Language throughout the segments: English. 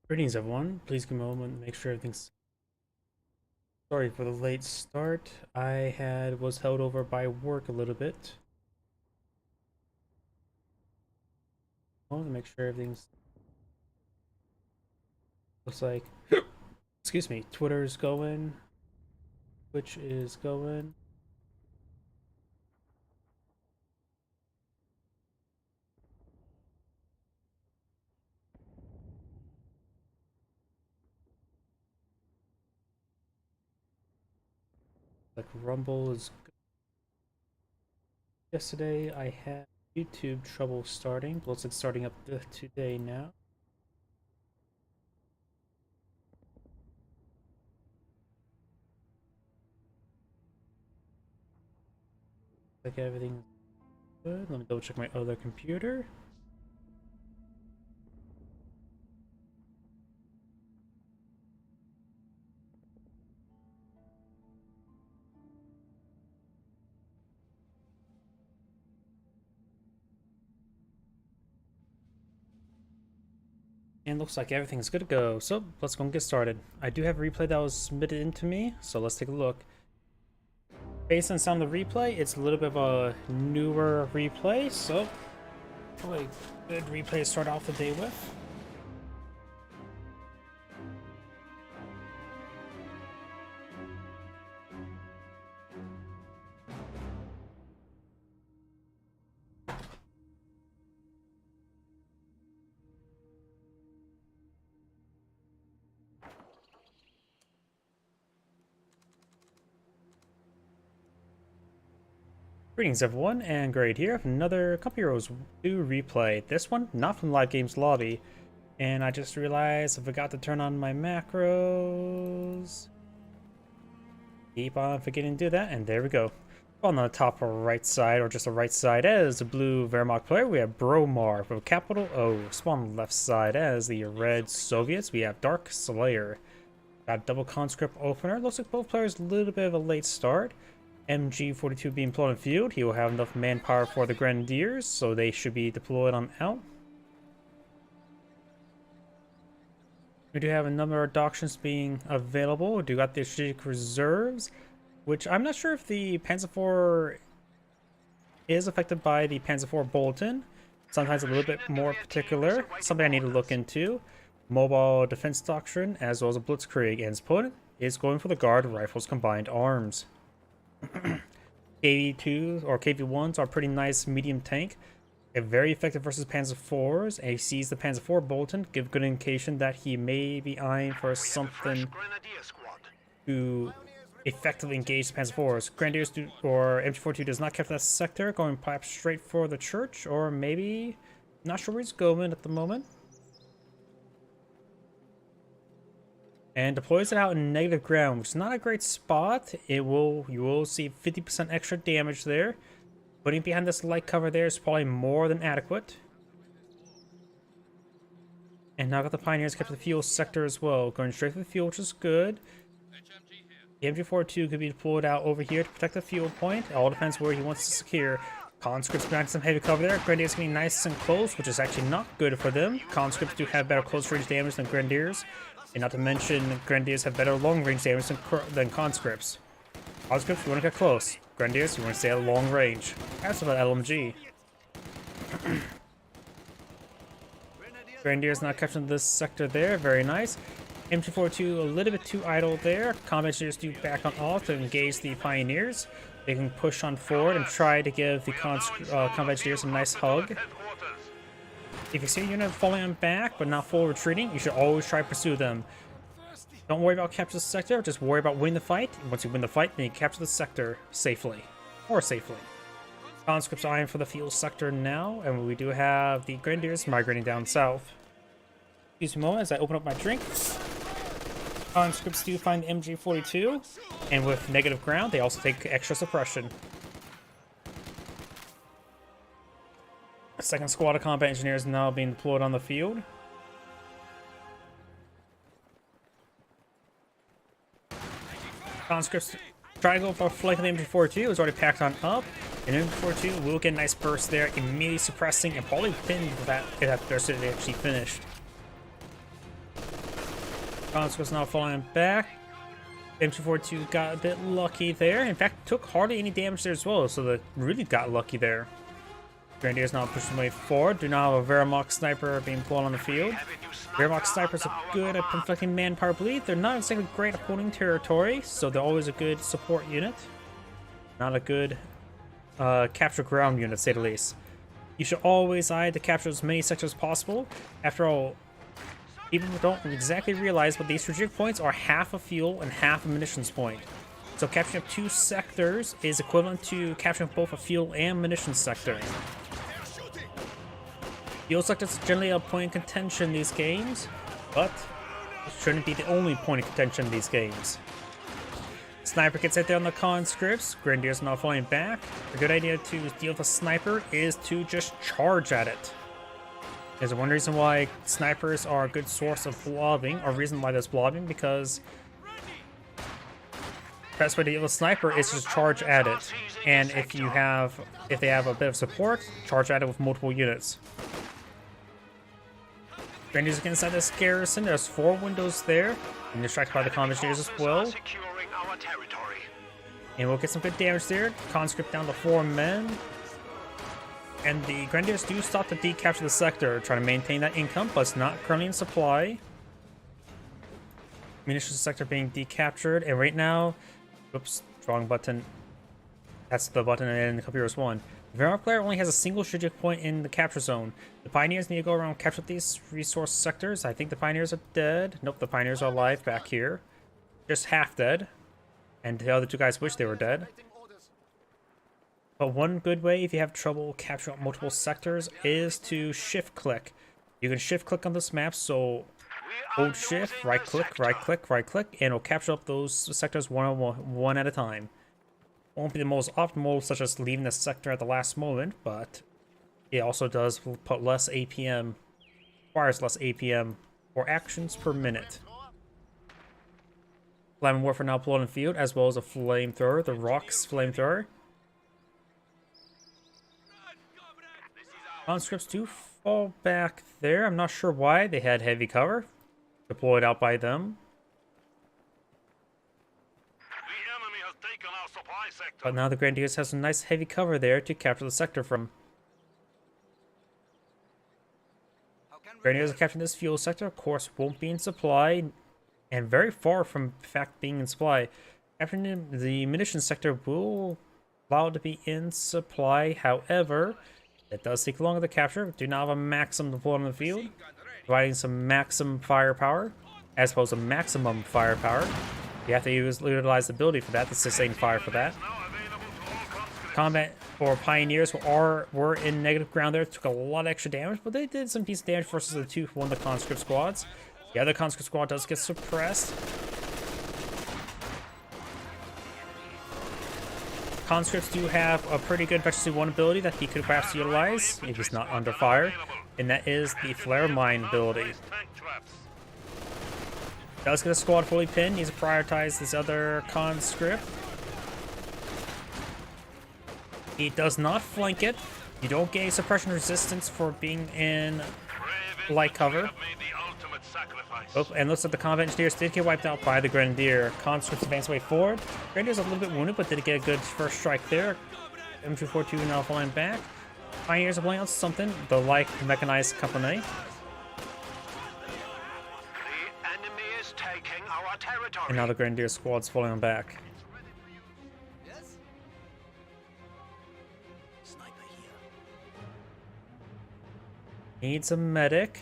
Greetings, everyone. Please give me a moment to make sure everything's. Sorry for the late start. Was held over by work a little bit. I want to make sure everything's. Looks like. Excuse me. Twitter's going. Twitch is going. Like Rumble is. Yesterday I had YouTube trouble starting. Looks like starting up today now. Like everything's good. Let me double check my other computer. And looks like everything's good to go. So let's go and get started. I do have a replay that was submitted into me, so let's take a look. Based on sound of the replay, it's a little bit of a newer replay, so probably a good replay to start off the day with. Greetings everyone, and Grade here, another Couple Heroes 2 replay. This one, not from Live Games Lobby. And I just realized I forgot to turn on my macros. Keep on forgetting to do that, and there we go. On the top right side, or just the right side, as the blue Wehrmacht player, we have Bromar with a capital O. On the left side, as the red Soviets, we have Dark Slayer. Got double conscript opener. Looks like both players a little bit of a late start. MG42 being deployed on field. He will have enough manpower for the Grenadiers, so they should be deployed on out. We do have a number of doctrines being available. We do got the strategic reserves, which I'm not sure if the Panzer IV is affected by the Panzer IV Bulletin. Sometimes a little bit more particular. Something I need to look into. Mobile defense doctrine, as well as a blitzkrieg, and his opponent is going for the Guard Rifles Combined Arms. KV2s or KV1s are pretty nice medium tank. They're very effective versus Panzer IVs, and he sees the Panzer IV Bulletin, give good indication that he may be eyeing for something to effectively engage the Panzer IVs. Grenadiers or MG42 does not capture that sector, going perhaps straight for the church, or maybe not sure where he's going at the moment. And deploys it out in negative ground, which is not a great spot. You will see 50% extra damage there. Putting behind this light cover there is probably more than adequate. And now got the Pioneers kept the fuel sector as well, going straight for the fuel, which is good. The MG42 could be deployed out over here to protect the fuel point. It all depends where he wants to secure. Conscripts behind some heavy cover there. Grenadiers can be nice and close, which is actually not good for them. Conscripts do have better close range damage than Grenadiers. And not to mention, Grenadiers have better long-range damage than Conscripts. Conscripts, you want to get close. Grenadiers, you want to stay at long range. That's about LMG. Grenadiers not capturing this sector there, very nice. MG42 a little bit too idle there. Combat engineers do back on off to engage the Pioneers. They can push on forward and try to give the combat engineers a nice hug. If you see a unit falling on back but not full retreating, you should always try to pursue them. Don't worry about capture the sector, just worry about winning the fight. Once you win the fight, then you capture the sector safely. More safely. Conscripts eyeing for the field sector now, and we do have the Grenadiers migrating down south. Excuse me a moment as I open up my drink. Conscripts do find the MG42, and with negative ground, they also take extra suppression. A second squad of combat engineers now being deployed on the field. Conscripts try to go for a flank of the MG42. It was already packed on up. And MG42 will get a nice burst there, immediately suppressing and probably pinned that if that burst had actually finished. Conscripts now falling back. M242 got a bit lucky there. In fact, took hardly any damage there as well, so they really got lucky there. Grenadiers now pushing way forward. Do not have a Wehrmacht sniper being blown on the field. Wehrmacht snipers are good at inflicting manpower bleed. They're not exactly great at holding territory, so they're always a good support unit. Not a good capture ground unit, to say the least. You should always eye to capture as many sectors as possible. After all, people don't exactly realize, but these strategic points are half a fuel and half a munitions point. So capturing up 2 sectors is equivalent to capturing both a fuel and munitions sector. Fuel sectors is generally a point of contention in these games, but it shouldn't be the only point of contention in these games. Sniper gets out there on the conscripts. Grenadiers not falling back. A good idea to deal with a sniper is to just charge at it. There's one reason why snipers are a good source of blobbing, or reason why there's blobbing, because the best way to deal with a sniper is just charge at it. And if they have a bit of support, charge at it with multiple units. Grenadiers get inside this garrison. There's 4 windows there, and distracted by the Commandeers as well. And we'll get some good damage there. Conscript down to 4 men. And the Grenadiers do stop to decapture the sector, trying to maintain that income, but it's not currently in supply. Munitions sector being decaptured, and right now, oops, wrong button. That's the button in Computer's 1. The Wehrmacht player only has a single strategic point in the capture zone. The Pioneers need to go around and capture these resource sectors. I think the Pioneers are dead. Nope, the Pioneers are alive back here. Just half dead. And the other 2 guys wish they were dead. But one good way if you have trouble capturing multiple sectors is to shift click. You can shift click on this map, so hold shift, right click, right click, right click, and it'll capture up those sectors one at a time. Won't be the most optimal, such as leaving the sector at the last moment, but it also does put less APM, requires less APM or actions per minute. Flammable Warfare now deployed in the field, as well as a flamethrower, the Rox flamethrower. Conscripts do fall back there. I'm not sure why. They had heavy cover deployed out by them. But now the Grenadiers have some nice heavy cover there to capture the sector from. Grenadiers are capturing this fuel sector, of course, won't be in supply, and very far from in fact being in supply. Capturing the munitions sector will allow it to be in supply, however, it does take longer to capture. Do not have a maximum deployed on the field, providing some maximum firepower, as opposed to maximum firepower. You have to utilize the ability for that, to sustain fire for that. Combat for Pioneers were in negative ground there, took a lot of extra damage, but they did some decent damage versus the one of the conscript squads. The other conscript squad does get suppressed. Conscripts do have a pretty good Veteran 1 ability that he could perhaps utilize if he's not under fire, and that is the Flare Mine ability. Does get a squad fully pinned, needs to prioritize this other conscript. He does not flank it. You don't gain suppression resistance for being in light cover. Oh, and looks like the combat engineers did get wiped out by the Grenadier. Conscripts advance way forward. Grenadiers a little bit wounded, but did get a good first strike there. M242 now falling back. Pioneers are playing on something, the light mechanized company. And now the Grenadier squad's falling on back. Needs a medic.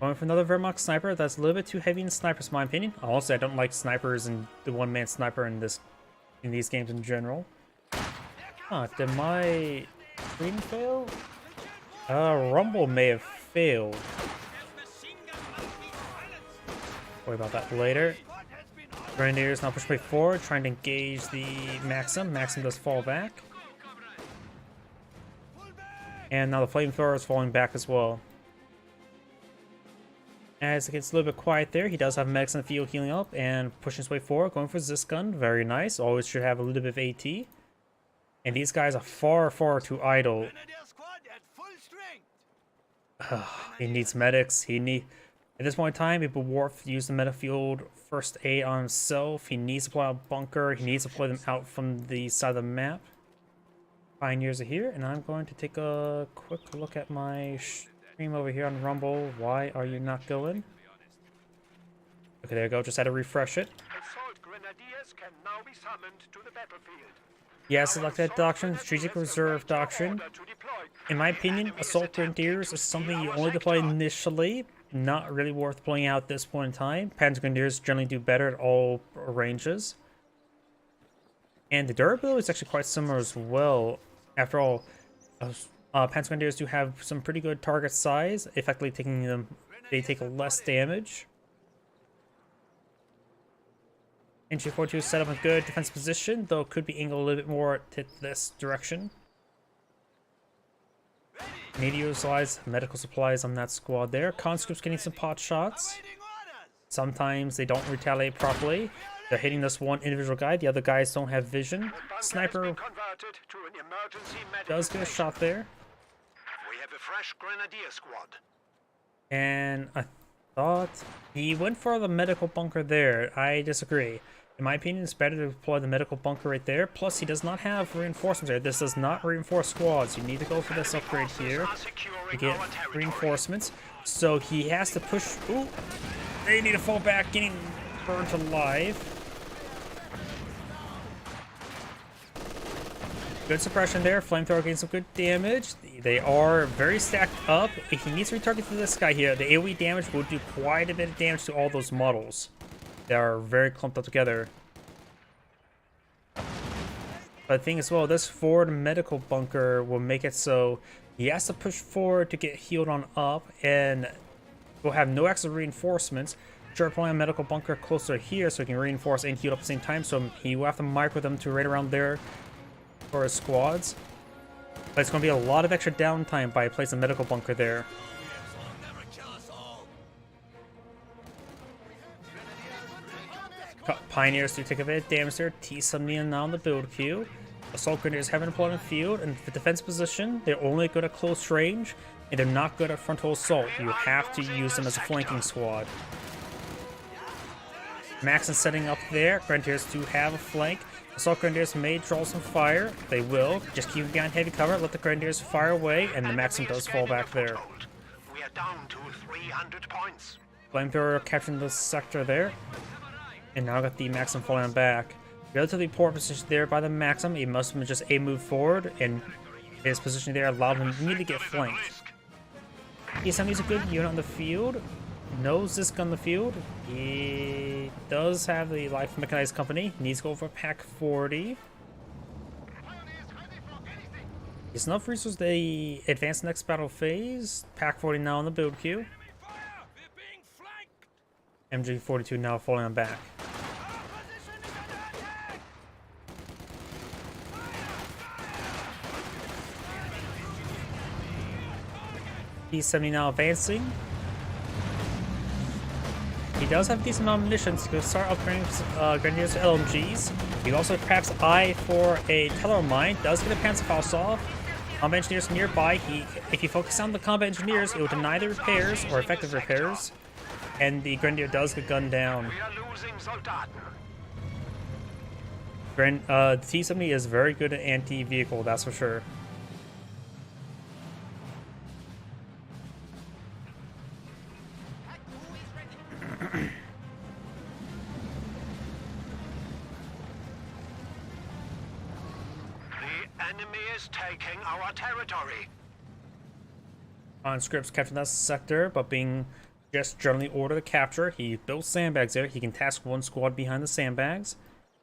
Going for another Wehrmacht sniper. That's a little bit too heavy in snipers, in my opinion. Honestly, I don't like snipers and the one-man sniper in these games in general. Did my screen fail? Rumble may have failed. Worry about that later. Grenadiers now push way forward, trying to engage the Maxim. Maxim does fall back. And now the flamethrower is falling back as well. As it gets a little bit quiet there, he does have medics in the field healing up and pushing his way forward, going for Zisgun. Very nice. Always should have a little bit of AT. And these guys are far, far too idle. He needs medics. At this point in time, it would be worth use the meta field first aid on himself. He needs to play out a bunker. He needs to play them out from the side of the map. Pioneers are here, and I'm going to take a quick look at my stream over here on Rumble. Why are you not going? Okay, there you go. Just had to refresh it. Assault grenadiers can now be summoned to the battlefield. Yeah, select that doctrine, Strategic Reserve Doctrine. In my opinion, Assault Grenadiers is something you only deploy initially. Not really worth playing out at this point in time. Panzer Grenadiers generally do better at all ranges. And the durability is actually quite similar as well. After all, Panzer Grenadiers do have some pretty good target size. Effectively taking them, they take less damage. MG42 is set up in a good defense position, though it could be angled a little bit more to this direction. Need to utilize medical supplies on that squad there. Conscripts getting some pot shots. Sometimes they don't retaliate properly. They're hitting this one individual guy, the other guys don't have vision. Sniper does get a shot there. We have a fresh grenadier squad. And I thought he went for the medical bunker there. I disagree. In my opinion, it's better to deploy the medical bunker right there. Plus, he does not have reinforcements there. This does not reinforce squads. You need to go for this upgrade here to get reinforcements. So he has to push. Ooh, they need to fall back, getting burnt alive. Good suppression there. Flamethrower getting some good damage. They are very stacked up. If he needs to retarget to this guy here, the AoE damage will do quite a bit of damage to all those models. They are very clumped up together. But the thing as well, this forward medical bunker will make it so he has to push forward to get healed on up, and will have no extra reinforcements. Sure, pulling a medical bunker closer here so he can reinforce and heal up at the same time, so he will have to micro them to right around there for his squads. But it's going to be a lot of extra downtime by placing a medical bunker there. Pioneers do take a bit of damage there. T-70 now on the build queue. Assault Grenadiers haven't deployed in field, and the defense position, they're only good at close range, and they're not good at frontal assault. You have to use them as a flanking squad. Maxon setting up there. Grenadiers do have a flank. Assault Grenadiers may draw some fire. They will. Just keep behind heavy cover, let the Grenadiers fire away, and the Maxim does fall back there. We are down to 300 points. Flamethrower capturing the sector there. And now got the Maxim falling back. Relatively poor position there by the Maxim. He must have just a move forward, and his position there allowed him to immediately get flanked. T-70 is a good unit on the field. Knows this gun on the field. He does have the Life Mechanized Company. Needs to go for Pack 40. He's enough resources to advance the next battle phase. Pack 40 now on the build queue. MG42 now falling on back. T-70 now advancing. He does have decent amount of munitions to start upgrading Grenadiers to LMGs. He also perhaps eye for a Teller Mine. Does get a Panzerfaust. Combat Engineers nearby. If you focus on the Combat Engineers, it will deny the repairs or effective repairs. And the Grenadier does get gunned down. The T-70 is very good at anti-vehicle, that's for sure. The enemy is taking our territory. Conscripts capturing that sector, but being just generally ordered to capture. He built sandbags there. He can task one squad behind the sandbags.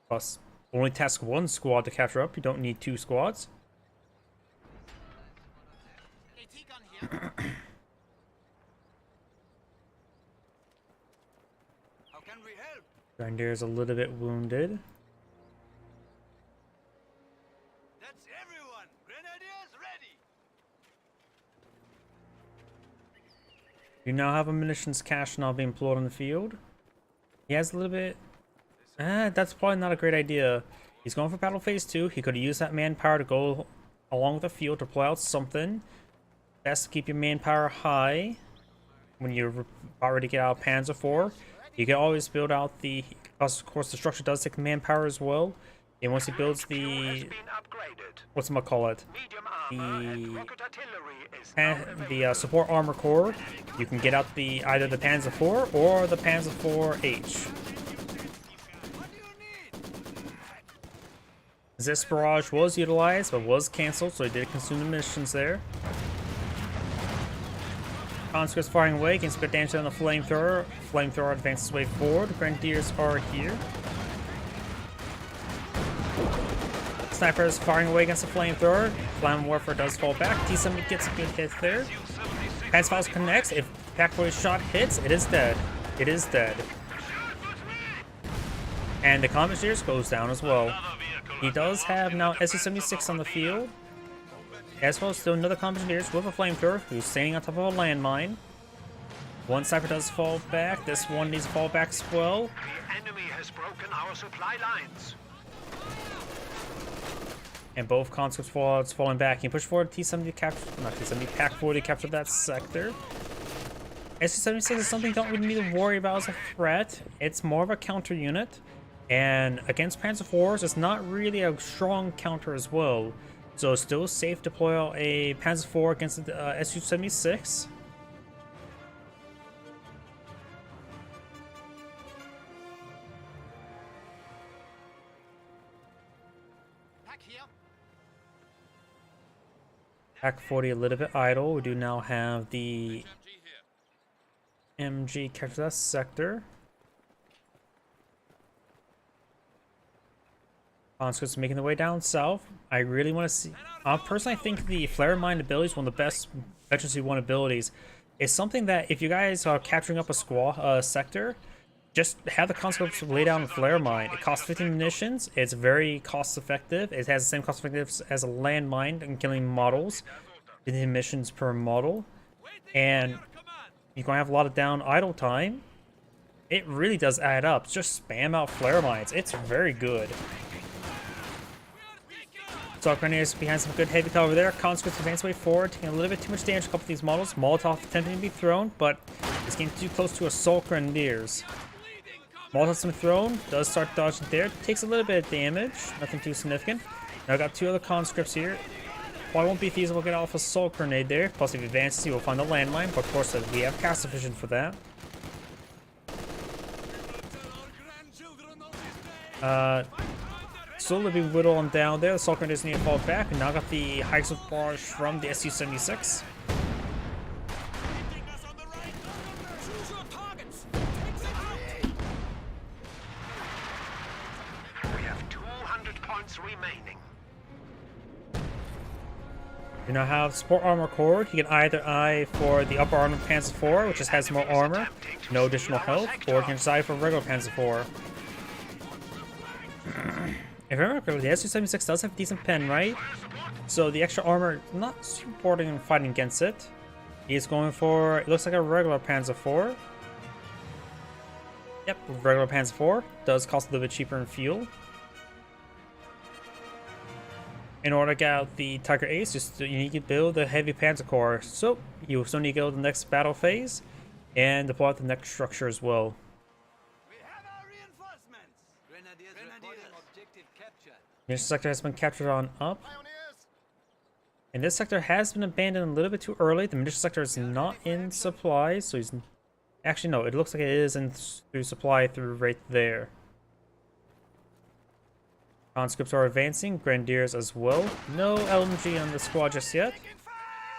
Plus, only task one squad to capture up. You don't need two squads. Grenadier's a little bit wounded. That's everyone. Grenadiers ready. You now have a munitions cache now being employed on the field. He has a little bit. That's probably not a great idea. He's going for battle phase 2. He could use that manpower to go along with the field to play out something. Best to keep your manpower high. when you're already get out of Panzer IV, you can always build out the. Of course, the structure does take manpower as well. And once he builds the, what's it call it, the support armor core, you can get out the either the Panzer IV or the Panzer IV-H. This barrage was utilized, but was cancelled, so it did consume the missions there. Conscripts firing away, can spit damage on the flamethrower. Flamethrower advances way forward. Grenadiers are here. Snipers firing away against the flamethrower. Flamme warfare does fall back. T-70 gets a good hit there. Panzerfaust connects. If Pak-40 shot hits, it is dead. It is dead. And the Combat Engineers goes down as well. He does have now SU-76 on the field, as well as still another Combat Engineers with a flamethrower who's standing on top of a landmine. One sniper does fall back. This one needs to fall back as well. The enemy has broken our supply lines. And both conscripts falling back. He pushed forward. T-70 capture, not T-70, Pak-40 captured that sector. SU-76 is something you don't really need to worry about as a threat. It's more of a counter unit. And against Panzer IVs, it's not really a strong counter as well. So it's still safe to deploy a Panzer IV against the Su-76. Pak-40 a little bit idle. We do now have the MG capture that sector. Conscripts making their way down south. I really want to see. Personally, I think the flare mine ability is one of the best Veteran 1 abilities. It's something that if you guys are capturing up a squad sector, just have the conscripts lay down a flare mine. It costs 15 munitions. It's very cost effective. It has the same cost effectiveness as a landmine and killing models. 15 missions per model, and you're gonna have a lot of down idle time. It really does add up. Just spam out flare mines. It's very good. Assault Grenadiers behind some good heavy cover there. Conscripts advance way forward, taking a little bit too much damage to a couple of these models. Molotov attempting to be thrown, but it's getting too close to Assault Grenadiers. Molotov's been thrown, does start dodging there. Takes a little bit of damage, nothing too significant. Now I got two other conscripts here. While it won't be feasible to get off Assault Grenade there, plus if he advances, he will find the landmine, but of course we have cast sufficient for that. Slowly be whittled on down there. The Assault Grenade doesn't need to fall back, and now got the hikes of barrage from the Su-76. We have 200 points remaining. You now have support armor core. You can either eye for the upper armor Panzer IV, which just has more armor, no additional health, or you can decide for regular Panzer IV. If I remember correctly, the Su-76 does have decent pen, right? So the extra armor not supporting and fighting against it. He's going for, it looks like a regular Panzer IV. Yep, regular Panzer IV. Does cost a little bit cheaper in fuel. In order to get out the Tiger Ace, you need to build the heavy Panzer Corps. So you still need to go to the next battle phase and deploy the next structure as well. This sector has been captured on up. And this sector has been abandoned a little bit too early. The munition sector is not in supply, so he's... Actually, no, it looks like it is in through supply through right there. Conscripts are advancing, Grenadiers as well. No LMG on the squad just yet.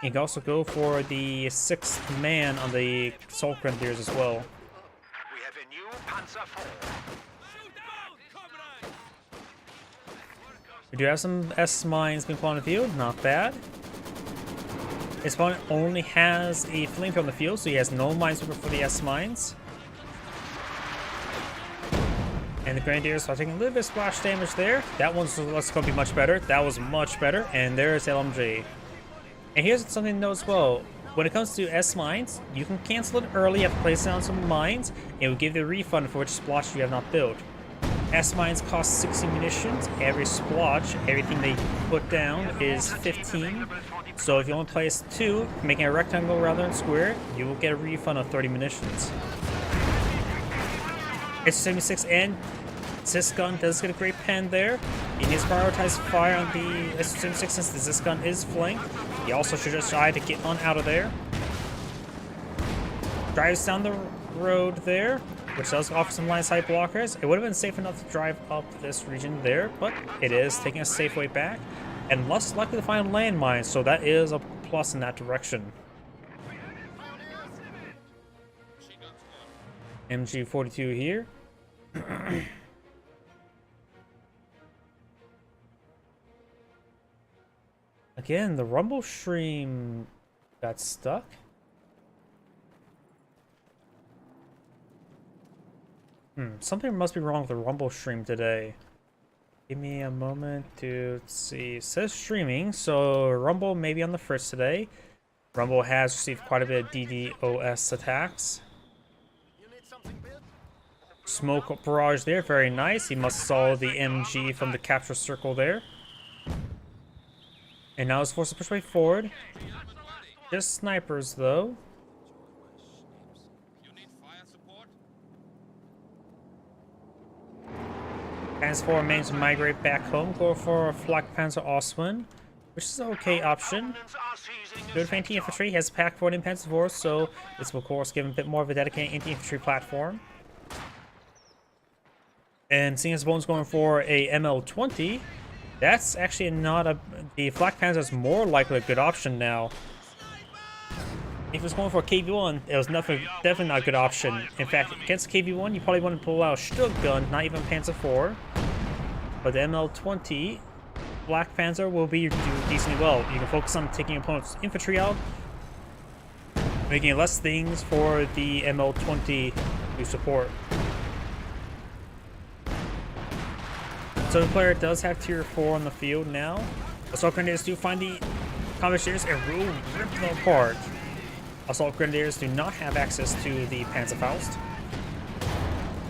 You can also go for the 6th man on the Assault Grenadiers as well. We have a new Panzer IV. We do have some S mines being put on the field, not bad. His opponent only has a flamethrower on the field, so he has no minesweeper for the S mines. And the Grenadiers are taking a little bit of splash damage there. That one's going to be much better. That was much better. And there's LMG. And here's something to note as well. When it comes to S mines, you can cancel it early. You have to place down some mines. It will give you a refund for which splotch you have not built. S mines cost 60 munitions. Every splotch, everything they put down is 15. So if you only place 2, making a rectangle rather than square, you will get a refund of 30 munitions. SU-76 and Zis gun does get a great pen there. He needs to prioritize fire on the SU-76 since the Zis gun is flanked. He also should just try to get on out of there. Drives down the road there, which does offer some line sight blockers. It would have been safe enough to drive up this region there, but it is taking a safe way back. And less likely to find landmines, so that is a plus in that direction. MG42 here. Again, the rumble stream got stuck. Something must be wrong with the rumble stream today. Give me a moment to see. It says streaming, so Rumble may be on the fritz today. Rumble has received quite a bit of DDoS attacks. Smoke barrage there, very nice. He must saw the MG from the capture circle there. And now he's forced to push way forward. Just snipers though. Panzer IV managed to migrate back home, go for a Flak Panzer Ostwind, which is an okay option. Good for anti-infantry, he has a pack for in Panzer IV, so this will of course give him a bit more of a dedicated anti-infantry platform. And seeing as Bone's going for a ML20, that's actually not a... The Flak Panzer is more likely a good option now. If he was going for a KV-1, it was definitely not a good option. In fact, against KV-1, you probably want to pull out a Stug gun, not even Panzer IV. But the ML20, Black Panzer will be do decently well. You can focus on taking opponent's infantry out, making less things for the ML20 to support. So the player does have tier 4 on the field now. Assault Grenadiers do find the Combat Engineers and will rip them apart. Assault Grenadiers do not have access to the Panzerfaust.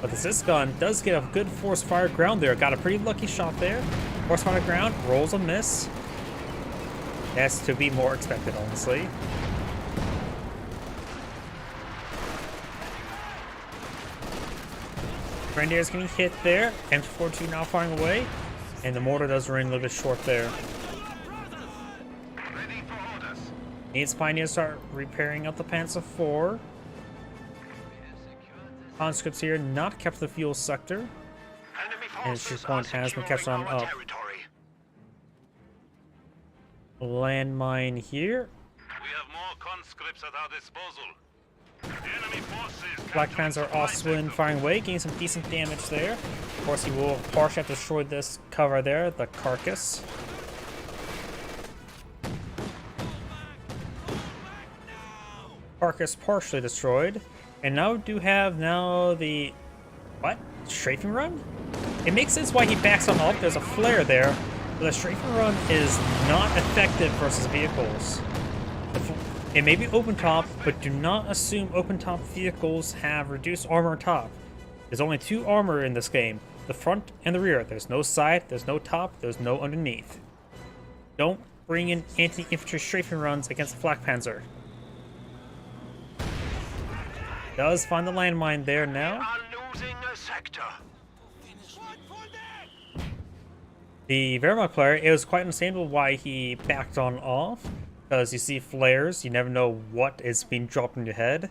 But the Zis gun does get a good force fire ground there. Got a pretty lucky shot there. Force fire ground, rolls a miss. That's to be more expected, honestly. Grenadiers getting hit there. M242 now firing away. And the mortar does run a little bit short there. Needs Pioneers start repairing up the Panzer IV. Conscripts here not kept the fuel sector. And Street Point has been kept on up. Landmine here. We have more conscripts at our disposal. Enemy forces. Black Panzer Ostwind firing away, getting some decent damage there. Of course, he will partially have destroyed this cover there, the carcass. Carcass partially destroyed. And now we do have the... What? Strafing run? It makes sense why he backs on up. There's a flare there. But the strafing run is not effective versus vehicles. It may be open top, but do not assume open top vehicles have reduced armor top. There's only 2 armor in this game. The front and the rear. There's no side, there's no top, there's no underneath. Don't bring in anti-infantry strafing runs against the Flak Panzer. Does find the landmine there now. Losing a sector. The Wehrmacht player, it was quite understandable why he backed on off. Because you see flares, you never know what is being dropped in your head.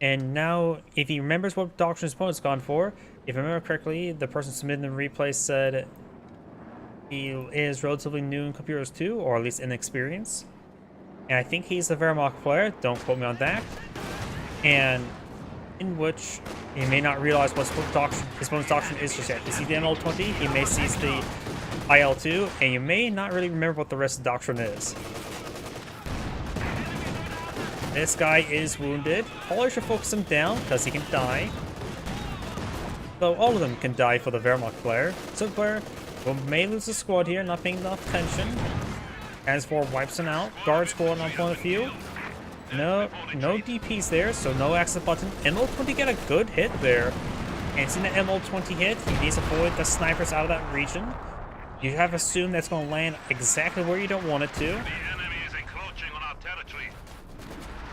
And now, if he remembers what doctrine his opponent's gone for, if I remember correctly, the person submitting the replay said he is relatively new in Computers 2, or at least inexperienced. And I think he's a Wehrmacht player, don't quote me on that. And in which he may not realize what his opponent's doctrine is just yet. You see the ML20, he may seize the IL-2, and you may not really remember what the rest of the doctrine is. This guy is wounded. Probably should focus him down, because he can die. Though all of them can die for the Wehrmacht player. So the player may lose the squad here, not paying enough attention. As for wipes him out. Guard squad on point of view. No DPs there, so no exit button. ML20 get a good hit there. And seeing the ML20 hit, he needs to avoid the snipers out of that region. You have assumed that's going to land exactly where you don't want it to. The enemy is encroaching on our territory.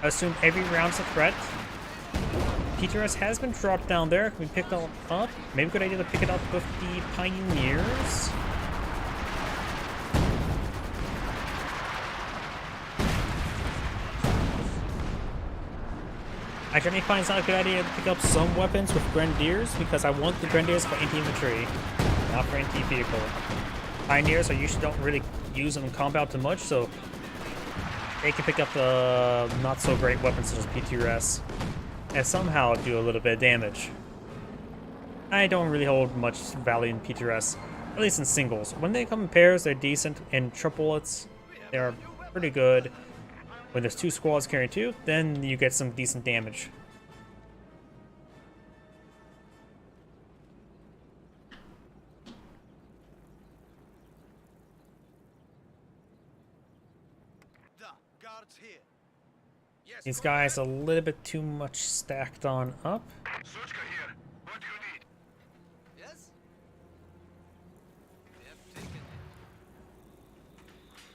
Assume every round's a threat. PTRS has been dropped down there. Can we pick it up? Maybe a good idea to pick it up with the Pioneers. I generally find it's not a good idea to pick up some weapons with Grenadiers because I want the Grenadiers for anti-infantry, not for anti-vehicle. Pioneers, I usually don't really use them in combat too much, so they can pick up the not-so-great weapons such as PTRS and somehow do a little bit of damage. I don't really hold much value in PTRS, at least in singles. When they come in pairs, they're decent. In triplets, they're pretty good. When there's two squads carrying two, then you get some decent damage. These guys a little bit too much stacked on up. Suchka here. What do you need? Yes? We have taken it.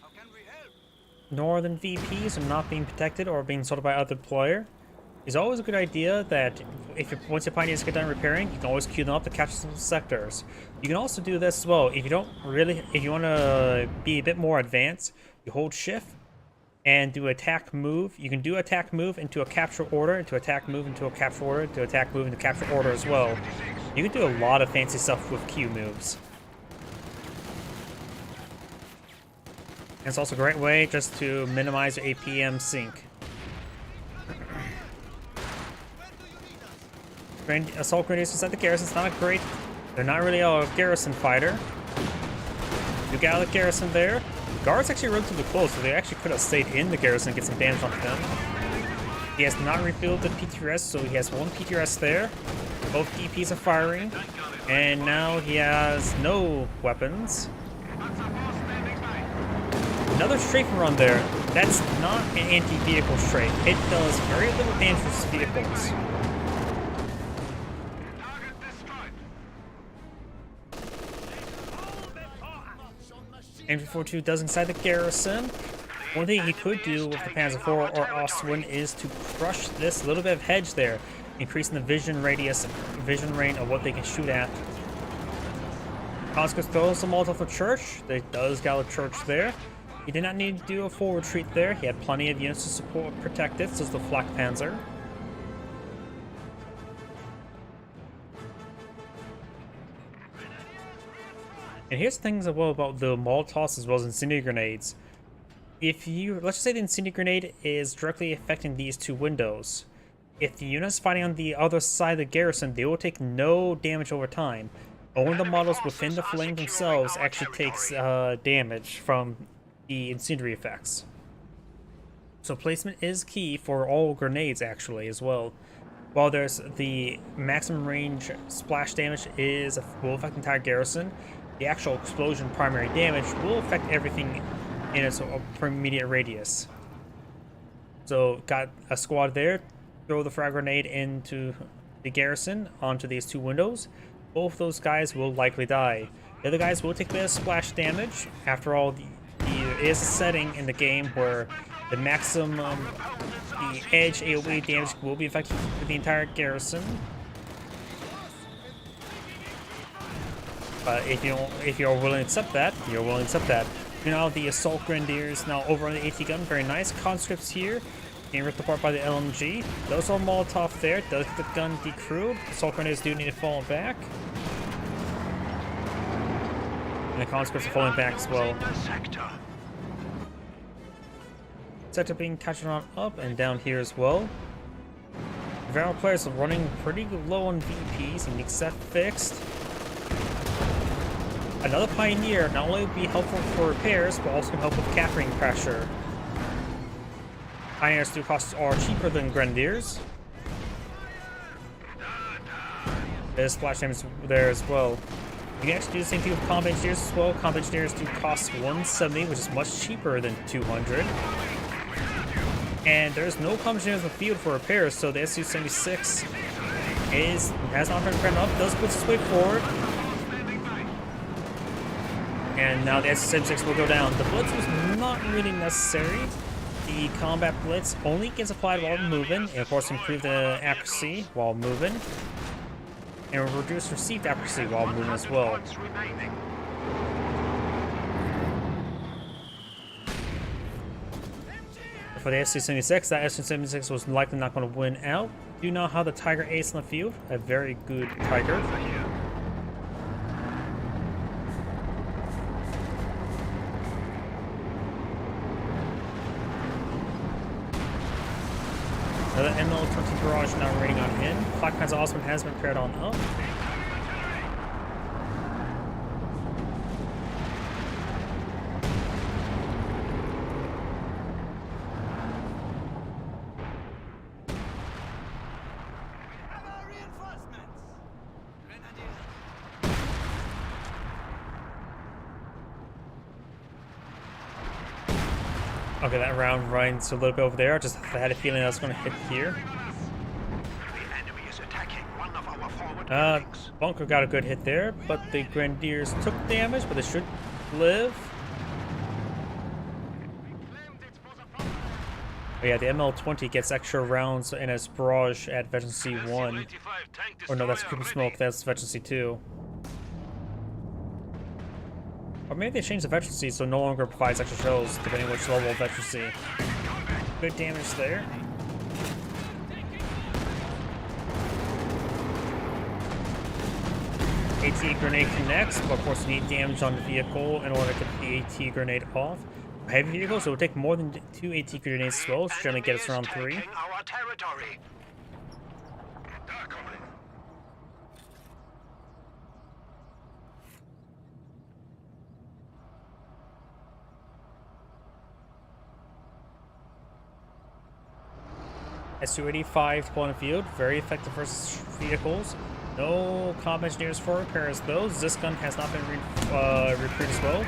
How can we help? Northern VPs are not being protected or being sold by other player. It's always a good idea that if you once your pioneers get done repairing, you can always queue them up to capture some sectors. You can also do this as well. If you want to be a bit more advanced, you hold shift and do attack move. You can do attack move into a capture order, into attack move into a capture order, to attack move into capture order as well. You can do a lot of fancy stuff with Q moves. And it's also a great way just to minimize your APM sync. Assault grenadiers inside the garrison, it's not great. They're not really a garrison fighter. You got the garrison there. Guards actually relatively close, so they actually could have stayed in the garrison and get some damage onto them. He has not refilled the PTRS, so he has one PTRS there. Both DPs are firing. And now he has no weapons. Another strafing run there. That's not an anti-vehicle strafe. It does very little damage to vehicles. Target destroyed. MG42 does inside the garrison. One thing you could do with the Panzer IV or Ostwind is to crush this little bit of hedge there, increasing the vision radius, vision range of what they can shoot at. Conscript throws some Molotov the church. There does got a church there. He did not need to do a full retreat there. He had plenty of units to support protect it, such as the Flak Panzer. And here's things as well about the Molotovs as well as incendiary grenades. If you, let's just say the incendiary grenade is directly affecting these two windows. If the unit's fighting on the other side of the garrison, they will take no damage over time. Only the models within the flame themselves actually takes damage from the incendiary effects. So placement is key for all grenades actually as well. While there's the maximum range splash damage will affect the entire garrison, the actual explosion primary damage will affect everything in its immediate radius. So got a squad there, throw the frag grenade into the garrison onto these two windows. Both those guys will likely die. The other guys will take a bit of splash damage. After all, there is a setting in the game where the maximum the edge AoE damage will be affected for the entire garrison. But if you're willing to accept that, you're willing to accept that. You know, the assault grenadiers now over on the AT gun, very nice. Conscripts here, getting ripped apart by the LMG. Those are Molotov there, does get the gun decrewed. Assault grenadiers do need to fall back. And the conscripts are falling back as well. Sector being captured on up and down here as well. Variable players are running pretty low on VPs and needs that fixed. Another Pioneer not only would be helpful for repairs, but also can help with capturing pressure. Pioneers do costs are cheaper than Grenadiers. There's splash damage there as well. You can actually do the same thing with Combat Engineers as well. Combat Engineers do cost 170, which is much cheaper than 200. And there's no Combat Engineers in the field for repairs, so the Su-76 has not been cranked up, does push its way forward. And now the S-76 will go down. The blitz was not really necessary. The combat blitz only gets applied while moving, and of course improve the accuracy while moving, and reduce received accuracy while moving as 100 well. points remaining. For the S-76, that S-76 was likely not going to win out. Do now have the Tiger Ace on the field, a very good Tiger. Another ML-20 barrage now rating on in. Black Panther Osman has been paired on up. Have our reinforcements. Grenadier. Okay, that round runs a little bit over there. Just had a feeling I was going to hit here. The enemy is attacking one of our forward Uh, buildings. Bunker got a good hit there, but the Grenadiers took damage, but they should live. Oh yeah, the ML-20 gets extra rounds in its barrage at Veteran C1. Or no, that's Creeping Smoke, that's Veteran C2. Or maybe they changed the Veteran so it no longer provides extra shells, depending which level of Veteran. Good damage there. AT grenade connects, but of course you need damage on the vehicle in order to get the AT grenade off. For heavy vehicles, it will take more than 2 AT grenades as well, which generally get us around 3. Taking our territory. Su-85 deployed in the field, very effective versus vehicles. No combat engineers for repairs though. This gun has not been recruited as well.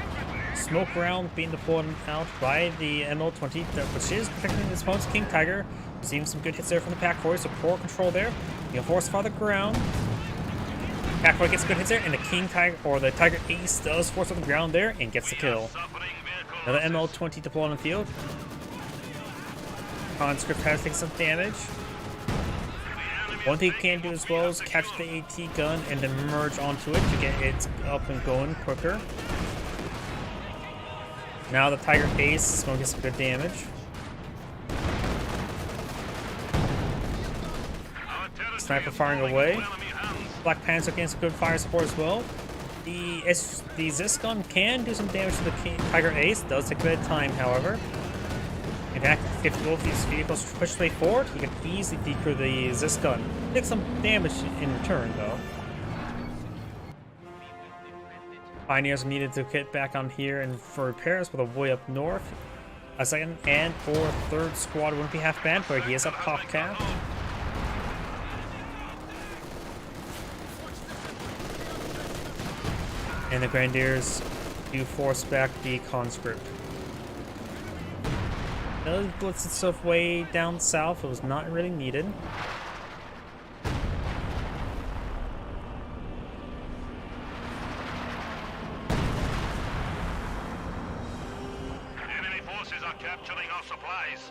Smoke round being deployed out by the ML-20, which is protecting his opponent's King Tiger. Seeing some good hits there from the Pack 4, so poor control there. You force fire the ground. Pack 4 gets good hits there, and the King Tiger, or the Tiger Ace, does force on the ground there and gets the kill. Another ML-20 deployed on the field. Conscript has taken some damage. One thing you can do as well is catch the AT gun and then merge onto it to get it up and going quicker. Now the Tiger Ace is going to get some good damage. Sniper firing away. Black Panther getting some good fire support as well. The Zis gun can do some damage to the Tiger Ace. Does take a bit of time, however. In fact, if both these vehicles push their way forward, you can easily decrew the Zis gun. Take some damage in return, though. Pioneers are needed to get back on here and for repairs with a way up north. A second and or third squad wouldn't be half bad, but he is a pop cap. And the Grenadiers do force back the conscript. Does blitz itself way down south. It was not really needed. Enemy forces are capturing our supplies.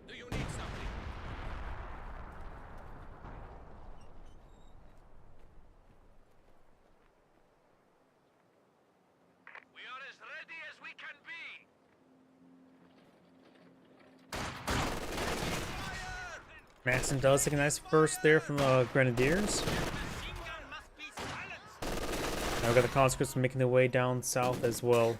Do you need something? We are as ready as we can be. Maxson does take a nice burst there from the Grenadiers. Machine gun must be silenced. Now we've got the conscripts making their way down south as well.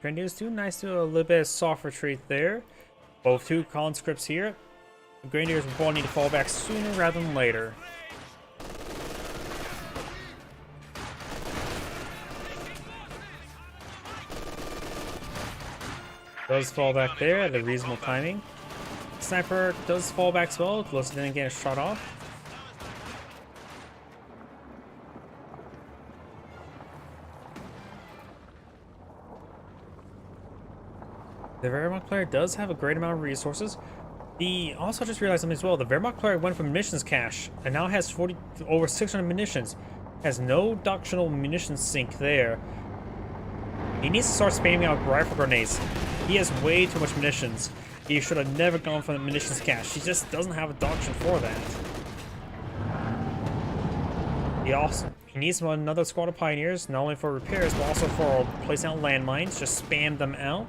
Grenadiers do nice to do a little bit of soft retreat there. Both two conscripts here. The Grenadiers will probably need to fall back sooner rather than later. Does fall back there at a reasonable timing. Sniper does fall back as well, close to then getting a shot off. The Wehrmacht player does have a great amount of resources. The also just realized something as well. The Wehrmacht player went for munitions cache and now has over 600 munitions. Has no doctrinal munitions sink there. He needs to start spamming out rifle grenades. He has way too much munitions. He should have never gone for the munitions cache. He just doesn't have a doctrine for that. He needs another squad of pioneers, not only for repairs, but also for placing out landmines. Just spam them out.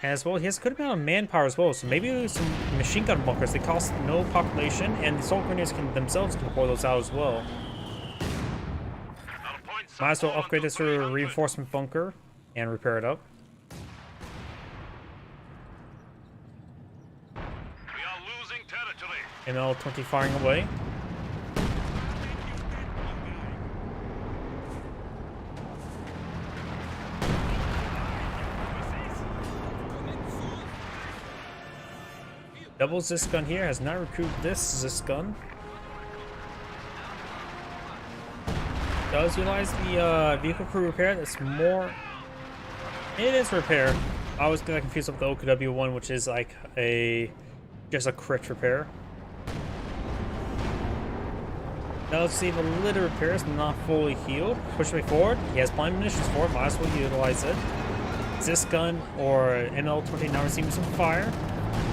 As well, he has a good amount of manpower as well, so maybe some machine gun bunkers. They cost no population, and the assault grenadiers themselves can pour those out as well. Might as well upgrade this to a reinforcement bunker and repair it up. We are losing territory. ML-20 firing away. Double Zis gun here has not recruited this Zis gun. Does utilize the vehicle crew repair. That's more. It is repair. I always get confused with the OKW one, which is like just a crit repair. Does save a little repairs, not fully healed. Push me forward. He has plenty of munitions for it. Might as well utilize it. Zis gun or ML-20 now receiving some fire.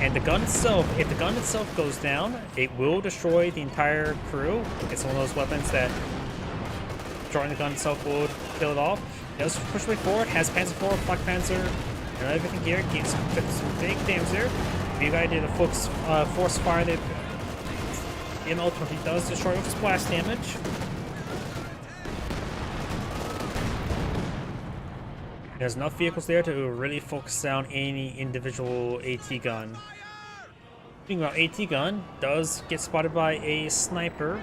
And the gun itself, if the gun itself goes down, it will destroy the entire crew. It's one of those weapons that destroying the gun itself would kill it off. It does push way forward, has Panzer IV, Flak Panzer, and everything here. Gains some big damage there. You guys did a force fire. The ML-20 does destroy with splash damage. There's enough vehicles there to really focus down any individual AT gun. Speaking about AT gun, does get spotted by a sniper.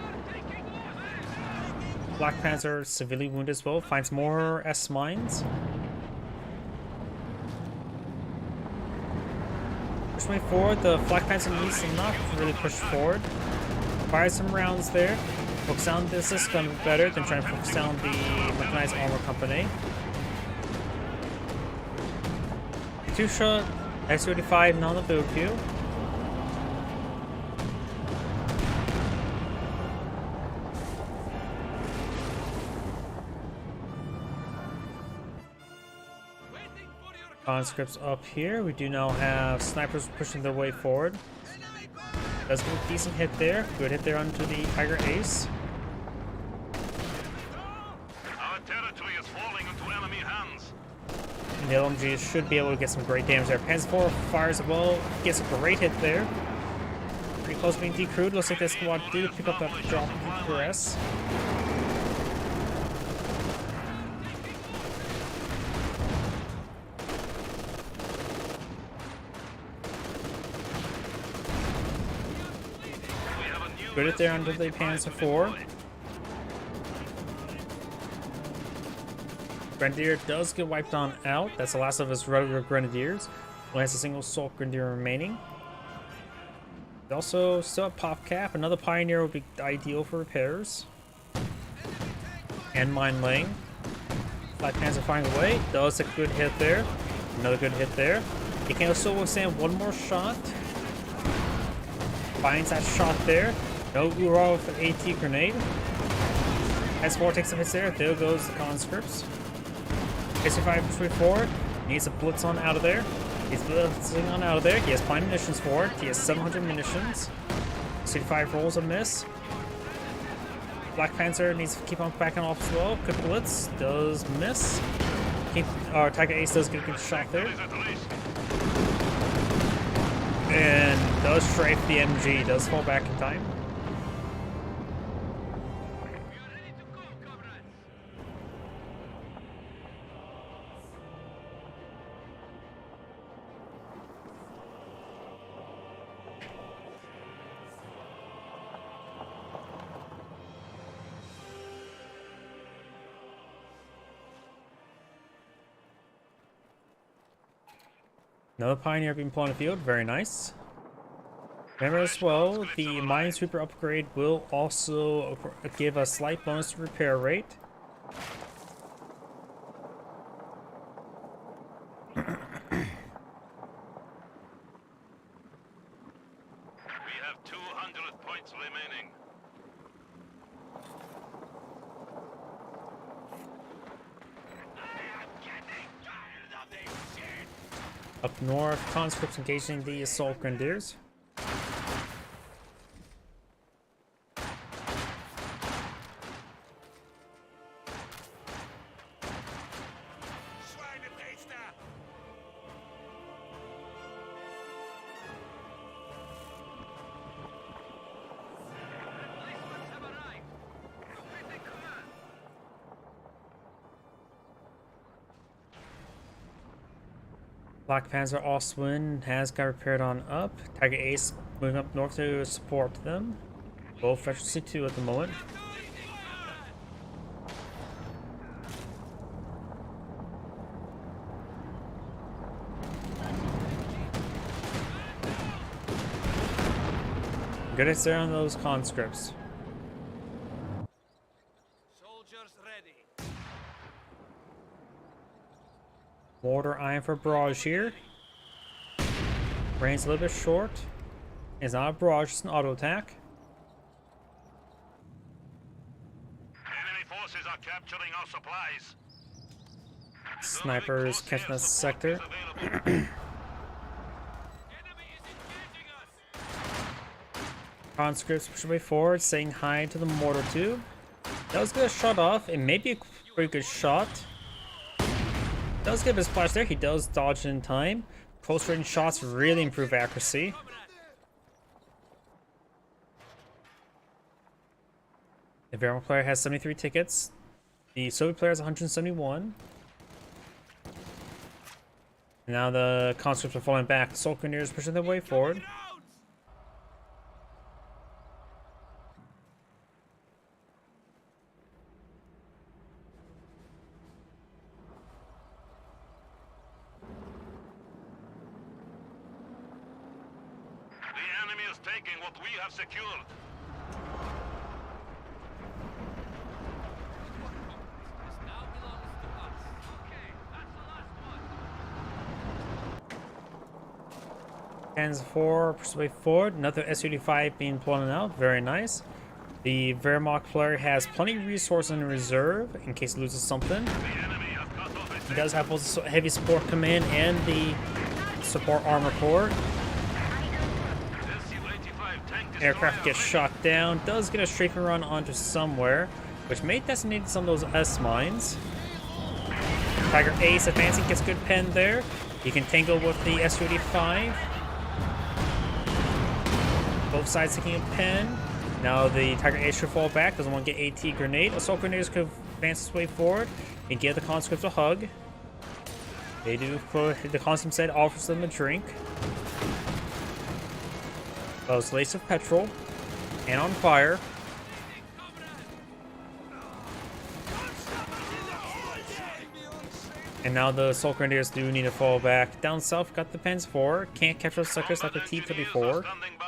Black Panzer severely wounded as well, finds more S mines. Push way forward, the Black Panzer needs to not really push forward. Fire some rounds there. Focus down this gun better than trying to focus down the Mechanized Armor Company. Two-shot, X-35, not a big deal. Conscripts up here. We do now have snipers pushing their way forward. Does get a decent hit there. Good hit there onto the Tiger Ace. Our territory is falling into enemy hands. And the LMG should be able to get some great damage there. Panzer IV fires well, gets a great hit there. Pretty close to being decrewed. Looks like this squad did pick up that drop in progress. Good hit there under the Panzer IV. Grenadier does get wiped on out. That's the last of his regular Grenadiers. Only has a single Assault Grenadier remaining. Also, still at Pop Cap. Another Pioneer would be ideal for repairs. And mine laying. Black Panzer firing away. Does a good hit there. Another good hit there. He can also withstand one more shot. Finds that shot there. No Ura with an AT grenade. S4 takes some hits there. There goes the conscripts. S5 push forward. Needs a blitz on out of there. He's blitzing on out of there. He has plenty of munitions for it. He has 700 munitions. C5 rolls a miss. Black Panzer needs to keep on backing off as well. Good blitz. Does miss. Tiger Ace does get a good shot there. And does strafe the MG. Does fall back in time. Another Pioneer being put on the field, very nice. Remember as well, the Minesweeper upgrade will also give a slight bonus to repair rate. have 200 points remaining. Up north, conscripts engaging the assault grenadiers. Schweinepriester! Replacements have arrived. Awaiting command. Black Panzer Ostwind has got repaired on up. Tiger Ace moving up north to support them. Both Veteran C2 at the moment. Good hits there on those conscripts. Soldiers ready. Mortar iron for barrage here. Range a little bit short. It's not a barrage, it's an auto attack. Enemy forces are capturing our supplies. Snipers catching that sector. Enemy is engaging us. Conscripts push away forward, saying hi to the mortar tube. Does get a shot off. It may be a pretty good shot. Does get a splash there. He does dodge in time. Close range shots really improve accuracy. The Wehrmacht player has 73 tickets. The Soviet player has 171. And now the conscripts are falling back. The Assault Grenadiers pushing their way forward. The enemy is taking what we have secured. This now belongs to us. Okay, that's the last one. Hands 4 push their way forward. Another SU-85 being blown out. Very nice. The Wehrmacht player has plenty of resources in reserve in case he loses something. The enemy has cut off a He does have both the heavy support command and the support armor corps. SU-85 tank Aircraft destroyer gets shot down. Does get a strafing run onto somewhere, which may designate some of those S mines. Tiger Ace advancing, gets good pen there. You can tangle with the Su-85. Both sides taking a pen. Now the Tiger Ace should fall back. Doesn't want to get AT grenade. Assault grenadiers could advance its way forward and give the conscripts a hug. They do. The conscript said offers them a drink. Those laced with petrol and on fire. And now the Assault Grenadiers do need to fall back. Down south, got the Pens 4. Can't capture those suckers like the T-34. standing by.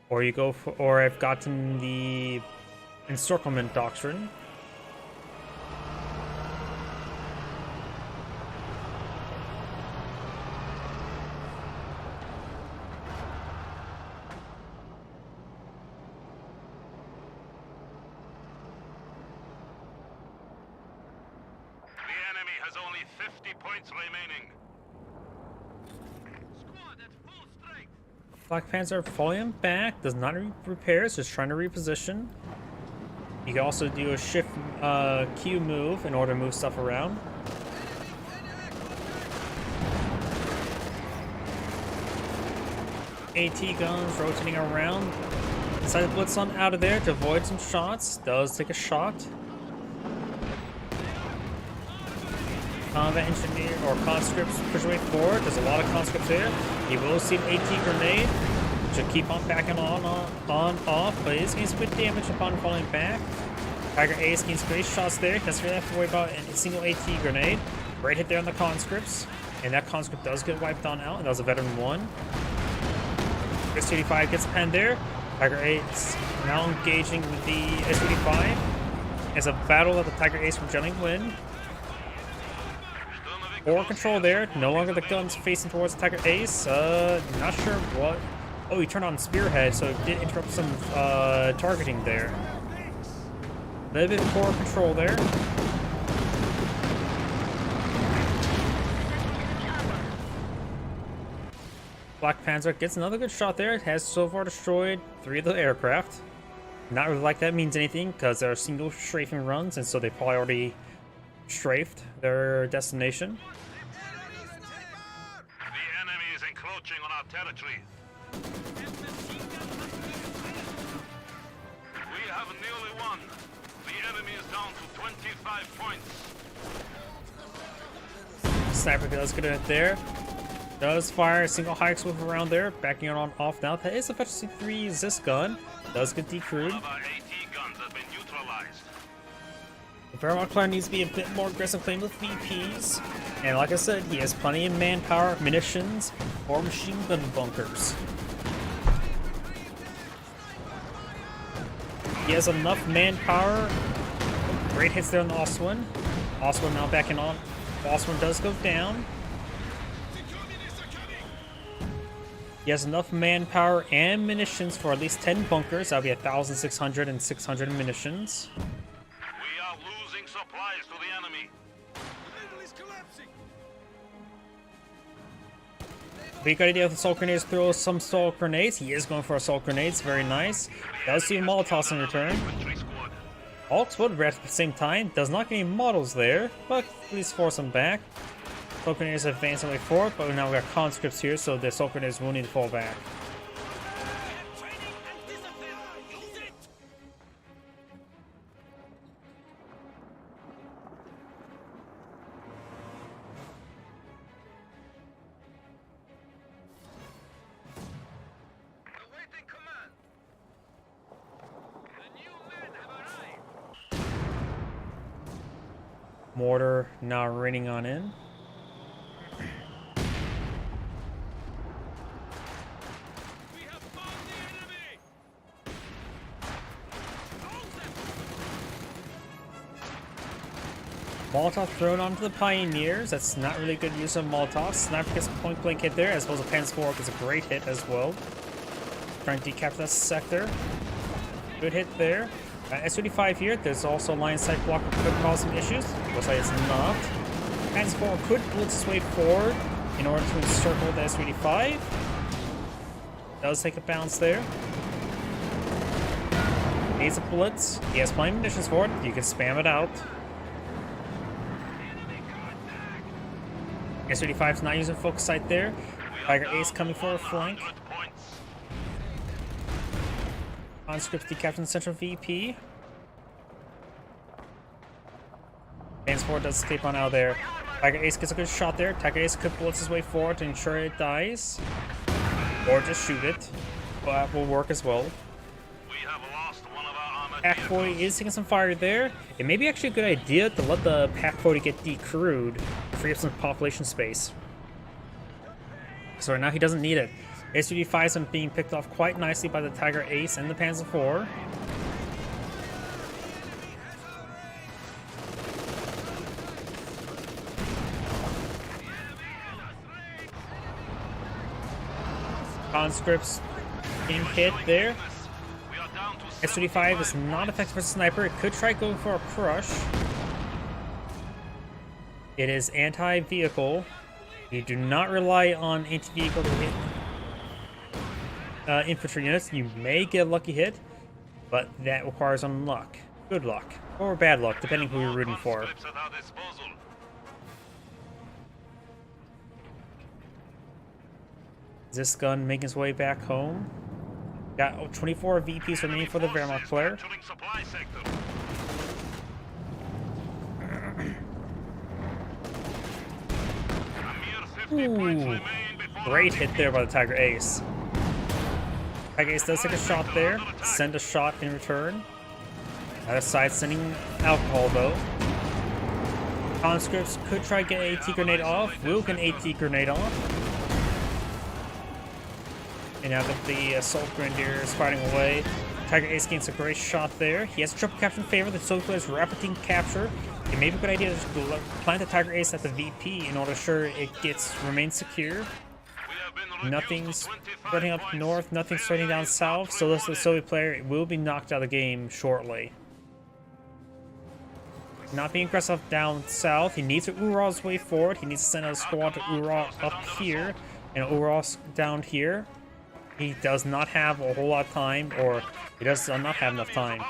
Or you go for, or I've gotten the Encirclement Doctrine. The enemy has only 50 points remaining. Squad at full strength. Black Panzer falling back, does not need repairs, just trying to reposition. You can also do a shift Q move in order to move stuff around. AT guns rotating around. Decide to blitz on out of there to avoid some shots. Does take a shot. Combat engineer or conscripts push away forward. There's a lot of conscripts here. You will see an AT grenade. Should keep on backing on, off, but it is getting some good damage upon falling back. Tiger Ace gains great shots there. Doesn't really have to worry about a single AT grenade. Great hit there on the conscripts. And that conscript does get wiped on out, and that was a veteran 1. S-85 gets penned there. Tiger Ace now engaging with the S-85. It's a battle that the Tiger Ace will generally win. Forward control there. No longer the guns facing towards Tiger Ace. Not sure what Oh, he turned on Spearhead, so it did interrupt some targeting there. A little bit poor control there. Black Panzer gets another good shot there. It has so far destroyed 3 of the aircraft. Not really like that means anything, because they're single strafing runs, and so they probably already strafed their destination. The enemy is encroaching on our territory. We have nearly won. The enemy is down to 25 points. Sniper does get it there. Does fire a single high swoop around there, backing it on off now. That is a Fetch C3 Zis gun. Does get decrewed. One of our AT guns has been neutralized. The Wehrmacht player needs to be a bit more aggressive playing with VPs. And like I said, he has plenty of manpower, munitions, or machine gun bunkers. He has enough manpower. Great hits there on the Oswin. Oswin now backing on. Oswin does go down. He has enough manpower and munitions for at least 10 bunkers. That'll be 1,600 and 600 munitions. We are losing supplies to the enemy. Big idea of the assault grenades, throw some assault grenades. He is going for assault grenades, very nice. Does see Molotovs in return. Infantry squad. All exploded right at the same time. Does not get any models there, but please force them back. Assault grenades advance their way forward, but now we got conscripts here, so the assault grenades will need to fall back. Awaiting command. The new men have arrived. Mortar now raining on in. We have found the enemy. Molotov thrown onto the Pioneers. That's not really good use of Molotov. Sniper gets a point blank hit there, as well as a Panzer IV gets a great hit as well. Trying to decapture that sector. Good hit there. S-35 here. There's also line sight block could cause some issues. Looks like it's not. Panzer IV could blitz its way forward in order to encircle the S-35. Does take a bounce there. Needs a blitz. He has plenty of munitions for it. You can spam it out. S-35 is not using focus sight there. Tiger Ace coming for a flank. 100 points. Conscripts decapturing Central VP. Panzer IV does escape on out there. Tiger Ace gets a good shot there. Tiger Ace could blitz his way forward to ensure it dies. Or just shoot it. That will work as well. We have lost one of our armored Pack 40 is taking some fire there. It may be actually a good idea to let the Pack 40 get decrewed to free up some population space. So right now he doesn't need it. S-35 is being picked off quite nicely by the Tiger Ace and the Panzer IV. Conscripts getting hit there. We are down to S-35 is not effective as a sniper. It could try going for a crush. It is anti-vehicle. You do not rely on anti-vehicle to hit infantry units. You may get a lucky hit, but that requires some luck. Good luck. Or bad luck, depending who you're rooting for. conscripts at our disposal. This gun making its way back home. Got 24 VPs remaining for the Wehrmacht player. Capturing supply sector. A mere 50 points Ooh, remain before great hit there by the Tiger Ace. Tiger Ace does take a shot there. Send a shot in return. Other side sending alcohol though. Conscripts could try to get an AT grenade off. Will get an AT grenade off. And now that the Assault Grenadier is fighting away, Tiger Ace gains a great shot there. He has a triple capture in favor. The Soviet players rapid team capture. It may be a good idea to plant the Tiger Ace at the VP in order to ensure it remains secure. we have been Nothing's spreading up north, nothing's spreading down south, so this the Soviet player will be knocked out of the game shortly. Not being aggressive down south, he needs to Ural's way forward, he needs to send a squad to Ural up here, and Ural's down here. He does not have a whole lot of time, or he does not have enough time.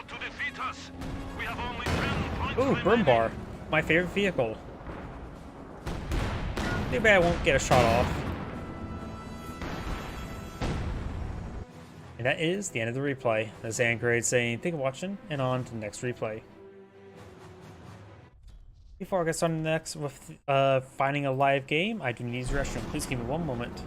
Ooh, Brimbar, my favorite vehicle. Too bad I won't get a shot off. And that is the end of the replay. That's Angrade saying, thank you for watching, and on to the next replay. Before I get started next with finding a live game, I do need to use the restroom. Please give me one moment.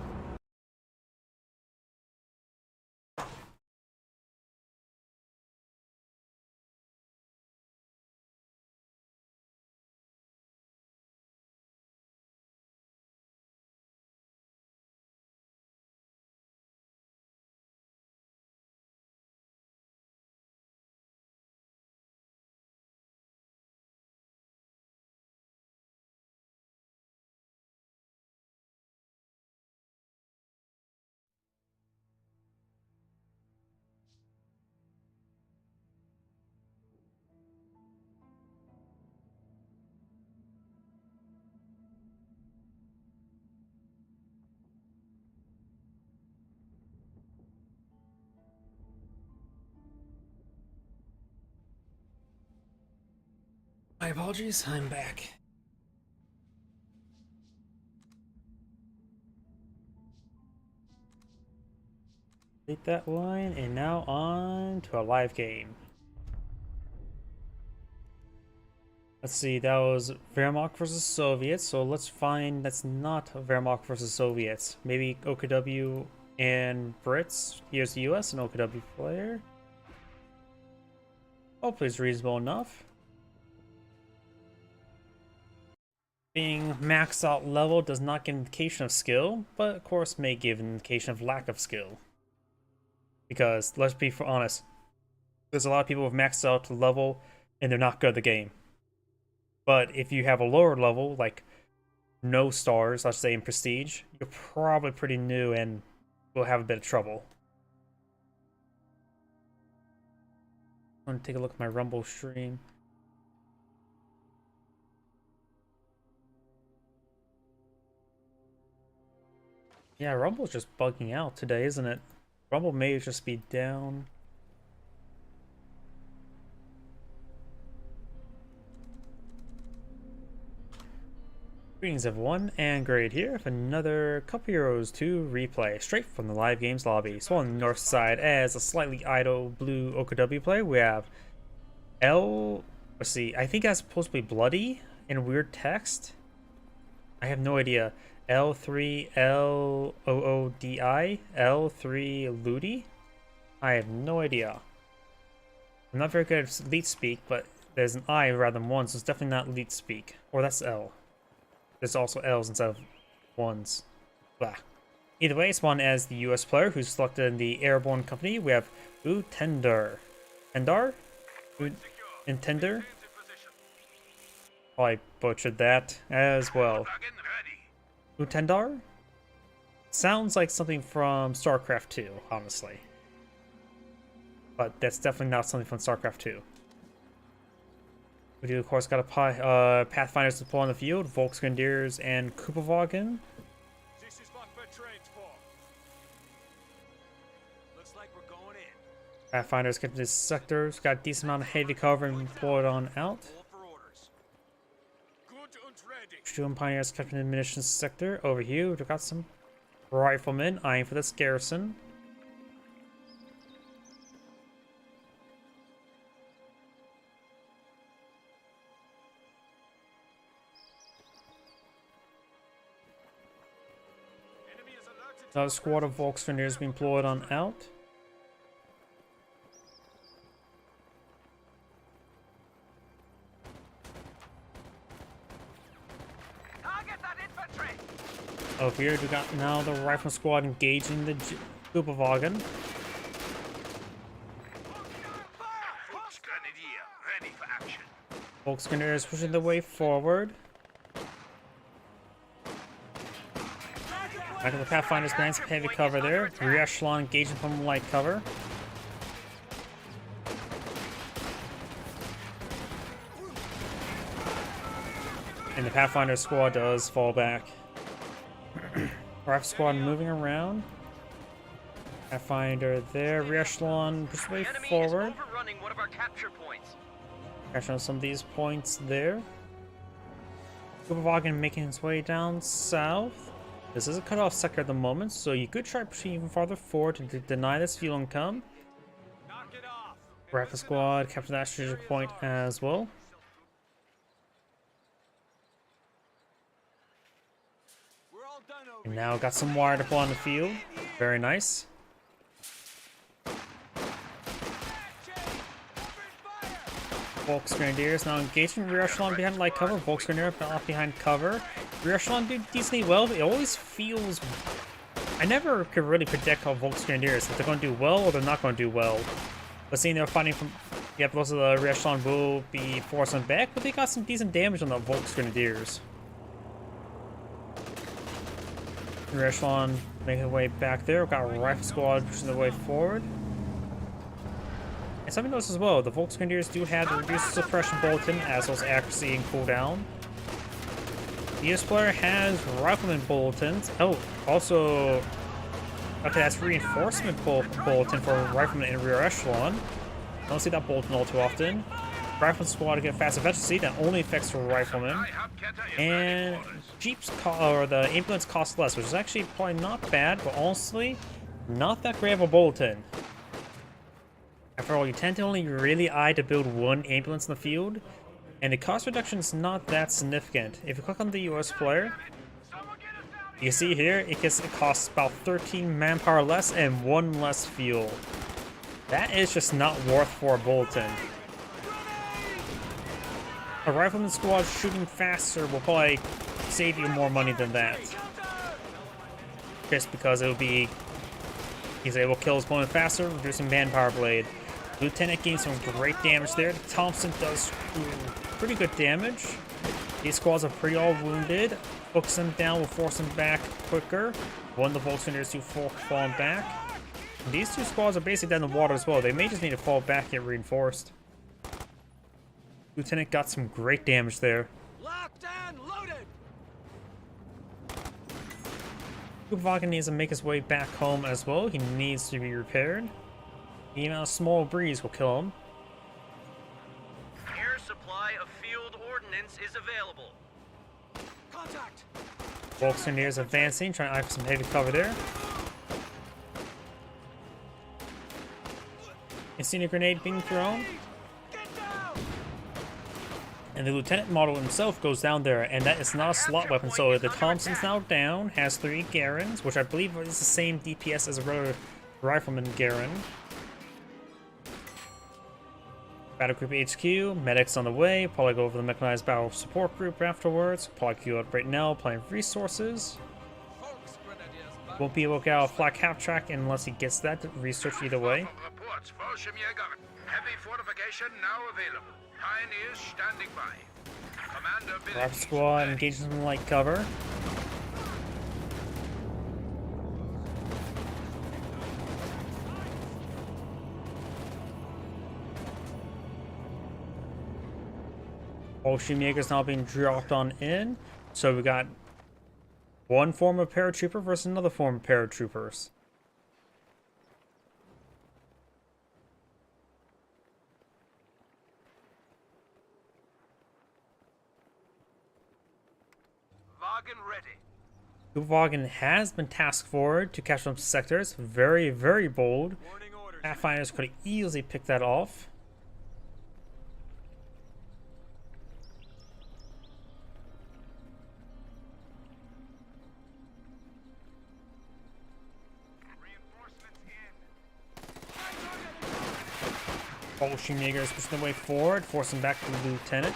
My apologies, I'm back. Hit that line, and now on to a live game. Let's see, that was Wehrmacht versus Soviets, so let's find that's not Wehrmacht versus Soviets. Maybe OKW and Brits. Here's the US, an OKW player. Hopefully it's reasonable enough. Being maxed out level does not give an indication of skill, but of course may give an indication of lack of skill. Because, let's be honest, there's a lot of people with maxed out level and they're not good at the game. But if you have a lower level, like no stars, let's say in Prestige, you're probably pretty new and will have a bit of trouble. I'm gonna take a look at my Rumble stream. Yeah, Rumble's just bugging out today, isn't it? Rumble may just be down. Greetings everyone, and Grade here with another couple Euros to replay, straight from the live games lobby. So on the north side, as a slightly idle blue OKW play, we have let's see, I think that's supposed to be bloody in weird text. I have no idea. L3LOODI? L3 Ludi? I have no idea. I'm not very good at Elite Speak, but there's an I rather than one, so it's definitely not Elite Speak. Or that's L. There's also L's instead of ones. Blah. Either way, spawned as the US player who's selected in the Airborne Company. We have Utender. Tendar? Intender? Oh, I butchered that as well. Utendar? Sounds like something from StarCraft 2, honestly. But that's definitely not something from StarCraft 2. We do, of course, got a Pathfinders deploy on the field, Volksgrenadiers and Kupowagen. This is what we're trained for. Looks like we're going in. Pathfinders kept this sector, got a decent amount of heavy cover and deployed on out. All for orders. Good and ready. Stuart Pioneers kept in the munitions sector. Over here, we've got some riflemen eyeing for this garrison. Enemy is alerted. Another squad of Volksgrenadiers being deployed on out. Target that infantry. Over here, we got now the rifle squad engaging the Kupowagen. Volksgrenadier, ready for action. Volksgrenadiers pushing their way forward. Back of the Pathfinder's getting some heavy cover there. Rear echelon engaging from light cover. And the Pathfinder squad does fall back. Rifle squad moving around. Pathfinder there. Rear echelon pushes way forward. Overrunning one of our capture points. Catching on some of these points there. Kuberwagen making his way down south. This is a cutoff sector at the moment, so you could try pushing even farther forward to deny this fuel income. Rifle squad capture that strategic point as well. And now got some wire to pull on the field. Very nice. Volks Grenadiers now engaging rear echelon behind light cover. Volks Grenadier off behind cover. Rear echelon do decently well. It always feels... I never could really predict how Volks Grenadiers, if they're going to do well or they're not going to do well. But seeing they're fighting from... Yep, most of the rear echelon will be forced on back, but they got some decent damage on the Volks Grenadiers. Rear echelon making their way back there. We've got Rifle Squad pushing their way forward. And something else as well, the Volks Grenadiers do have the reduced suppression bulletin as well as accuracy and cooldown. The US player has rifleman bulletins. Oh, also, okay, that's reinforcement bulletin for rifleman in rear echelon. I don't see that bulletin all too often. Rifleman squad to get fast efficiency that only affects riflemen. And Jeeps or the ambulance cost less, which is actually probably not bad, but honestly, not that great of a bulletin. After all, you tend to only really eye to build one ambulance in the field, and the cost reduction is not that significant. If you click on the US player, you see here it costs about 13 manpower less and 1 less fuel. That is just not worth for a bulletin. A rifleman squad shooting faster will probably save you more money than that. Just because it will be... he's able to kill his opponent faster, reducing manpower blade. Lieutenant gains some great damage there. Thompson does pretty good damage. These squads are pretty all wounded. Hooks them down will force them back quicker. One of the Volks Grenadiers do fall back. And these two squads are basically down in the water as well. They may just need to fall back, get reinforced. Lieutenant got some great damage there. Locked and loaded. Kuberwagen needs to make his way back home as well. He needs to be repaired. Even a small breeze will kill him. Air supply of field ordnance is available. Contact. Volks Grenadiers advancing, trying to eye for some heavy cover there. Incendiary grenade being thrown. And the lieutenant model himself goes down there, and that is not a slot weapon. So the Thompson's now down, has 3 Garens, which I believe is the same DPS as a regular rifleman Garen. Battle Group HQ, medics on the way, probably go over the mechanized battle support group afterwards. Probably queue up right now, playing resources. Won't be able to get out a flat cap track unless he gets that research either way. Reports, Fallschirmjäger. Heavy fortification now available. Pioneers standing by. Commander Village. Rifle squad engaging in light cover. Fallschirmjäger's now being dropped on in. So we got one form of paratrooper versus another form of paratroopers. Wagen ready. Kuberwagen has been tasked forward to catch some sectors. Very, very bold. Pathfinders could have easily picked that off. Fallschirmjäger pushing their way forward, forcing back the lieutenant.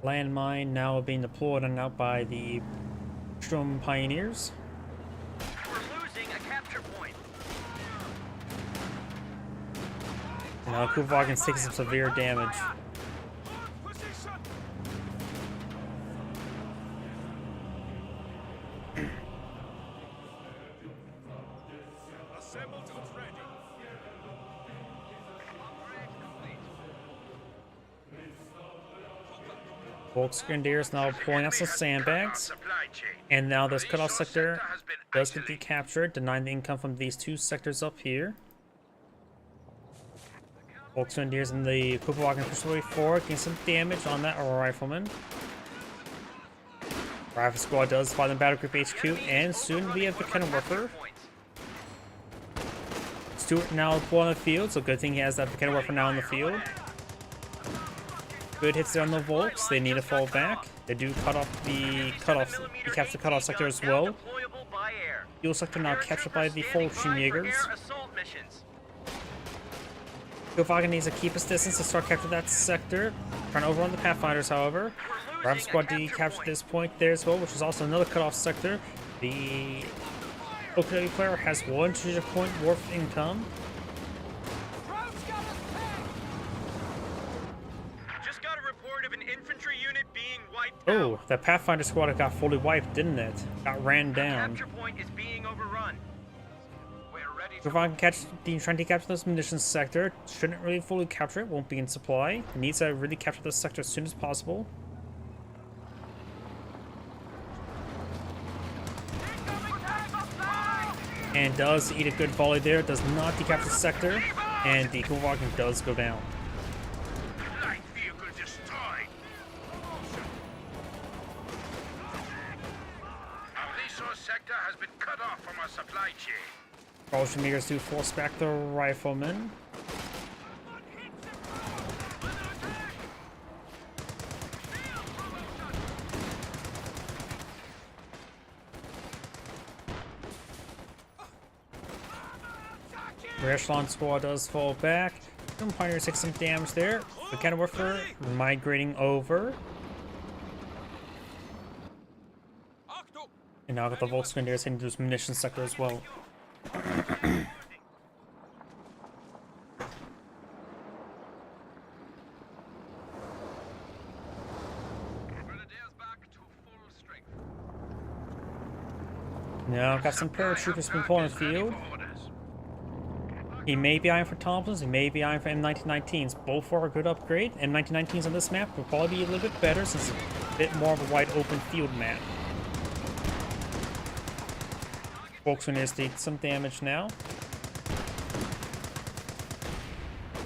Landmine now being deployed and out by the Strom Pioneers. We're losing a capture point. Now Kuvagan's taking some severe damage. Volksgrenadiers now pulling out some sandbags. Supply chain. And now this cutoff Resource sector has been does get isolated. decaptured, denying the income from these two sectors up here. Volksgrenadiers and the Kuvagan push their way forward, getting some damage on that rifleman. Rifle squad does find the battle group HQ, and soon we have the Kenworfer. Stewart now deployed on the field, so good thing he has that Kenworfer now in the field. Good hits there on the Volks. They need to fall back. They do cut off the cutoff, capture the cutoff sector as well. Deployable by air. Fuel sector now captured by the Volksjägers. Air assault missions. Kuvagan needs to keep his distance to start capturing that sector. Trying to overrun the Pathfinders, however. Rifle squad decaptured this point there as well, which is also another cutoff sector. The OKW player has one strategic point worth of income. Just got a report of an infantry unit being wiped Oh, out. that Pathfinder squad got fully wiped, didn't it? Got ran down. Capture point is being overrun. We're ready to Kuvagan trying to capture this munitions sector. Shouldn't really fully capture it, won't be in supply. Needs to really capture this sector as soon as possible. And does eat a good volley there, does not decapture the sector, and the Kuvagan does go down. light vehicle destroyed. Our resource sector has been cut off from our supply chain. Bolsheviks do force back the riflemen. Rear echelon squad does fall back. Some Pioneers take some damage there. The Kenworfer migrating over. And now got the Volksgrenadiers heading to this munitions sector as well. Grenadiers back to full strength. Now got some paratroopers been pulling the field. He may be eyeing for Thompsons, he may be eyeing for M1919s. Both are a good upgrade. M1919s on this map will probably be a little bit better since it's a bit more of a wide open field map. Volksgrenadiers take some damage now.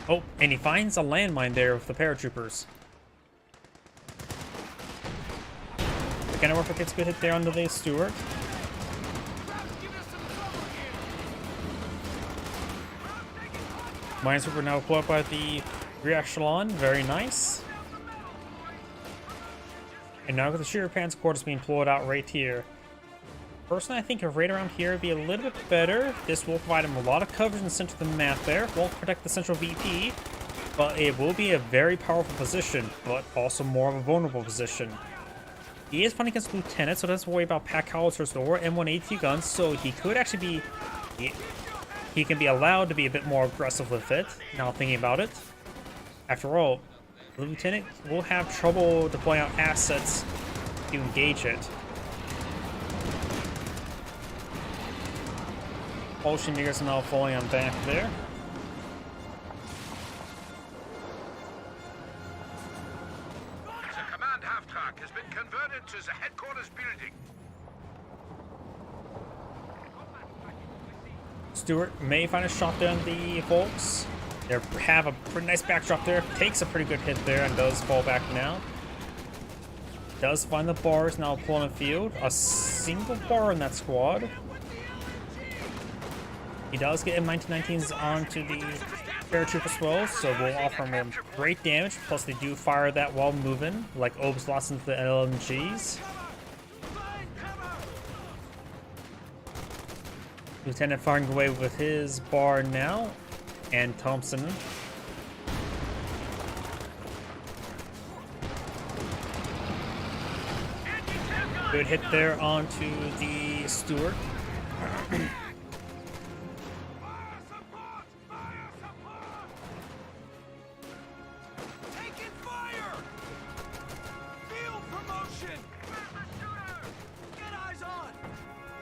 Oh, and he finds a landmine there with the paratroopers. The Kenworfer gets a good hit there under the Stewart. Minesweeper now pulled up by the rear echelon. Very nice. And now with the Shirpan's quarters being pulled out right here. Personally, I think a raid around here would be a little bit better. This will provide him a lot of coverage in the center of the map there. Won't protect the central VP, but it will be a very powerful position, but also more of a vulnerable position. He is fighting against Lieutenant, so doesn't worry about pack howitzers or M182 guns, so he could actually be... He can be allowed to be a bit more aggressive with it, now thinking about it. After all, the Lieutenant will have trouble deploying out assets to engage it. Bolsheviks are now falling on back there. The command half-track has been converted to the headquarters building. Stewart may find a shot there on the Volks. They have a pretty nice backdrop there. Takes a pretty good hit there and does fall back now. Does find the bars now pulling the field. A single bar in that squad. He does get M1919s onto the paratroop as well, so we'll offer him great damage. Plus they do fire that while moving, like Obes lost into the LMGs. Lieutenant firing away with his bar now, and Thompson. Good hit there onto the Stuart. Taking fire! Field promotion! Get eyes on!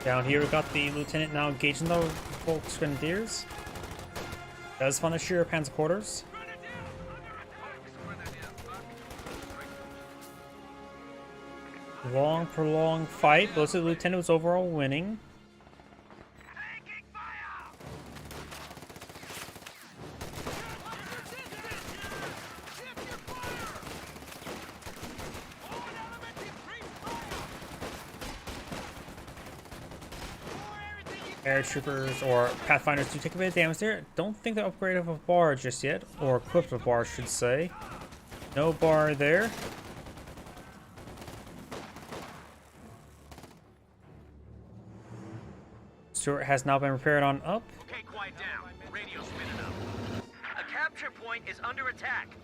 Down here, we got the lieutenant now engaging the Volksgrenadiers. Does find the Shearer Panzer quarters. Long, prolonged fight. Looks like the lieutenant was overall winning. Paratroopers or Pathfinders do take a bit of damage there. Don't think they're upgraded of a bar just yet, or equipped with a bar, I should say. No bar there. Stuart has now been repaired on up. Okay, quiet down. Radio spinning up. A capture point is under attack.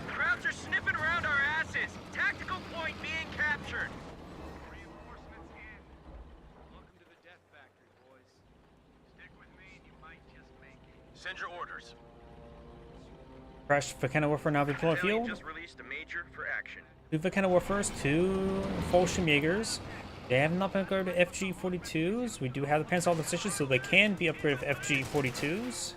Krauts are sniffing around our asses. Tactical point being captured. Reinforcements in. Welcome to the Death Factory, boys. Stick with me and you might just make it. Send your orders. Fresh Volcano Warfare now deployed Battalion field. just released a major for action. 2 Volcano Warfares, 2 Fallschirmjägers. They have not been upgraded to FG-42s. We do have the Panzer Positions, so they can be upgraded to FG-42s.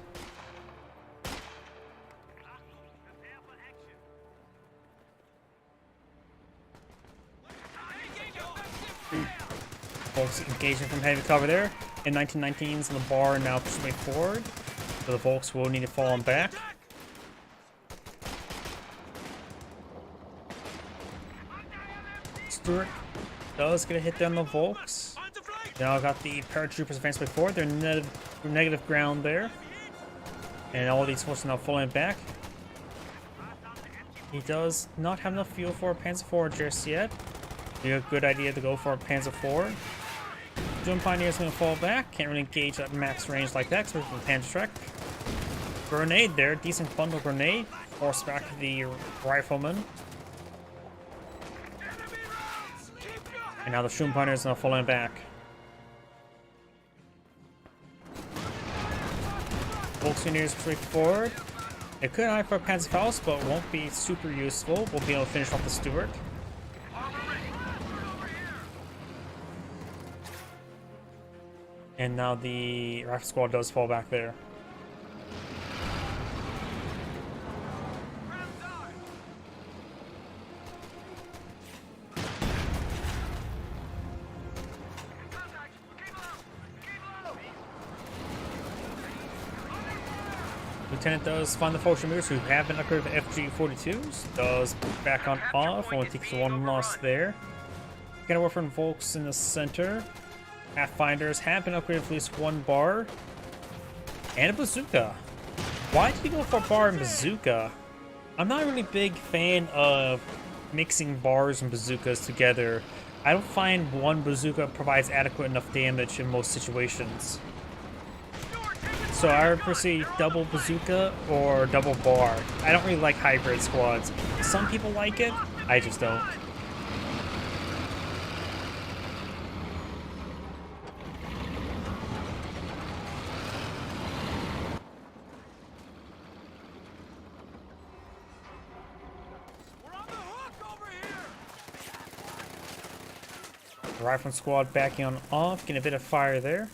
Volks engaging from heavy cover there. In 1919s, and the bar now pushing forward. So the Volks will need to fall on back. Stuart does get a hit there on the Volks. Now got the paratroopers advanced by forward. They're negative ground there. And all these forces now falling back. He does not have enough fuel for a Panzer IV just yet. Be a good idea to go for a Panzer IV. Doom Pioneer is going to fall back. Can't really engage at max range like that, especially with the Panzer Trek. Grenade there. Decent bundle grenade. Force back the rifleman. And now the Sturm Pioneers are now falling back. Volksgrenadiers straight forward. It could hide for a Panzerfaust, but won't be super useful. We'll be able to finish off the Stuart. And now the rifle squad does fall back there. Lieutenant does find the Fallschirmjägers who have been upgraded to FG-42s. Does back on off. Only takes one loss there. Gonna work from Volks in the center. Pathfinders have been upgraded for at least one bar. And a bazooka. Why did he go for a bar and bazooka? I'm not a really big fan of mixing bars and bazookas together. I don't find one bazooka provides adequate enough damage in most situations. So I would proceed double bazooka or double bar. I don't really like hybrid squads. Some people like it, I just don't. The Rifleman squad backing on off, getting a bit of fire there.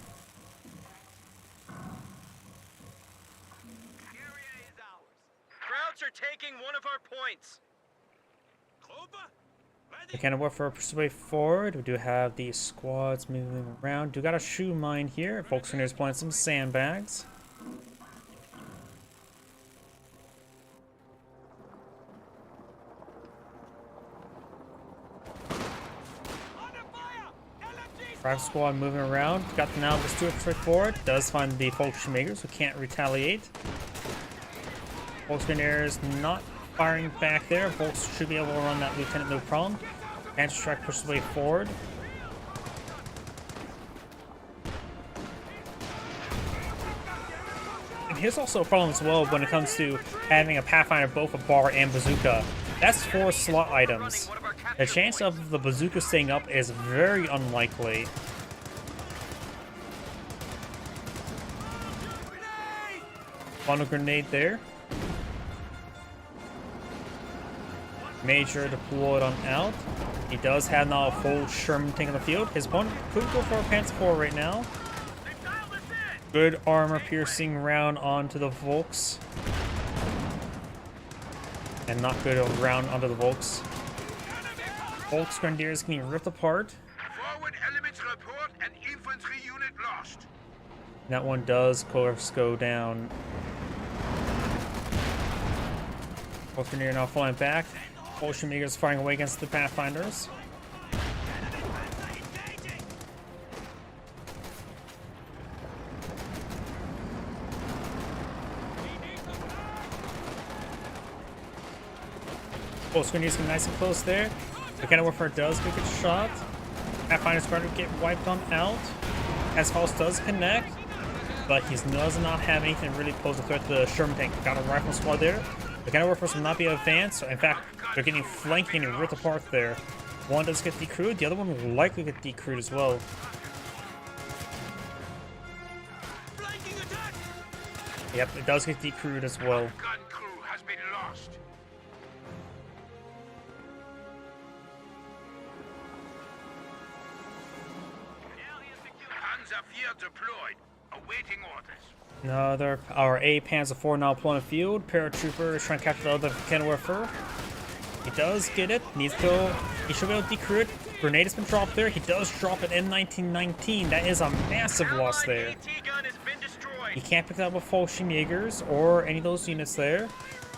Krauts are taking one of our points. The cannon warfare pursuing forward. We do have these squads moving around. Do got a shoe mine here. Volksgrenadiers playing some sandbags. Rifle squad moving around. Got now the Stuart straight forward. Does find the Fallschirmjägers who can't retaliate. Volksgrenadiers not firing back there. Volks should be able to run that lieutenant no problem. Panzer Strike pushes the way forward. And here's also a problem as well when it comes to having a Pathfinder both a bar and bazooka. That's 4 slot items. The chance of the bazooka staying up is very unlikely. Final grenade there. Major deployed on out. He does have now a full Sherman tank on the field. His one could go for a Panzer IV right now. Good armor piercing round onto the Volks. And not good round onto the Volks. Volks Grenadiers getting ripped apart. Forward elements report an infantry unit lost. That one does, of course, go down. Volks Grenadier now falling back. Bolshevikers firing away against the Pathfinders. Volks Grenadiers getting nice and close there. Mechanical Warfare does get a good shot. Pathfinder's going to get wiped on out. Asphalt does connect, but he does not have anything to really pose a threat to the Sherman tank. Got a rifle squad there. The Mechanical Warfare will not be advanced. In fact, they're getting flanked and ripped apart there. One does get decrewed, the other one will likely get decrewed as well. Yep, it does get decrewed as well. Gun crew has been lost. Panzer IV deployed, awaiting orders. Another, our A Panzer IV now deploying the field. Paratrooper is trying to capture the other Mechanical Warfare. He does get it. He should be able to decrew it. Grenade has been dropped there. He does drop it in 1919. That is a massive loss there. AT gun has been destroyed. He can't pick that up with Fallschirmjägers or any of those units there.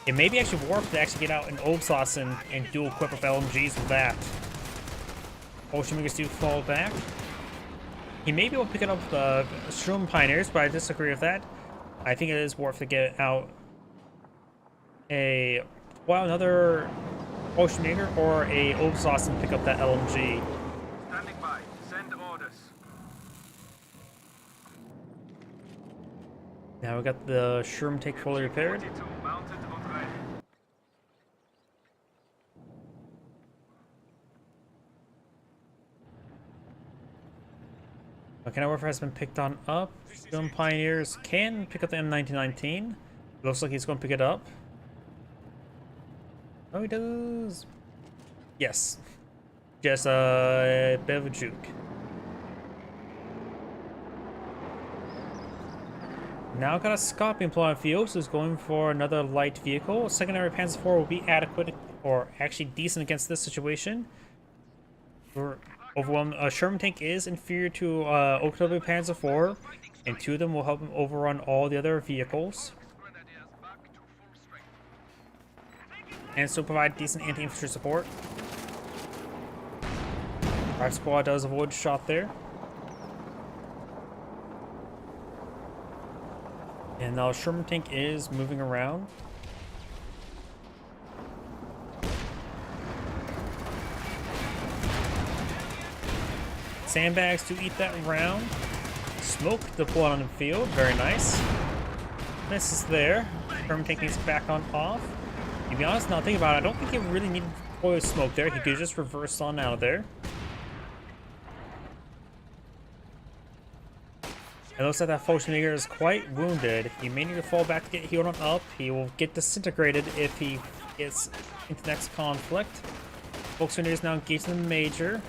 It may be actually worth to actually get out an Obsausen and dual equip with LMGs with that. Fallschirmjägers do fall back. He may be able to pick it up the Sturm Pioneers, but I disagree with that. I think it is worth to get out another Fallschirmjäger or a Obsausen and pick up that LMG. Standing by. Send orders. Now we got the Sherman tank fully repaired. Mounted and ready. Mechanical Warfare has been picked on up. Sturm Pioneers can pick up the M1919. Looks like he's going to pick it up. Oh, he does. Yes. Just a bit of a juke. Now got a Scorpion on field, so he's going for another light vehicle. Secondary Panzer IV will be adequate, or actually decent against this situation. A Sherman tank is inferior to OKW Panzer IV, and 2 of them will help him overrun all the other vehicles. And still provide decent anti-infantry support. Rifle squad does avoid shot there. And now Sherman tank is moving around. Sandbags to eat that round. Smoke deployed on the field, very nice. Misses there. Sherman tank needs back on off. To be honest, now think about it, I don't think he really needed to deploy smoke there. He could just reverse on out of there. It looks like that Fallschirmjäger is quite wounded. He may need to fall back to get healed on up. He will get disintegrated if he gets into the next conflict. Volkswagen is now engaged in the Major.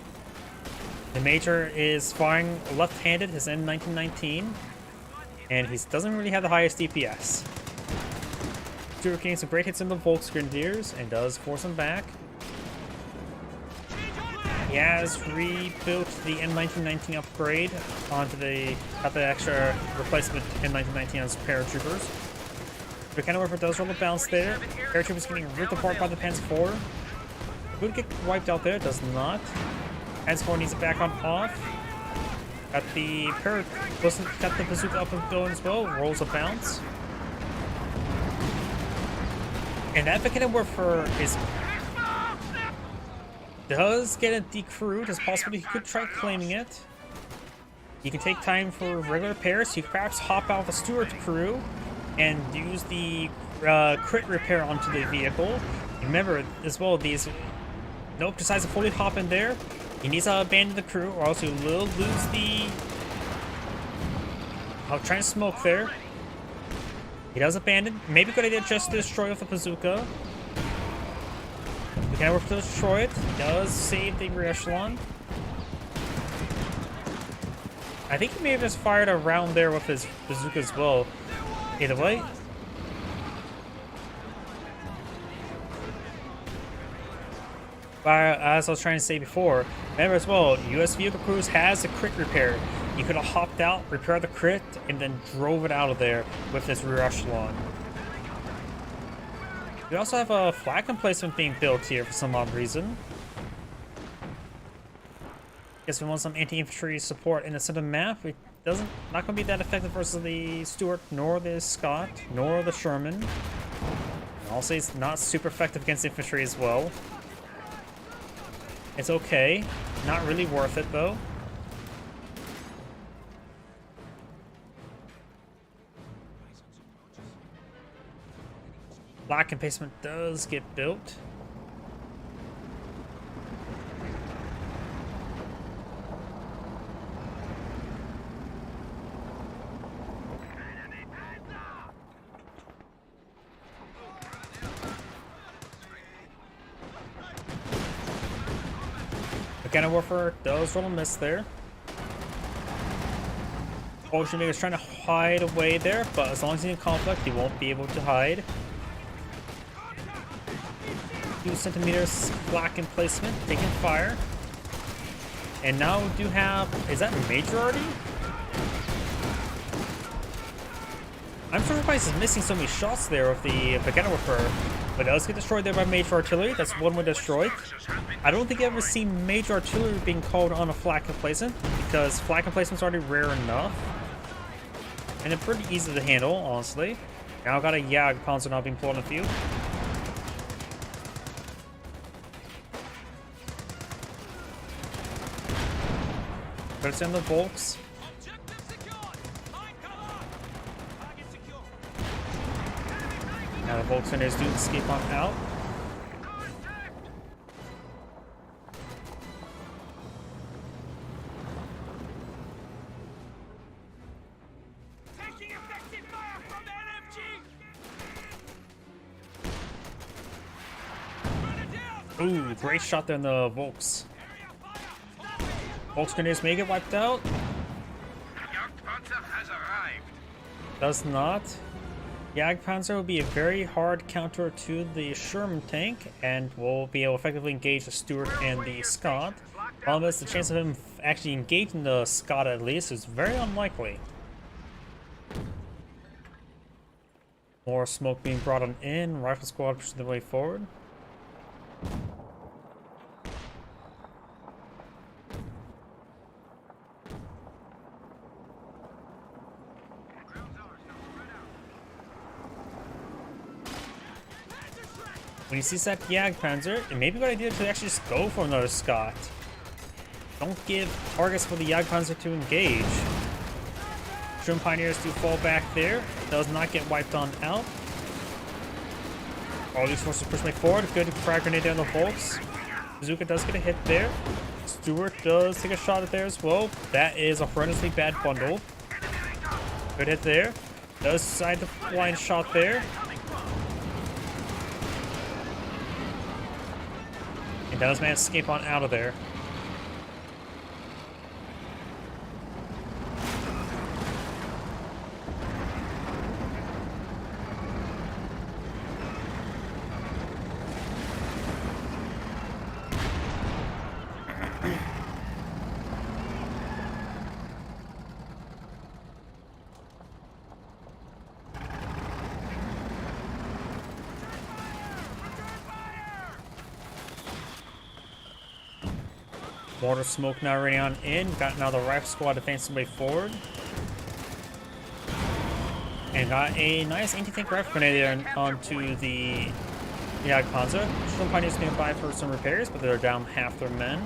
The Major is firing left-handed, his M1919. And he doesn't really have the highest DPS. Stewart getting some great hits in the Volks Grenadiers and does force him back. He has rebuilt the M1919 upgrade onto got the extra replacement M1919 as paratroopers. Mechanical Warfare does roll a bounce there. Paratroopers getting ripped apart by the Panzer IV. Would get wiped out there, does not. Panzer IV needs it back on off. Got the got the bazooka up and going as well, rolls a bounce. And that Mechanical Warfare does get it decrewed. It's possible he could try claiming it. He can take time for regular repairs. He could perhaps hop out with the Stuart crew. and use the crit repair onto the vehicle. Remember as well, these nope decides to fully hop in there. He needs to abandon the crew, or else he will lose the. I'll try and smoke there. He does abandon. Maybe good idea just to destroy with the bazooka. We can work to destroy it. He does save the rear echelon. I think he may have just fired around there with his bazooka as well. Either way. But as I was trying to say before, remember as well, US Vehicle Crews has a crit repair. You could have hopped out, repaired the crit, and then drove it out of there with this rear echelon. We also have a flag emplacement being built here for some odd reason. Guess we want some anti-infantry support in the center map. It not gonna be that effective versus the Stuart, nor the Scott, nor the Sherman. And also, it's not super effective against infantry as well. It's okay. Not really worth it though. Black emplacement does get built. Mechanic Warfare does roll a miss there. Ocean Maker's trying to hide away there, but as long as he's in conflict, he won't be able to hide. 2 centimeters black emplacement, taking fire. And now we do have, is that Major already? I'm surprised he's missing so many shots there with the Mechanic Warfare. But it does get destroyed there by Major Artillery. That's one way destroyed. I don't think I've ever seen Major Artillery being called on a flak emplacement, because flak emplacement's already rare enough. And they're pretty easy to handle, honestly. Now I've got a Jagdpanzer now being pulled on a few. But it's in the Volks. Now the Volks and his dudes escape on out. Taking effective fire from the LMG! Ooh, great shot there in the Volks. Volks grenadiers may get wiped out. Jagdpanzer has arrived. Does not. Jagdpanzer will be a very hard counter to the Sherman tank, and will be able to effectively engage the Stuart and the Scott. Problem is, the chance of him actually engaging the Scott at least is very unlikely. More smoke being brought on in. Rifle squad pushing the way forward. When he sees that Jagdpanzer, it may be a good idea to actually just go for another Scott. Don't give targets for the Jagdpanzer to engage. Sherman Pioneers do fall back there. Does not get wiped on out. All these forces push me forward. Good frag grenade down the Volks. Bazooka does get a hit there. Stuart does take a shot at there as well. That is a horrendously bad bundle. Good hit there. Does decide the blind shot there. And does manage to escape on out of there. Mortar smoke now running on in. Got now the rifle squad advancing way forward. And got a nice anti-tank rifle grenade onto the Jagdpanzer. Sherman Pioneers nearby for some repairs, but they're down half their men.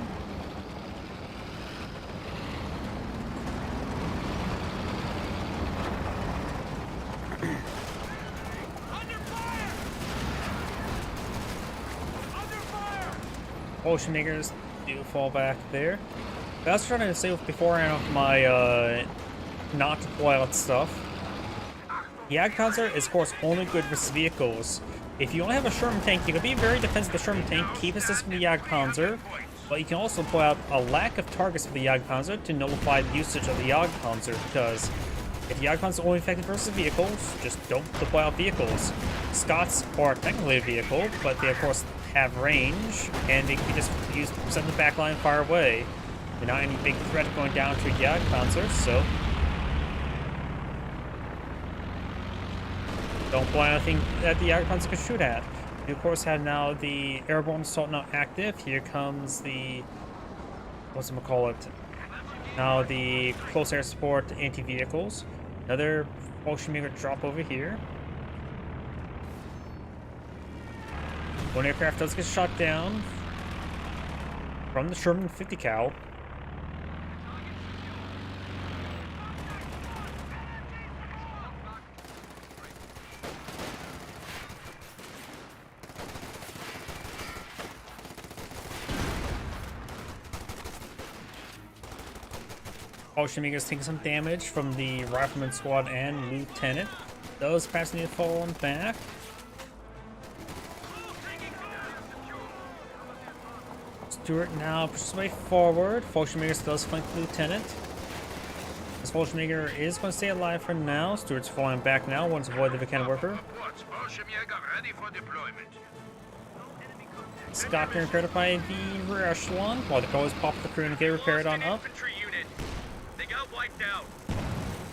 Ocean Makers do fall back there. I was trying to say beforehand of my not to pull out stuff. The Jagdpanzer is of course only good versus vehicles. If you only have a Sherman tank, you can be very defensive with the Sherman tank, keep assist from the Jagdpanzer, but you can also pull out a lack of targets for the Jagdpanzer to nullify the usage of the Jagdpanzer, because if the Jagdpanzer is only effective versus vehicles, just don't deploy out vehicles. Scots are technically a vehicle, but they of course have range, and they can just send the backline far away. They're not any big threat going down to a Jagdpanzer, so don't pull out anything that the Jagdpanzer can shoot at. You of course have now the airborne assault now active. Here comes the now the close air support anti-vehicles. Another Ocean Maker drop over here. One aircraft does get shot down from the Sherman 50 cal. Ocean Makers taking some damage from the Rifleman Squad and Lieutenant. Those perhaps need to fall on back. Stuart now pushes his way forward. Ocean Makers does flank the Lieutenant. This Ocean Maker is going to stay alive for now. Stuart's falling back now, wants to avoid the Viken Worker. Ready for deployment. Scott getting repaired by the rear echelon, while the Crows pop the crew and get repaired on up. Infantry unit. They got wiped out.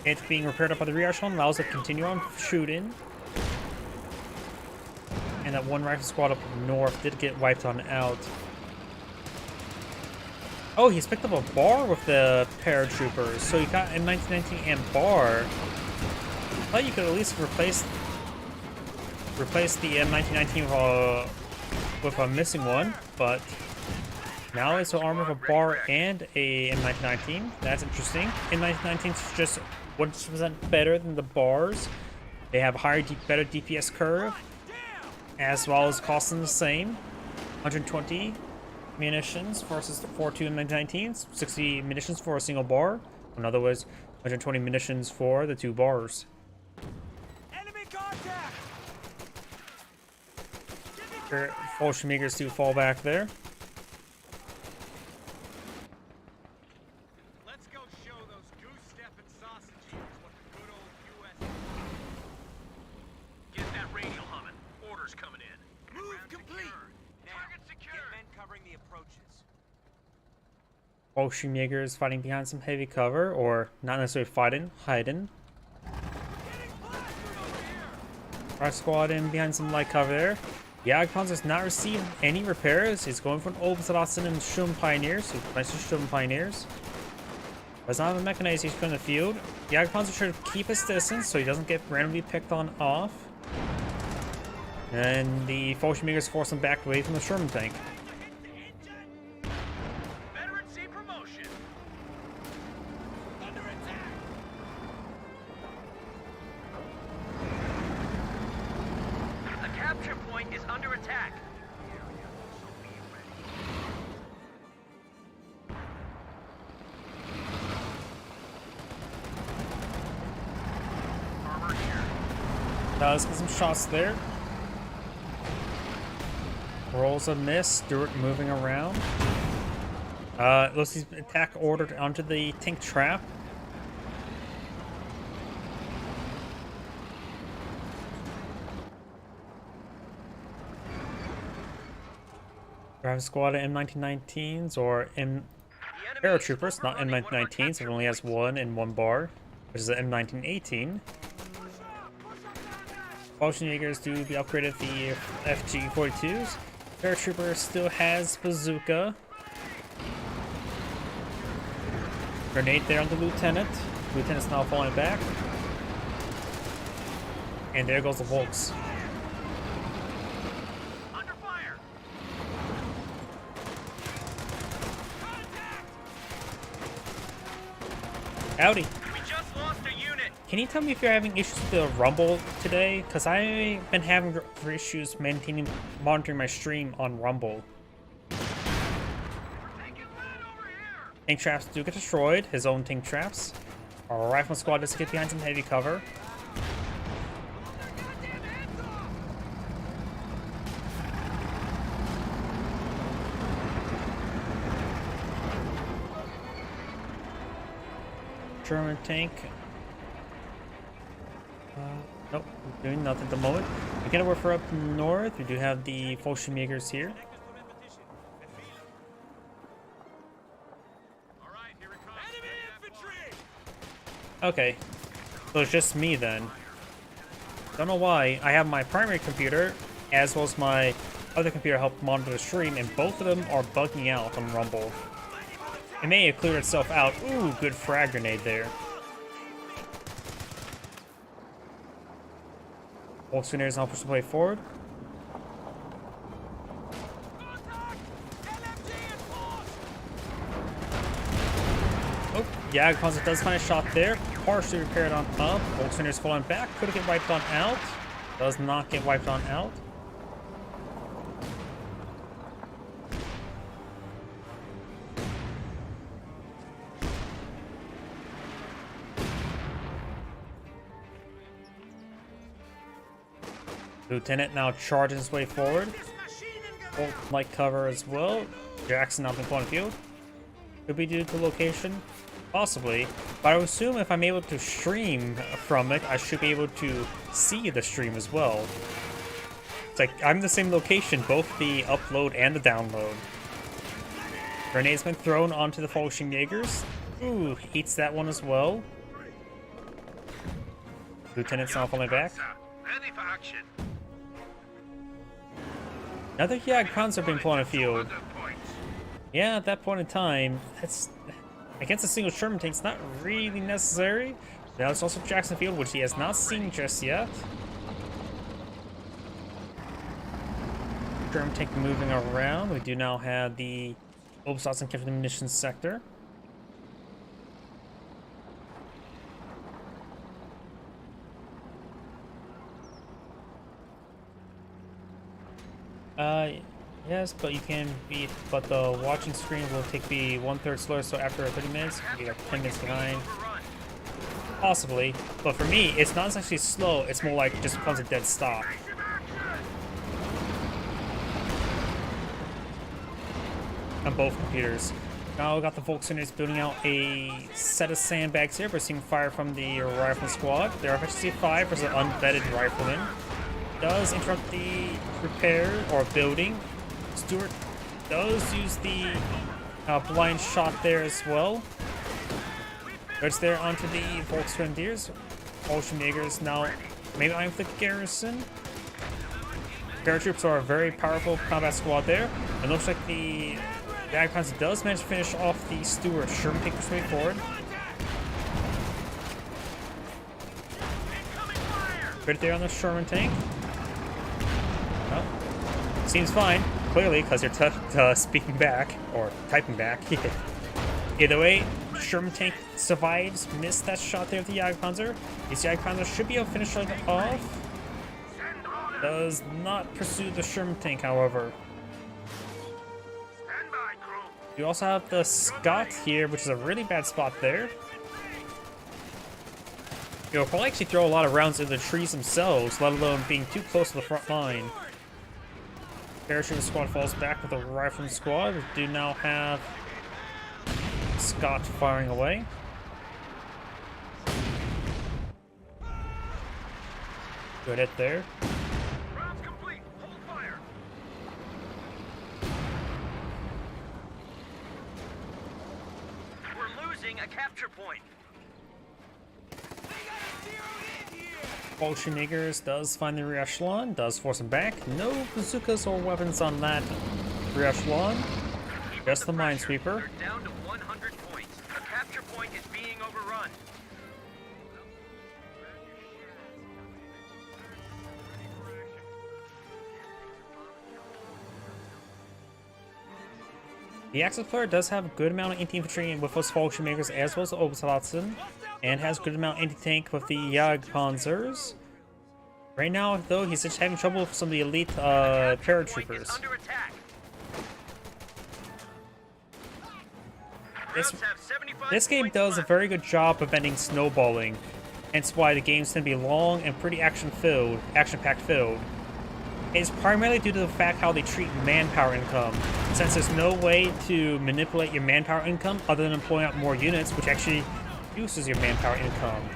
It's being repaired up by the rear echelon, allows it to continue on shooting. And that one rifle squad up north did get wiped on out. Oh, he's picked up a bar with the paratroopers, so you got M1919 and bar. I thought you could at least replace the M1919 with a missing one, but now it's an armor with a bar and a M1919. That's interesting. M1919 is just 1% better than the bars. They have a higher, better DPS curve, as well as costing the same. 120 munitions versus the 42 M1919s. 60 munitions for a single bar. In other words, 120 munitions for the two bars. Enemy contact. Ocean Makers do fall back there. Let's go show those goose-stepping sausage eaters what the good old U.S. Get that radio humming. Orders coming in. Move complete. Target secured. Get men covering the approaches. Ocean Makers fighting behind some heavy cover, or not necessarily fighting, hiding. Our squad in behind some light cover there. Jagdpanzer has not received any repairs. He's going for an Oberstdorf and Sturm Pioneers. He's nice to Sturm Pioneers. Does not have a mechanization in the field. Jagdpanzer should keep his distance so he doesn't get randomly picked on off. And the Ocean Makers force him back away from the Sherman tank. Veterancy promotion. Under attack. The capture point is under attack. Armor here. Does get some shots there. Rolls a miss. Stuart moving around. Looks he's attack ordered onto the tank trap. Drive squad of M1919s or paratroopers, not M1919s. It only has one in one bar, which is an M1918. Ocean Makers do be upgraded the FG-42s. Paratrooper still has bazooka. Grenade there on the Lieutenant. Lieutenant's now falling back. And there goes the Volks. Under fire. Howdy. We just lost a unit. Can you tell me if you're having issues with the Rumble today? Because I've been having issues monitoring my stream on Rumble. Tank traps do get destroyed, his own tank traps. Our rifle squad does get behind some heavy cover. German tank. Nope, doing nothing at the moment. We get over for up north. We do have the Fallschirmjägers here. Okay, so it's just me then. Don't know why. I have my primary computer as well as my other computer help monitor the stream, and both of them are bugging out on Rumble. It may have cleared itself out. Ooh, good frag grenade there. Volkswagen now push the play forward. Oh, yeah, Panzer does find a shot there. Partially repaired on up. Volkswagen is falling back. Could get wiped on out. Does not get wiped on out. Lieutenant now charges his way forward. Bolt light cover as well. Jackson up in point of view. Could be due to location. Possibly. But I would assume if I'm able to stream from it, I should be able to see the stream as well. It's like I'm the same location, both the upload and the download. Grenade's been thrown onto the Fallschirmjägers. Ooh, eats that one as well. Lieutenant's now falling back. Ready for action. Another Jagdpanzer being put on the field. Yeah, at that point in time, that's against a single Sherman tank, it's not really necessary. Now it's also Jackson Field, which he has not seen just yet. Sherman tank moving around. We do now have the Oberstdorf and Captain Munitions sector. Yes, but you can be, but the watching screen will take the 1/3 slower, so after 30 minutes, you'll be like 10 minutes behind. Possibly, but for me, it's not actually slow, it's more like just becomes a dead stop. On both computers. Now we got the Volkswagen building out a set of sandbags here. We're seeing fire from the rifle squad. They're efficiency 5 versus an unvetted rifleman. Does interrupt the repair or building. Stewart does use the blind shot there as well. It's there onto the Volksgrenadiers. Fallschirmjägers now maybe I'm the garrison. Paratroops are a very powerful combat squad there. It looks like the Jagdpanzer does manage to finish off the Stewart. Sherman takes his way forward. Right there on the Sherman tank. Well, seems fine, clearly, because you're speaking back, or typing back. Either way, Sherman tank survives, missed that shot there with the Jagdpanzer. These Jagdpanzer should be able to finish it off. Does not pursue the Sherman tank, however. You also have the Scott here, which is a really bad spot there. You'll probably actually throw a lot of rounds into the trees themselves, let alone being too close to the front line. Parachuting squad falls back with a rifleman squad. We do now have Scott firing away. Good hit there. Rounds complete. Hold fire. We're losing a capture point. Fallschirmjägers does find the rear echelon, does force him back. No bazookas or weapons on that rear echelon. Just the minesweeper. We're down to 100 points. A capture point is being overrun. The Axis player does have a good amount of anti-infantry with those Fallschirmjägers as well as the Oberstdorf, and has good amount of anti-tank with the Jagdpanzers. Right now, though, he's just having trouble with some of the elite paratroopers. Under attack. This, Browns have 75 this game points does a left. very good job preventing snowballing, hence why the games tend to be long and pretty action-packed filled. It's primarily due to the fact how they treat manpower income, since there's no way to manipulate your manpower income other than employing out more units, which actually reduces your manpower income.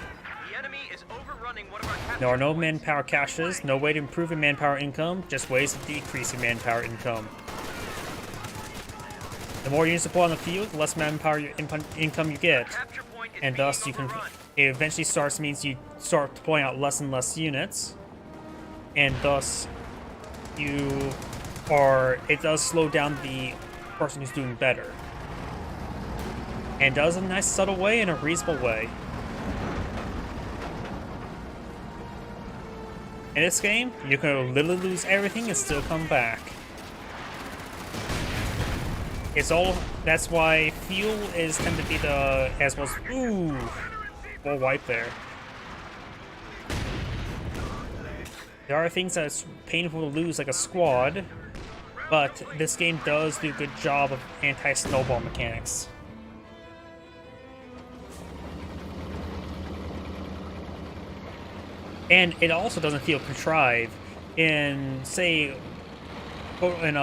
The enemy is overrunning one of our capture There are no points. manpower caches, no way to improve your manpower income, just ways to decrease your manpower income. The more units deploy on the field, the less manpower income you get, Capture point is and being thus you can. overrun. It eventually means you start deploying out less and less units, and thus it does slow down the person who's doing better, and does in a nice subtle way, in a reasonable way. In this game, you can literally lose everything and still come back. That's why fuel is tend to be the, as well as, ooh, full wipe there. There are things that's painful to lose, like a squad, but this game does do a good job of anti-snowball mechanics. And it also doesn't feel contrived. In, say, in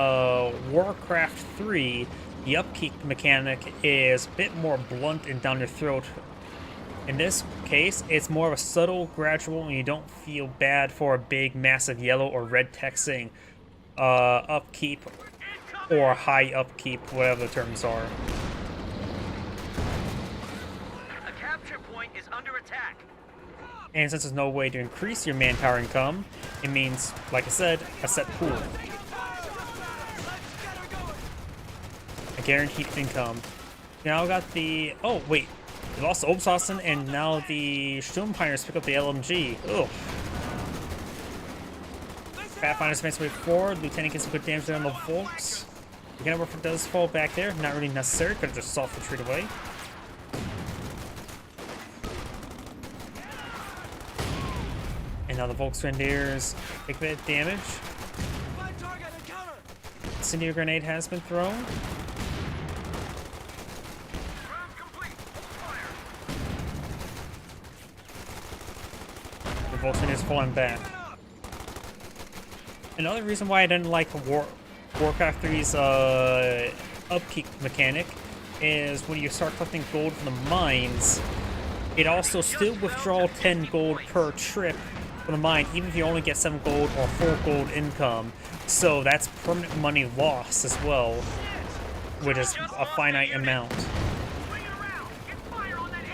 Warcraft 3, the upkeep mechanic is a bit more blunt and down your throat. In this case, it's more of a subtle, gradual, and you don't feel bad for a big, massive yellow or red text saying upkeep or high upkeep, whatever the terms are. A capture point is under attack. And since there's no way to increase your manpower income, it means, like I said, a set pool. A guaranteed income. Now got the... Oh, wait. We lost the Obsausen, and now the Sturmpioneers pick up the LMG. Ugh. Pathfinder's makes way forward. Lieutenant gets some good damage there on the Volks. The Gunnerwerfer does fall back there. Not really necessary. Could have just soft retreat away. And now the Volksgrenadiers take a bit of damage. Incendiary grenade has been thrown. Round complete. Fire. The Volksgrenadiers falling back. Another reason why I didn't like Warcraft 3's upkeep mechanic is when you start collecting gold from the mines, it also still withdraw 10 gold per trip from the mine, even if you only get 7 gold or 4 gold income. So that's permanent money loss as well, which is a finite amount. Bring it around. Get fire on that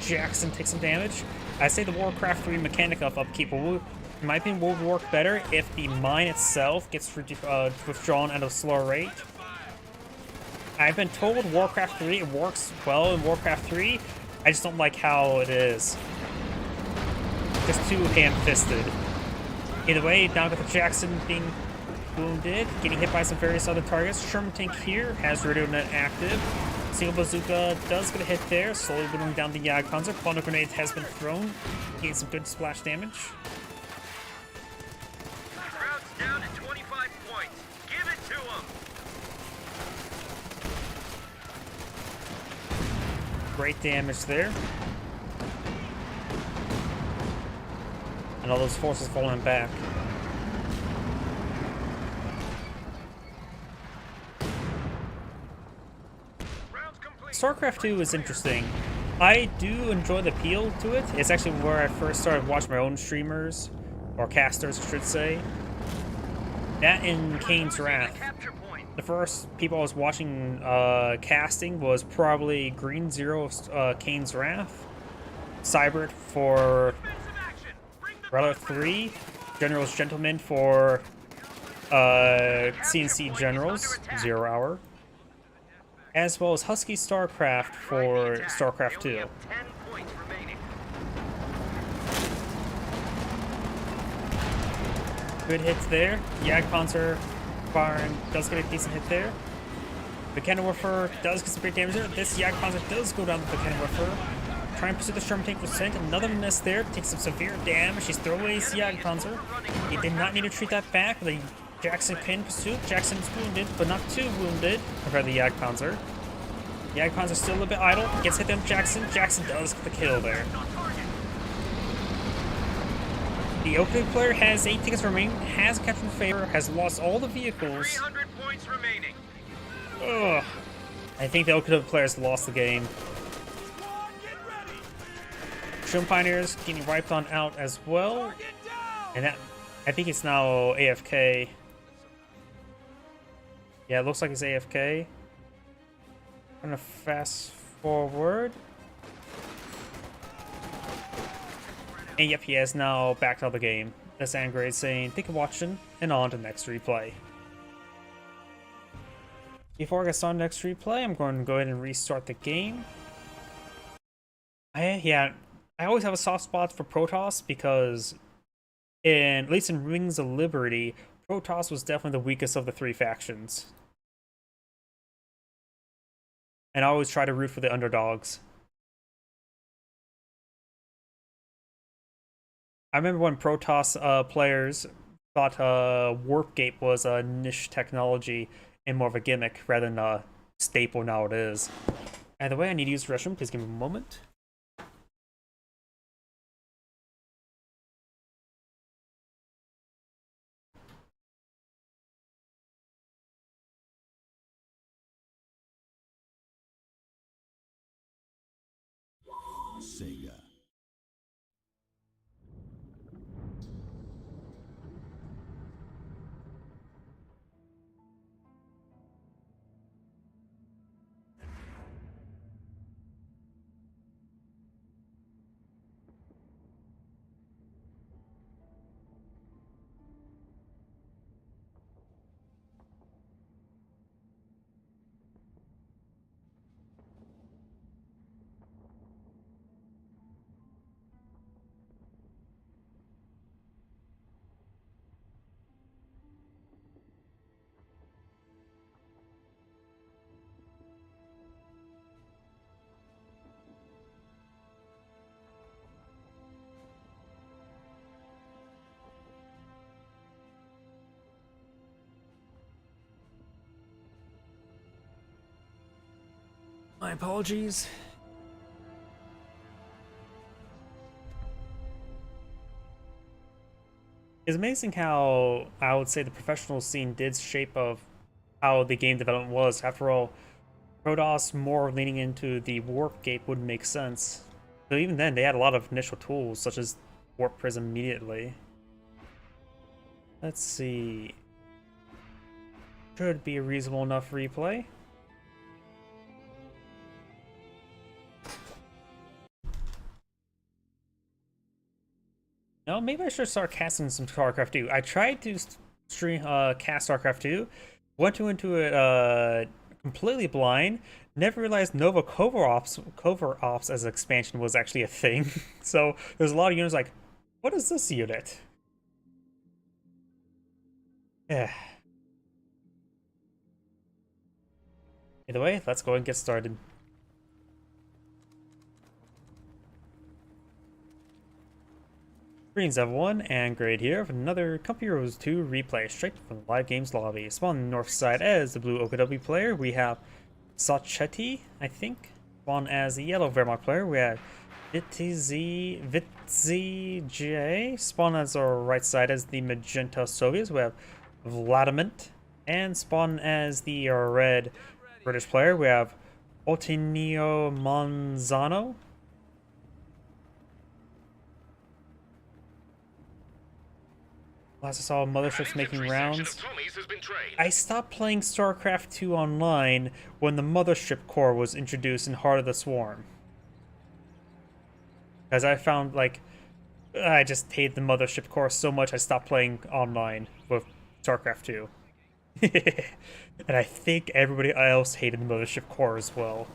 HE. Jackson takes some damage. I say the Warcraft 3 mechanic of upkeep in my opinion would work better if the mine itself gets withdrawn at a slower rate. I've been told Warcraft 3 it works well in Warcraft 3. I just don't like how it is. Just too ham-fisted. Either way, now got the Jackson being wounded, getting hit by some various other targets. Sherman tank here has Radio Net active. Single bazooka does get a hit there, slowly whittling down the Jagdpanzer. Plunder grenade has been thrown, getting some good splash damage. Crowd's down at 25 points. Give it to them. Great damage there. And all those forces falling back. Rounds complete. StarCraft 2 is interesting. I do enjoy the appeal to it. It's actually where I first started watching my own streamers, or casters, I should say. That and Kane's Wrath. Capture point. The first people I was watching casting was probably Green Zero of Kane's Wrath, Cybert for Defensive action. Bring the Relic 3, General's Gentleman for CNC Generals, 0 Hour, as well as Husky StarCraft for StarCraft 2. They only have 10 points remaining. Good hits there. Jagdpanzer firing does get a decent hit there. The Gunnerwerfer does get some great damage there. This Jagdpanzer does go down to the Gunnerwerfer. Trying to pursue the Sherman tank percent. Another miss there. Takes some severe damage. He's throwing away his Jagdpanzer. He did not need to treat that back. The Jackson pin pursuit. Jackson's wounded, but not too wounded compared to the Jagdpanzer. The Jagdpanzer still a little bit idle. Gets hit on Jackson. Jackson does get the kill there. The Oakland player has 8 tickets remaining, has Captain Favor, has lost all the vehicles. 300 points remaining. Ugh. I think the Oakland players lost the game. Shun Pioneers getting wiped on out as well. And that, I think it's now AFK. Yeah, it looks like it's AFK. I'm gonna fast forward. And yep, he has now backed out of the game. That's Angrade saying, thank you for watching, and on to the next replay. Before I get started on the next replay, I'm going to go ahead and restart the game. I always have a soft spot for Protoss because, at least in Rings of Liberty, Protoss was definitely the weakest of the 3 factions. And I always try to root for the underdogs. I remember when Protoss players thought Warp Gate was a niche technology and more of a gimmick rather than a staple now it is. Either way, I need to use the restroom. Please give me a moment. Sega. My apologies. It's amazing how I would say the professional scene did shape of how the game development was. After all, Protoss more leaning into the Warp Gate would make sense. So even then, they had a lot of initial tools, such as Warp Prism immediately. Let's see. Should be a reasonable enough replay. No, maybe I should start casting some StarCraft 2. I tried to stream cast StarCraft 2, went into it completely blind, never realized Nova Covert Ops as an expansion was actually a thing. So there's a lot of units like, what is this unit? Yeah. Either way, let's go and get started. Greetings everyone, and Grade here with another Company Heroes 2 replay straight from the live games lobby. Spawn on the north side as the blue OKW player, we have Sacheti, I think. Spawn as the yellow Wehrmacht player, we have Vitzj. Spawn as our right side as the magenta Soviets, we have Vladimint. And spawn as the red British player, we have Otinio Monzano. Last I saw motherships making rounds. I stopped playing StarCraft 2 online when the Mothership Core was introduced in Heart of the Swarm. Because I found, like, I just hated the Mothership Core so much I stopped playing online with StarCraft 2. And I think everybody else hated the Mothership Core as well.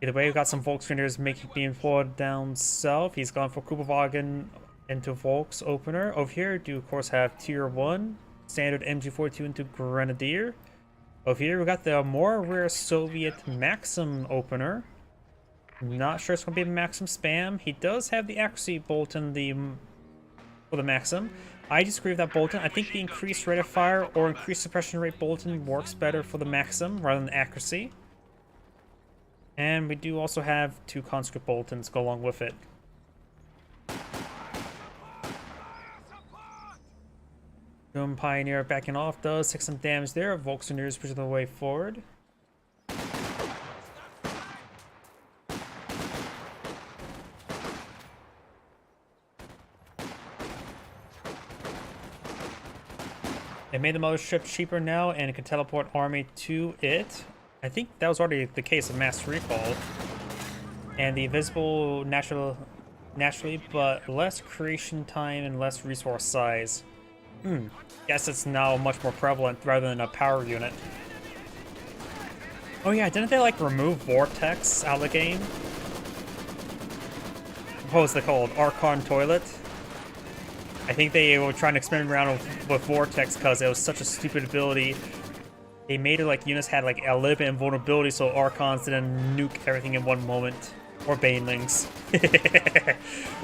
Either way, we've got some Volkswageners being forward down south. He's gone for Kuberwagen into Volks opener. Over here, do of course have tier 1 standard MG42 into Grenadier. Over here, we got the more rare Soviet Maxim opener. Not sure it's gonna be a Maxim spam. He does have the accuracy bolt in for the Maxim. I disagree with that Bolton. I think the increased rate of fire or increased suppression rate Bolton works better for the Maxim rather than accuracy. And we do also have 2 conscript Boltons go along with it. Doom Pioneer backing off does take some damage there. Volkswageners pushing the way forward. They made the mothership cheaper now and it can teleport army to it. I think that was already the case of Mass Recall. And the invisible naturally, but less creation time and less resource size. Guess it's now much more prevalent rather than a power unit. Oh yeah, didn't they like remove Vortex out of the game? What was it called? Archon Toilet? I think they were trying to experiment around with Vortex because it was such a stupid ability. They made it like units had like a little bit of invulnerability so Archons didn't nuke everything in one moment. Or Banelings.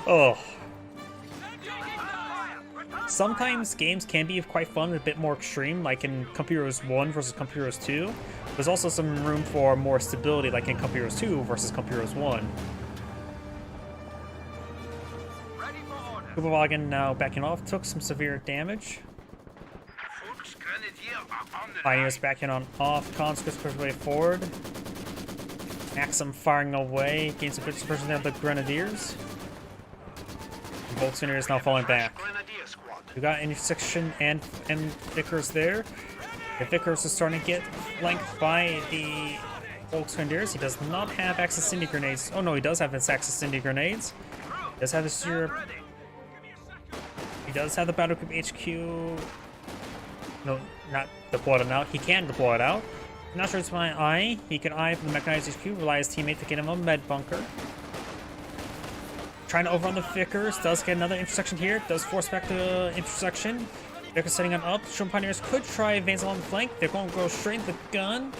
Oh. Sometimes games can be quite fun and a bit more extreme, like in Company Heroes 1 versus Company Heroes 2. There's also some room for more stability, like in Company Heroes 2 versus Company Heroes 1. Kuberwagen now backing off, took some severe damage. Pioneers backing on off, conscripts push way forward. Maxim firing away, gains some good suppression down the Grenadiers. Volkswageners now falling back. We got intersection and Vickers there. The Vickers is starting to get flanked by the Volkswageners. He does not have access to Indy grenades. Oh no, he does have his access to Indy grenades. He does have his He does have the Battle Group HQ. No, not deploy it out. He can deploy it out. I'm not sure it's my eye. He can eye from the mechanized HQ, rely his teammate to get him a med bunker. Trying to overrun the Vickers, does get another intersection here, does force back the intersection. Vickers setting him up. Storm Pioneers could try advance along the flank. They're going to go straight into the gun.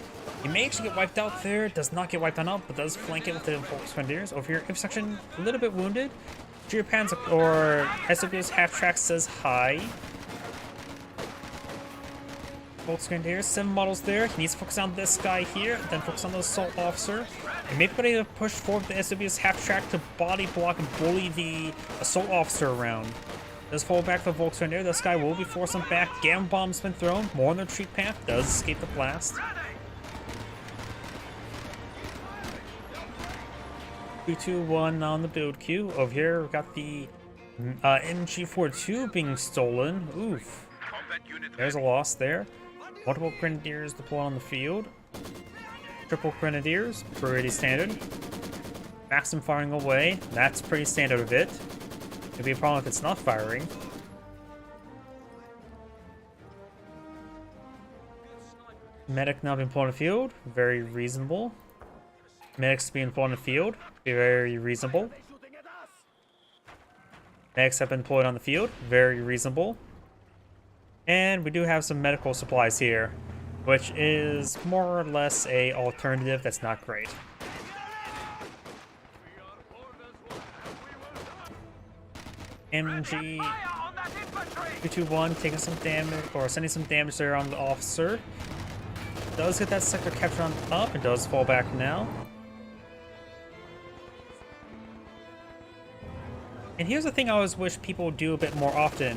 He may actually get wiped out there, does not get wiped on up, but does flank it with the Volkswageners. Over here, intersection, a little bit wounded. Geopans or SW's half-track says hi. Volkswageners, 7 models there. He needs to focus on this guy here, then focus on the assault officer. And maybe ready to push forward the SW's half-track to body block and bully the assault officer around. Does fall back the Volkswagen. This guy will be forced on back. Gamma bomb's been thrown. More on the retreat path. Does escape the blast. 3-2-1 on the build queue. Over here, we've got the MG42 being stolen. Oof. There's a loss there. Multiple Grenadiers deployed on the field. Triple Grenadiers, pretty standard. Maxim firing away. That's pretty standard of it. It'd be a problem if it's not firing. Medic now being deployed on the field. Very reasonable. Medics being deployed on the field. Very reasonable. Medics have been deployed on the field. Very reasonable. And we do have some medical supplies here, which is more or less a alternative that's not great. MG 221 taking some damage, or sending some damage there on the officer. Does get that sector captured on up and does fall back now. And here's the thing I always wish people would do a bit more often.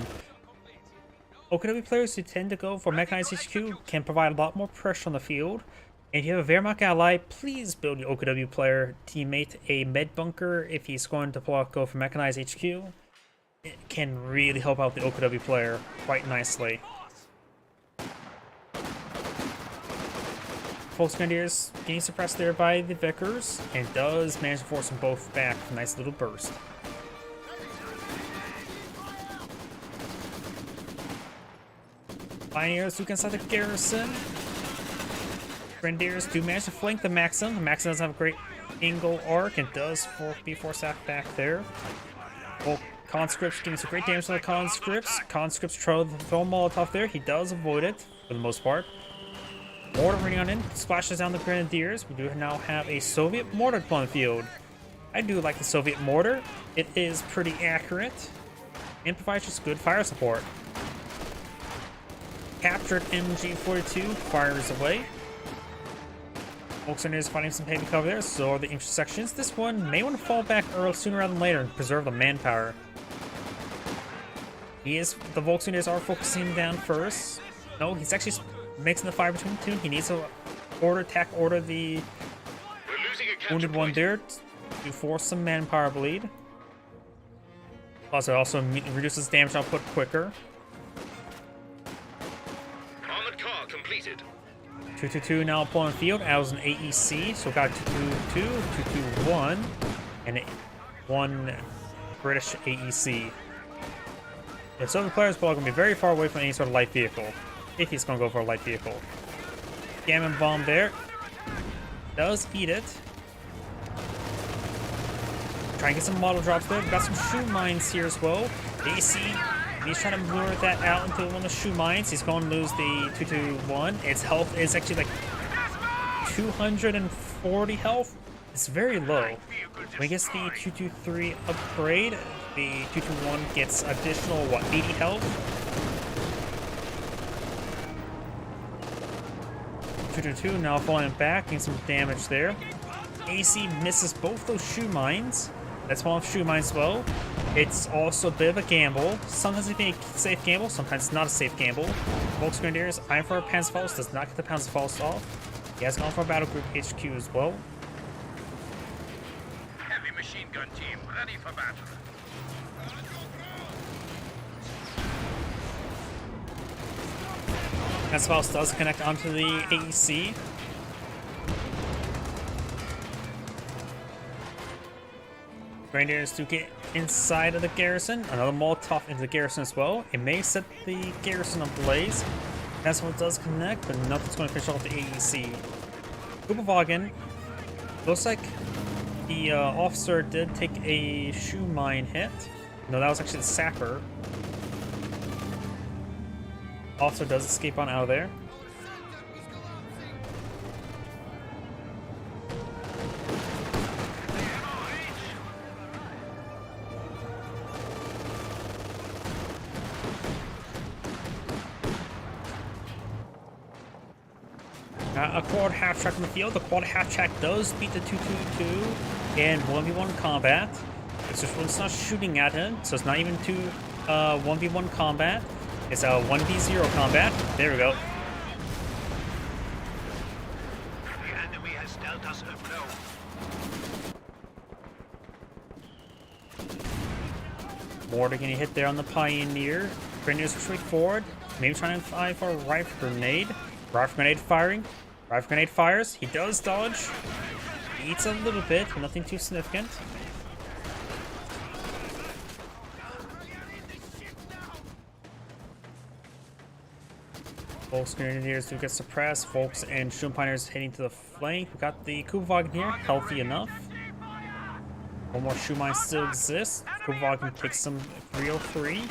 OKW players who tend to go for Mechanized HQ can provide a lot more pressure on the field. And if you have a Wehrmacht ally, please build your OKW player teammate a med bunker if he's going to go for Mechanized HQ. It can really help out the OKW player quite nicely. Volkswageners getting suppressed there by the Vickers, and does manage to force them both back. Nice little burst. Pioneers look inside the garrison. Grenadiers do manage to flank the Maxim. The Maxim doesn't have a great angle arc and does be forced back there. Well, Conscripts getting some great damage to the Conscripts. Conscripts throw Molotov there. He does avoid it for the most part. Mortar running on in, splashes down the Grenadiers. We do now have a Soviet mortar on the field. I do like the Soviet mortar. It is pretty accurate. Amplifies just good fire support. Captured MG42 fires away. Volkswagen is finding some heavy cover there, so are the intersections. This one may want to fall back early, sooner rather than later and preserve the manpower. The Volkswagen are focusing down first. No, he's actually mixing the fire between the two. He needs to order the wounded one there to force some manpower bleed. Also, reduces damage output quicker. Armored car completed. 222 now pulling field. That was an AEC, so we got 222, 221, and one British AEC. Yeah, so the player's ball going to be very far away from any sort of light vehicle, if he's going to go for a light vehicle. Gammon bomb there. Does eat it. Try and get some model drops there. We've got some shoe mines here as well. AC, he's trying to lure that out into one of the shoe mines. He's going to lose the 221. Its health is actually like 240 health. It's very low. When he gets the 223 upgrade, the 221 gets additional, 80 health? 222 now falling back, getting some damage there. AC misses both those shoe mines. That's one of shoe mines as well. It's also a bit of a gamble. Sometimes it's a safe gamble, sometimes it's not a safe gamble. Volksgrenadiers, eyeing for a Panzerfaust, does not get the Panzerfaust off. He has gone for a Battle Group HQ as well. Heavy machine gun team, ready for battle. Panzerfaust does connect onto the AEC. Grenadiers do get inside of the garrison. Another Molotov into the garrison as well. It may set the garrison ablaze. That's what does connect, but nothing's going to finish off the AEC. Kuppelwagen. Looks like the officer did take a shoe mine hit. No, that was actually the sapper. Officer does escape on out of there. A quad half-track in the field. The quad half-track does beat the 222 in 1v1 combat. It's not shooting at him, so it's not even 1v1 combat. It's a 1v0 combat. There we go. The enemy has dealt us a blow. Mortar getting hit there on the Pioneer. Grenadiers retreat forward. Maybe trying to fire for a rifle grenade. Rifle grenade firing. Rifle grenade fires. He does dodge. He eats a little bit, but nothing too significant. Volks Grenadiers do get suppressed. Volks and Schumpiners heading to the flank. We got the Kuppelwagen here, healthy enough. One more shoe mine still exists. Kuppelwagen takes some 303.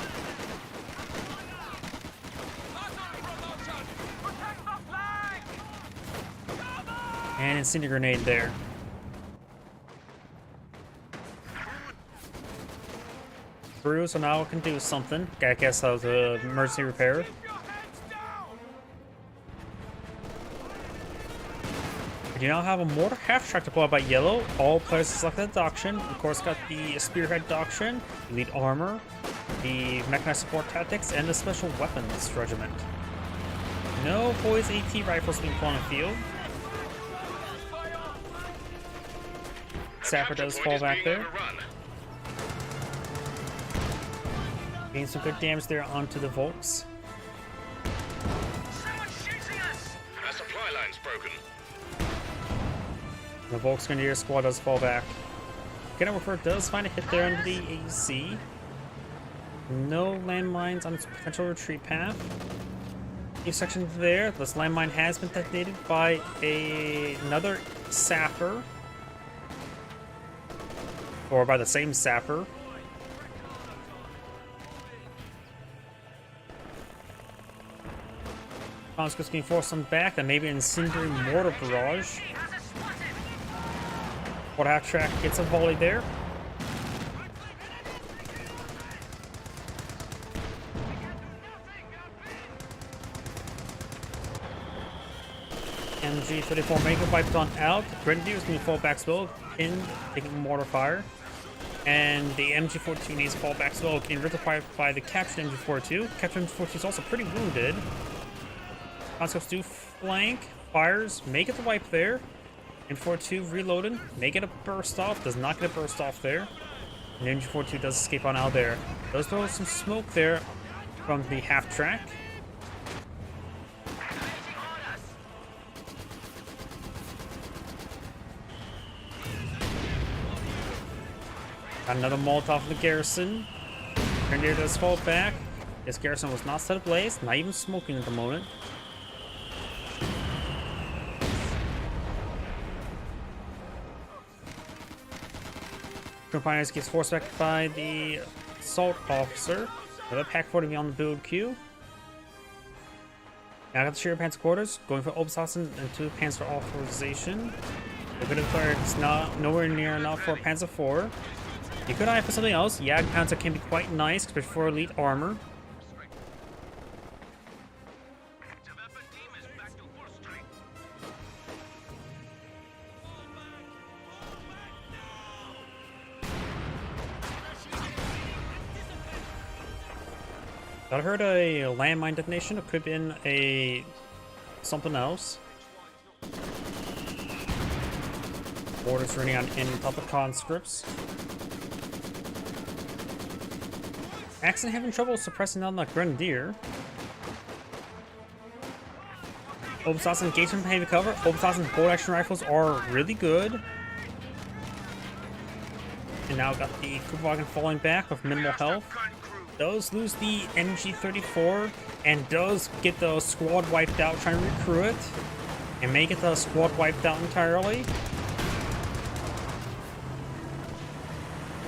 And incendiary grenade there. Through, so now it can do something. I guess that was an emergency repair. We do now have a mortar half-track deployed by yellow. All players selected the doctrine. Of course, got the spearhead doctrine, elite armor, the mechanized support tactics, and the special weapons regiment. No boys AT rifles being flown in the field. Sapper does fall back there. Getting some good damage there onto the Volks. Someone's shooting us! Our supply line's broken. The Volks Grenadier squad does fall back. Generator does find a hit there under the AEC. No landmines on its potential retreat path. New section there. This landmine has been detonated by another sapper. Or by the same sapper. Conscripts can force them back, and maybe an incendiary mortar barrage. What half track gets a volley there. MG34 make it wiped on out. Grenadiers need to fall back slow, in taking mortar fire. And the MG42 needs to fall back slow, getting ripped by the captured MG42. Captured MG42 is also pretty wounded. Conscripts do flank, fires, make it the wipe there. MG42 reloaded, make it a burst off, does not get a burst off there. And MG42 does escape on out there. Does throw some smoke there from the half track. Got another Molotov in the garrison. Grenadier does fall back. This garrison was not set ablaze, not even smoking at the moment. Pioneers gets forced back by the assault officer. Another Pack 40 on the build queue. Now I got the Sheer Panzer quarters, going for Obersassen and 2 Panzer authorization. The good fire is not nowhere near enough for Panzer IV. You could eye for something else. Jagdpanzer can be quite nice, especially for elite armor. I heard a landmine detonation. It could have been a something else. Borders running on in top of conscripts. Axon having trouble suppressing down that Grenadier. Obersassen engagement heavy cover. Obersassen's bolt action rifles are really good. And now got the Kupwagen falling back with minimal health. Does lose the MG34 and does get the squad wiped out trying to recruit it. And may get the squad wiped out entirely.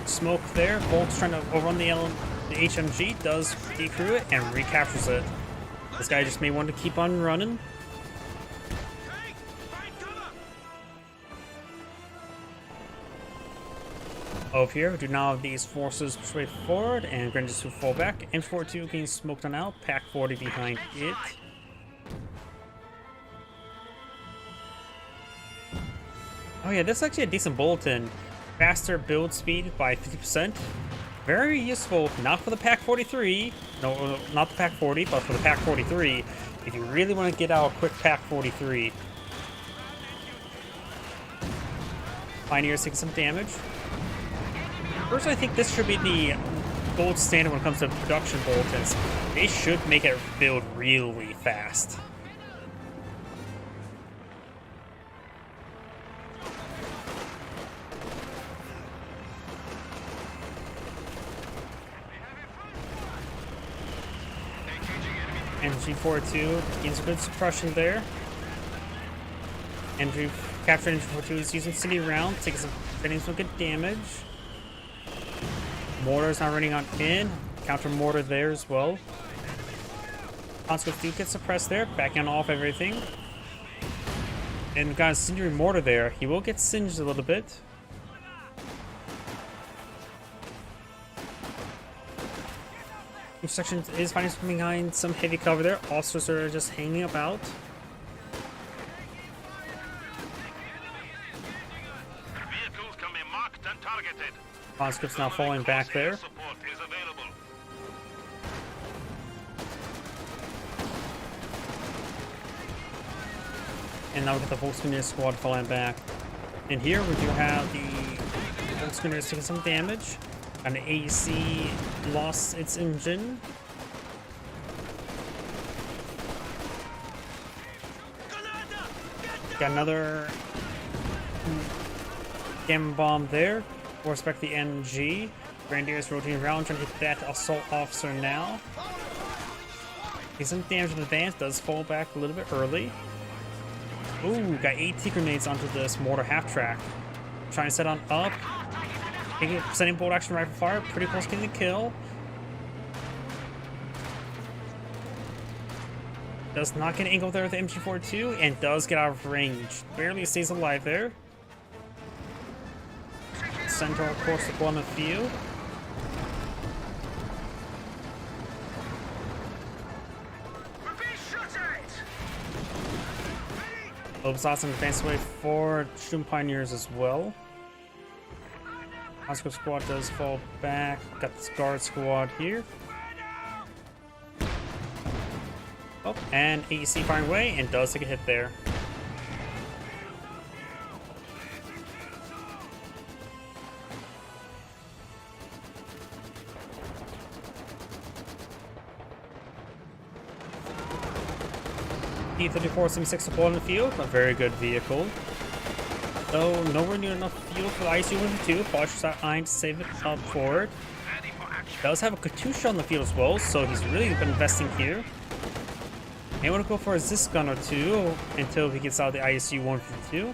Smoke there. Volk's trying to overrun the HMG, does decrew it and recaptures it. This guy just may want to keep on running. Over here, we do now have these forces straight forward and Grenadiers who fall back. M42 getting smoked on out, Pack 40 behind it. Oh yeah, this is actually a decent bulletin. Faster build speed by 50%. Very useful, not for the Pack 43. No, not the Pack 40, but for the Pack 43. If you really want to get out a quick Pack 43. Pioneers taking some damage. Personally, I think this should be the gold standard when it comes to production bulletins. They should make it build really fast. MG42 gains good suppression there. Captured MG42 is using city rounds, taking some good damage. Mortar's not running on in. Counter mortar there as well. Conscripts do get suppressed there, backing off everything. And got a Sindri mortar there. He will get singed a little bit. Each section is finding from behind some heavy cover there. Officers are just hanging about. Vehicles can be marked and targeted. Conscripts now falling back there. Support is available. And now we got the Volksgrenadier squad falling back. And here we do have the Volksgrenadiers taking some damage. An AEC lost its engine. Got another gamma bomb there. Force back the MG. Grenadiers rotating around, trying to hit that assault officer now. Taking some damage in advance, does fall back a little bit early. Ooh, got 8 grenades onto this mortar half track. Trying to set on up. Sending bolt action rifle fire, pretty close to getting the kill. Does not get an angle there with the MG42 and does get out of range. Barely stays alive there. Centaur, of course, the Plymouth Field. Obsas and advance away for Shroom Pioneers as well. Conscript squad does fall back. Got this guard squad here. Oh, and AEC firing away and does take a hit there. T-34-76 deployed in the field, a very good vehicle. Though nowhere near enough fuel for the ICU-152, Foster's outlined to save it up forward. Does have a Katyusha on the field as well, so he's really been investing here. May want to go for a Zis gun or two until he gets out of the ISU-152.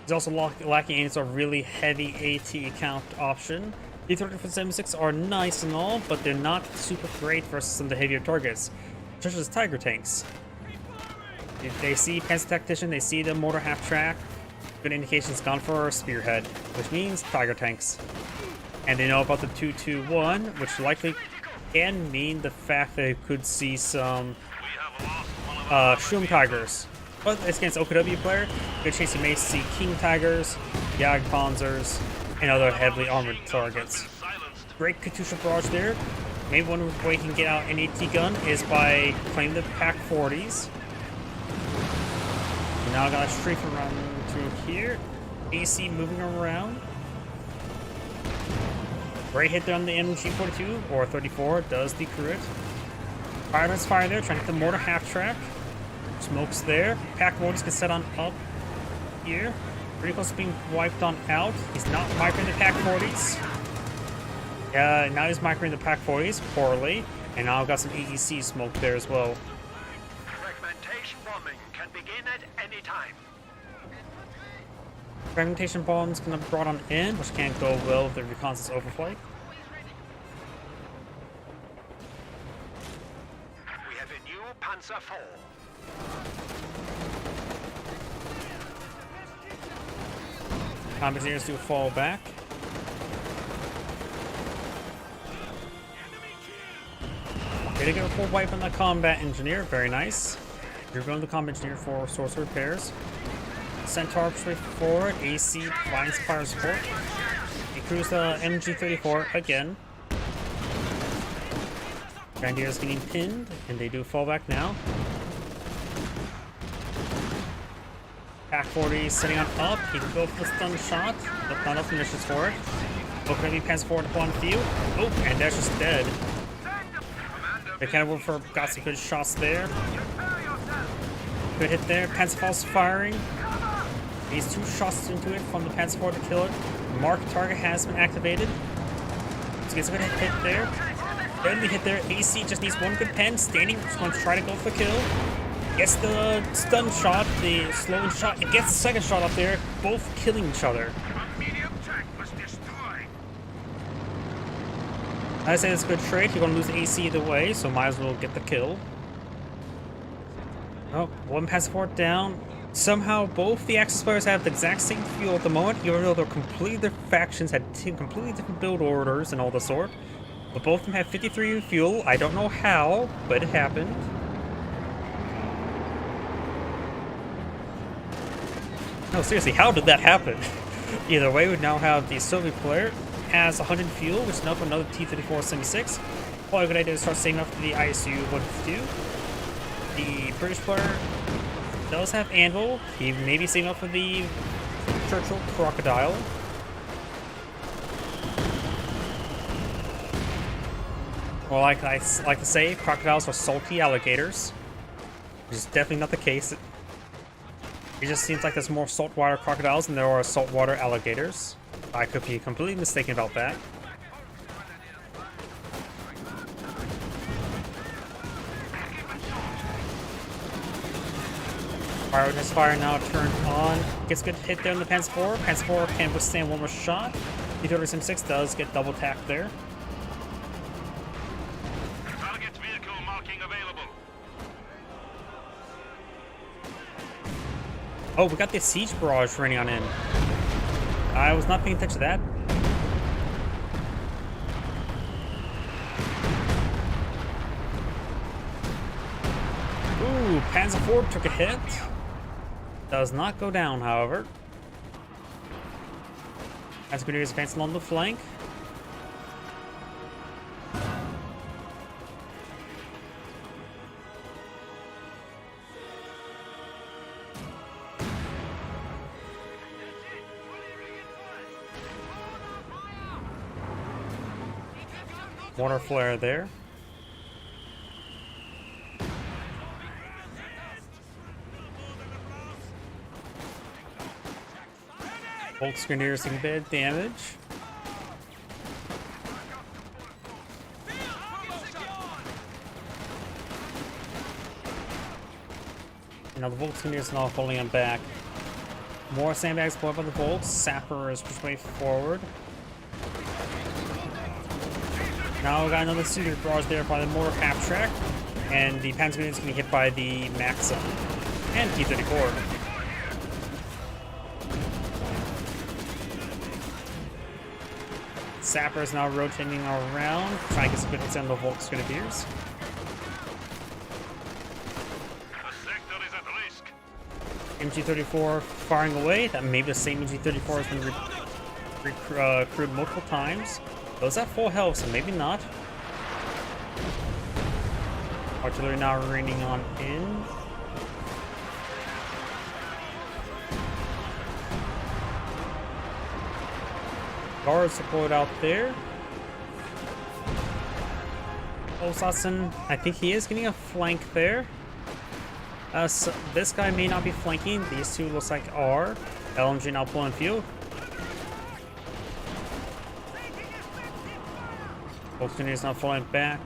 He's also lacking any sort of really heavy AT count option. T-34-76 are nice and all, but they're not super great versus some of the heavier targets, such as Tiger tanks. If they see Panzer Tactician, they see the mortar half track, good indications gone for a Spearhead, which means Tiger tanks. And they know about the 221, which likely can mean the fact that they could see some Shroom Tigers. But it's against OKW player, good chance you may see King Tigers, Jagdpanzers, and other heavily armored targets. Great Katyusha barrage there. Maybe one way you can get out an AT gun is by playing the Pak-40s. Now I got a strafe around through here. AC moving around. Great hit there on the MG42 or 34 does decrew it. Fireman's fire there, trying to hit the mortar half track. Smokes there. Pak-40s can set on up here. Pretty close to being wiped on out. He's not microing the Pak-40s. Now he's microing the Pak-40s poorly. And now I've got some AEC smoke there as well. Fragmentation bombing can begin at any time. Fragmentation bombs can be brought on in, which can't go well with the reconnaissance overflight. We have a new Panzer IV. Combat engineers do fall back. They did get a full wipe on the combat engineer, very nice. You're going to the combat engineer for source repairs. Centaur straight forward, AC providing some fire support. He crews the MG34 again. Grenadiers getting pinned, and they do fall back now. Pak-40 sitting on up, he can go for the stun shot, but not enough munitions for it. OKW pans forward upon field. Oh, and that's just dead. They kind of went for got some good shots there. Good hit there. Panzerfaust's firing. These 2 shots into it from the Panzer IV to kill it. Mark target has been activated. So gets a good hit there. Deadly hit there. AC just needs one good pen. Standing, just going to try to go for the kill. Gets the stun shot, the slow shot. It gets the second shot up there. Both killing each other. Medium tank was destroyed. I say it's a good trade. You're going to lose the AC either way, so might as well get the kill. Oh, one Panzer IV down. Somehow, both the Axis players have the exact same fuel at the moment, even though they're completely different factions, had completely different build orders and all the sort. But both of them have 53 fuel. I don't know how, but it happened. No, seriously, how did that happen? Either way, we now have the Soviet player has 100 fuel, which is enough for another T-34-76. Probably a good idea to start saving up for the ISU-152. The British player does have Anvil. He may be saving up for the Churchill Crocodile. Or like I like to say, crocodiles are salty alligators. Which is definitely not the case. It just seems like there's more saltwater crocodiles than there are saltwater alligators. I could be completely mistaken about that. Fireworks fire now turned on. Gets a good hit there on the Panzer IV. Panzer IV can withstand one more shot. T-34-76 does get double tapped there. Target vehicle marking available. Oh, we got the siege barrage running on in. I was not paying attention to that. Ooh, Panzer IV took a hit. Does not go down, however. Panzer Grenadiers advancing along the flank. Water flare there. Volksgrenadiers taking a bit of damage. Now the Volksgrenadiers now falling on back. More sandbags blown by the Volks. Sapper is pushed way forward. Now we got another Cinder barrage there by the mortar half track, and the Panzer Grenadiers getting hit by the Maxim and T-34. Sapper is now rotating around, trying to get some good hits on the Volksgrenadiers. The sector is at risk. MG-34 firing away. That may be the same MG-34 has been recruited multiple times. Those at full health, so maybe not. Artillery now raining on in. Guards deployed out there. Olsasson, I think he is getting a flank there. So this guy may not be flanking. These two looks like are. LMG now pulling field. Volksgrenadiers now falling back.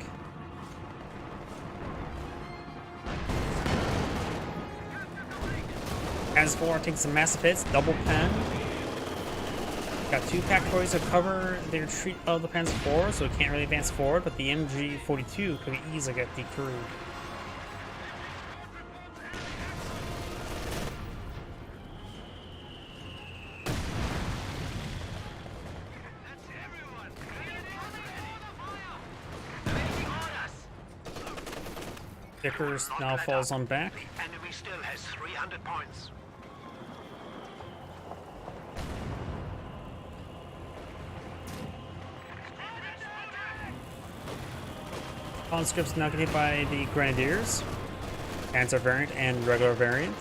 Panzer IV taking some massive hits, double pen. Got two pack boys to cover the retreat of the Panzer IV, so it can't really advance forward, but the MG-42 could easily get decrewed. Vickers now falls on back. Enemy still has 300 points. Conscripts now get hit by the Grenadiers. Panzer variant and regular variant.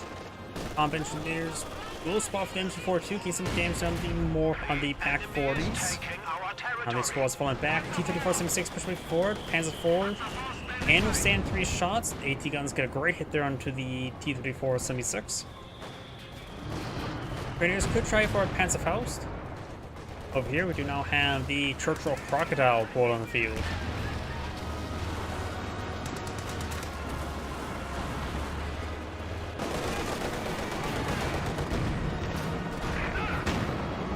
Combat Engineers will spot for the MG-42, getting some damage on the Pack 40s. Now these squads falling back. T-34-76 push way forward. Panzer IV and withstand 3 shots. AT guns get a great hit there onto the T-34-76. Grenadiers could try for a Panzerfaust. Over here we do now have the Churchill Crocodile pulled on the field.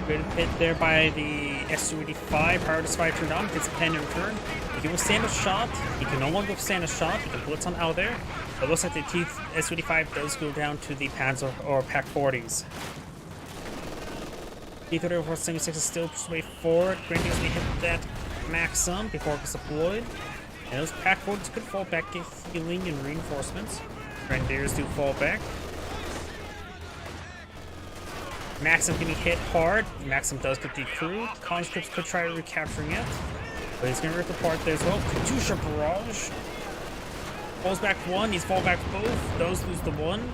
Good hit there by the Su-85. Prior to fire turned on, gets a pen in return. He can withstand a shot. He can no longer withstand a shot. He can blitz on out there. It looks like the Su-85 does go down to the Panzer or Pack 40s. T-34-76 is still pushed way forward. Grenadiers may hit that Maxim before it gets deployed. And those Pack 40s could fall back, get healing and reinforcements. Grenadiers do fall back. Maxim getting hit hard. Maxim does get decrewed. Conscripts could try recapturing it, but he's going to rip apart there as well. Katyusha barrage. Falls back one. He's fall back both. Those lose the one.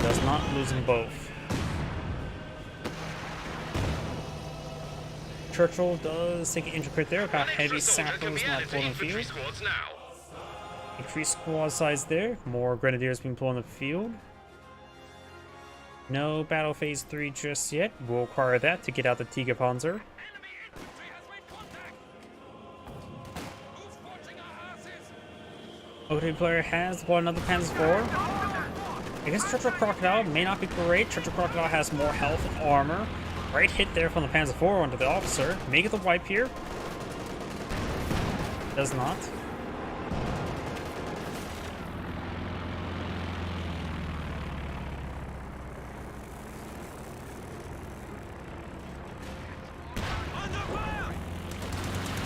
Does not lose them both. Churchill does take an injury crit there. Got heavy sappers not pulled in the field. Increased squad size there. More Grenadiers being pulled in the field. No battle phase 3 just yet. We'll require that to get out the Tiger Panzer. Okay, player has won another Panzer IV. I guess Churchill Crocodile may not be great. Churchill Crocodile has more health and armor. Great hit there from the Panzer IV onto the officer. May get the wipe here. Does not.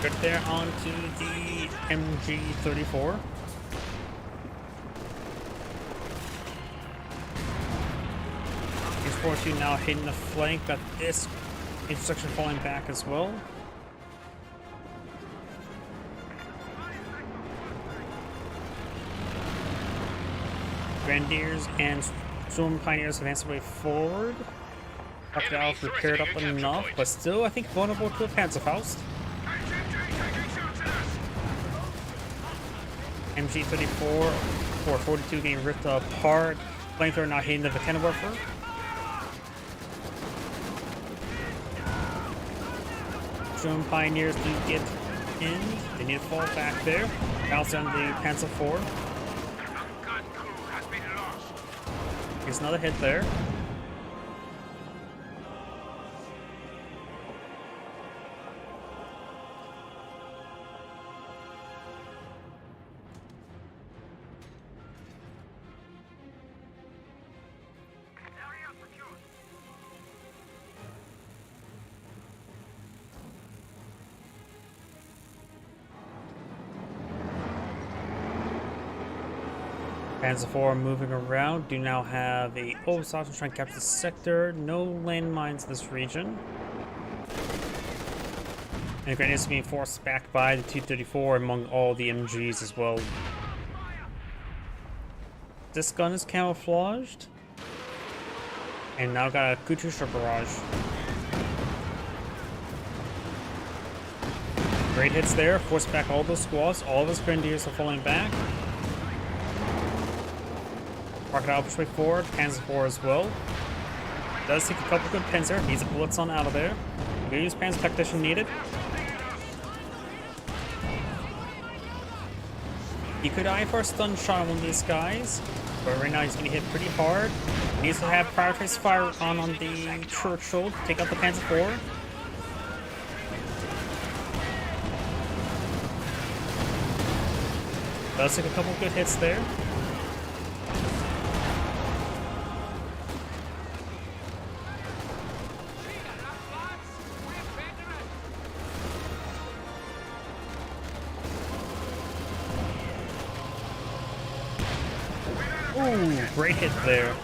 Right there onto the MG-34. MG42 now hitting the flank, but this intersection falling back as well. Grenadiers and Storm Pioneers advance their way forward. Rocket Alpha repaired up enough, but still, I think, vulnerable to a Panzerfaust. MG34 or 42 getting ripped apart. Flamethrower not hitting the Mechanism. Storm Pioneers do get in. They need to fall back there. Bounce on the Panzer IV. Here's another hit there. Panzer IV moving around. Do now have a Obersausson trying to capture the sector. No landmines in this region. And Grenadiers being forced back by the 234 among all the MGs as well. This gun is camouflaged. And now got a Katyusha barrage. Great hits there. Force back all those squads. All of his Grenadiers are falling back. Rocket Alpha push way forward, Panzer IV as well. Does take a couple good Panzer, needs a bullets on out of there. Good use Panzer Tactician needed. He could eye for a stun shot on one of these guys, but right now he's gonna hit pretty hard. He needs to have prioritized fire on the Churchill to take out the Panzer IV. Does take a couple good hits there. Ooh, great hit there.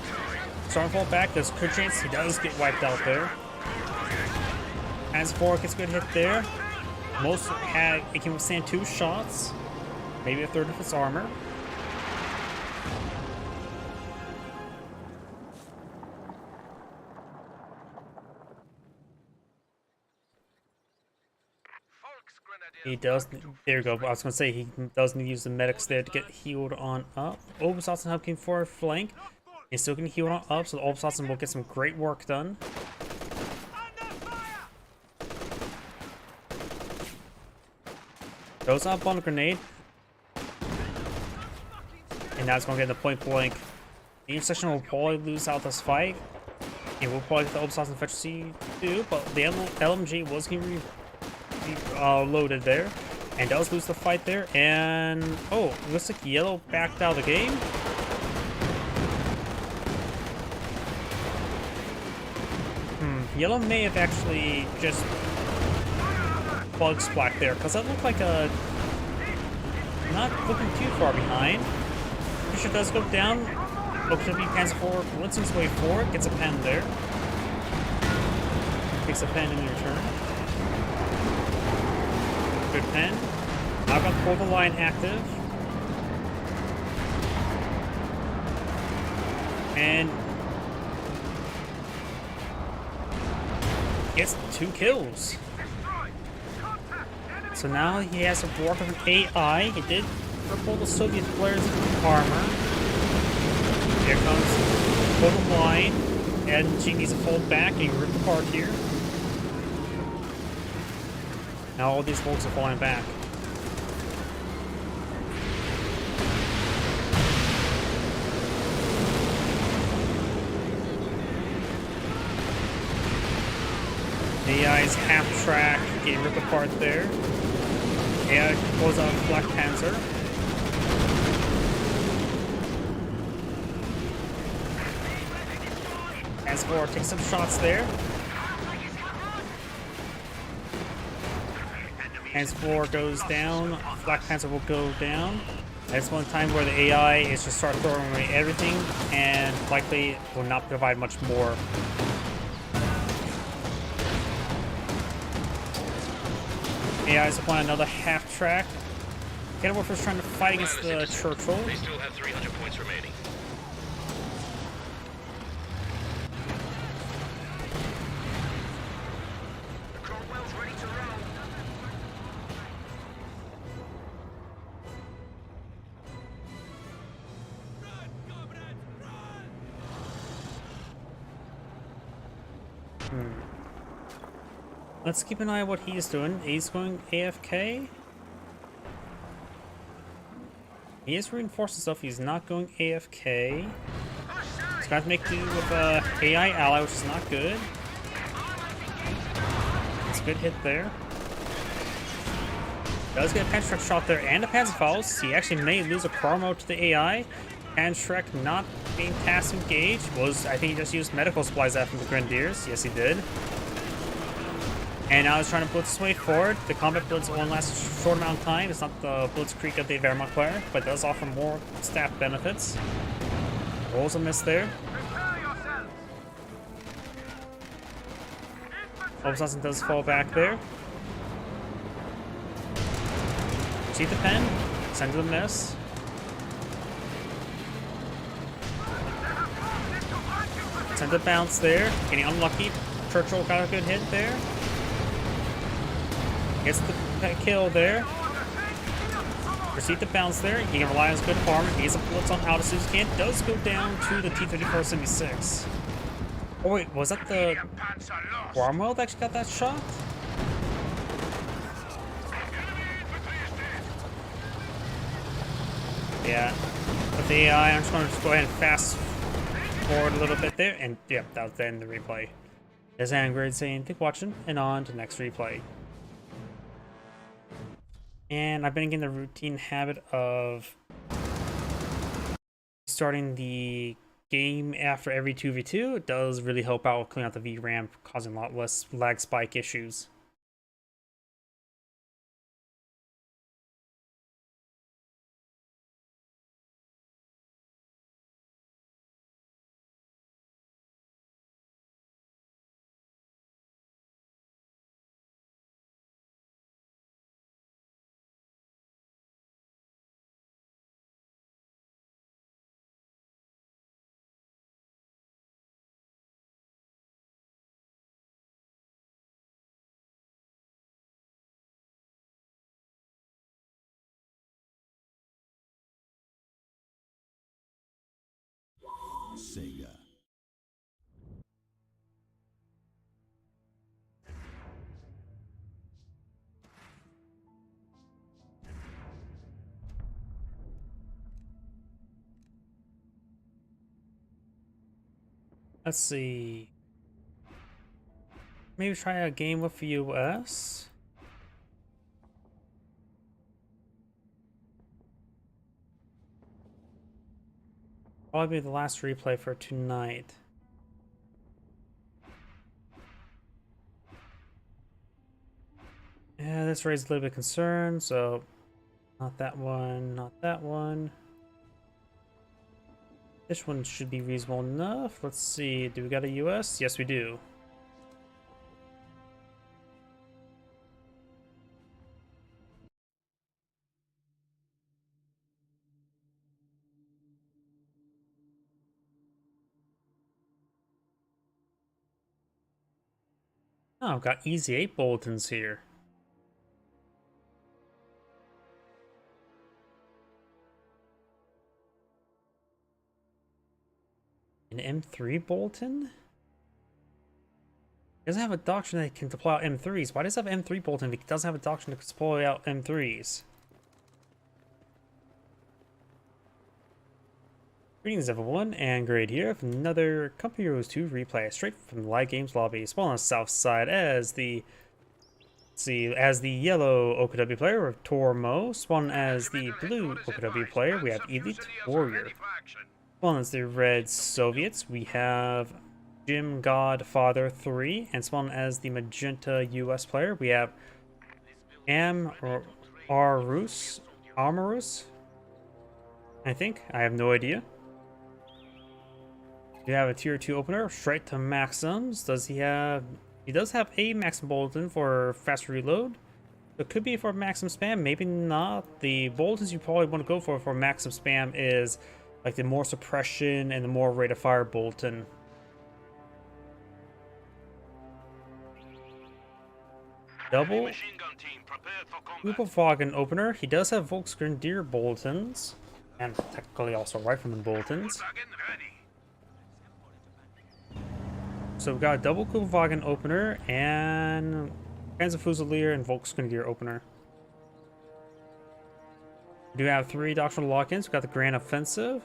Stormfall back, there's a good chance he does get wiped out there. Panzer IV gets a good hit there. Most had, it can withstand 2 shots, maybe a third of its armor. He does, there you go, I was going to say, he does need to use the medics there to get healed on up. Obersausson helping for a flank. He's still getting healed on up, so the Obersausson will get some great work done. Goes up on a grenade. And now it's going to get the point blank. The intersection will probably lose out this fight. And we'll probably get the Obersausson efficiency too, but the LMG was going to be loaded there, and does lose the fight there, and oh, looks like Yellow backed out of the game. Yellow may have actually just bug splat there, because that looked like a not looking too far behind. Fisher does go down. Looks to be Panzer IV, blitzing his way forward, gets a pen there. Takes a pen in return. Good pen. Now got pull the line active. And gets 2 kills. So now he has a block of an AI. He did cripple the Soviet players' armor. Here comes pull the line. And she needs to fold back and rip apart here. Now all these folks are falling back. AI's half track getting ripped apart there. AI pulls out Black Panzer. Panzer IV takes some shots there. Panzer IV goes down, Black Panzer will go down. That's one time where the AI is just start throwing away everything and likely will not provide much more AI is applying another half track. Kenilworth trying to fight against the Churchill. They still have 300 points remaining. The Cromwell's ready to roll. Let's keep an eye on what he's doing. He's going AFK. He is reinforcing stuff. He's not going AFK. He's got to make do with AI ally, which is not good. It's a good hit there. Does get a Panzertrek shot there and a Panzerfaust. He actually may lose a promo to the AI. Panzertrek not being tasked to engage. I think he just used medical supplies out from the Grenadiers. Yes, he did. And now he's trying to blitz his way forward. The combat blitz won't last a short amount of time. It's not the blitzkrieg of the Wehrmacht player, but does offer more staff benefits. Rolls a miss there. Prepare yourselves. Obersassen does fall back there. See the pen? Send to the miss. Send the bounce there. Getting unlucky. Churchill got a good hit there. Gets the kill there. Proceed to bounce there. He can rely on his good armor. He gets a blitz on Aldous-Huzican. Does go down to the T-34-76. Oh wait, was that the Cromwell that actually got that shot? Yeah. But the AI, I'm just going to go ahead and fast forward a little bit there. And yep, that was the end of the replay. As Angry saying, thank you for watching, and on to the next replay. And I've been getting the routine habit of starting the game after every 2v2. It does really help out cleaning out the VRAM, causing a lot less lag spike issues. Sega. Let's see. Maybe try a game with US. Probably be the last replay for tonight. Yeah, this raises a little bit of concern, so not that one, not that one. This one should be reasonable enough. Let's see, do we got a US? Yes, we do. Oh, I've got Easy 8 bulletins here. An M3 bulletin? It doesn't have a doctrine that can deploy out M3s. Why does it have M3 bulletin if it doesn't have a doctrine that can deploy out M3s? Greetings everyone, and Grade here with another Company Heroes 2 replay straight from the Live Games lobby. Spawn on the south side as the yellow OKW player, or Tormo. Spawn as the blue OKW player, we have Elite Warrior. Spawn as the red Soviets, we have Jim Godfather 3, and spawn as the magenta US player, we have Armarus, I think. I have no idea. We have a tier 2 opener, straight to Maxims. Does he have... He does have a Maxim bulletin for fast reload. It could be for maximum spam, maybe not. The boltons you probably want to go for maximum spam is like the more suppression and the more rate of fire bolton. Double Machine gun team prepared for combat. Kubelwagen opener. He does have Volksgrenadier boltons, and technically also Rifleman boltons. Wagen ready. So we've got a double Kubelwagen opener and Panzerfusilier and Volksgrenadier opener. We do have 3 doctrinal lock-ins. We've got the Grand Offensive,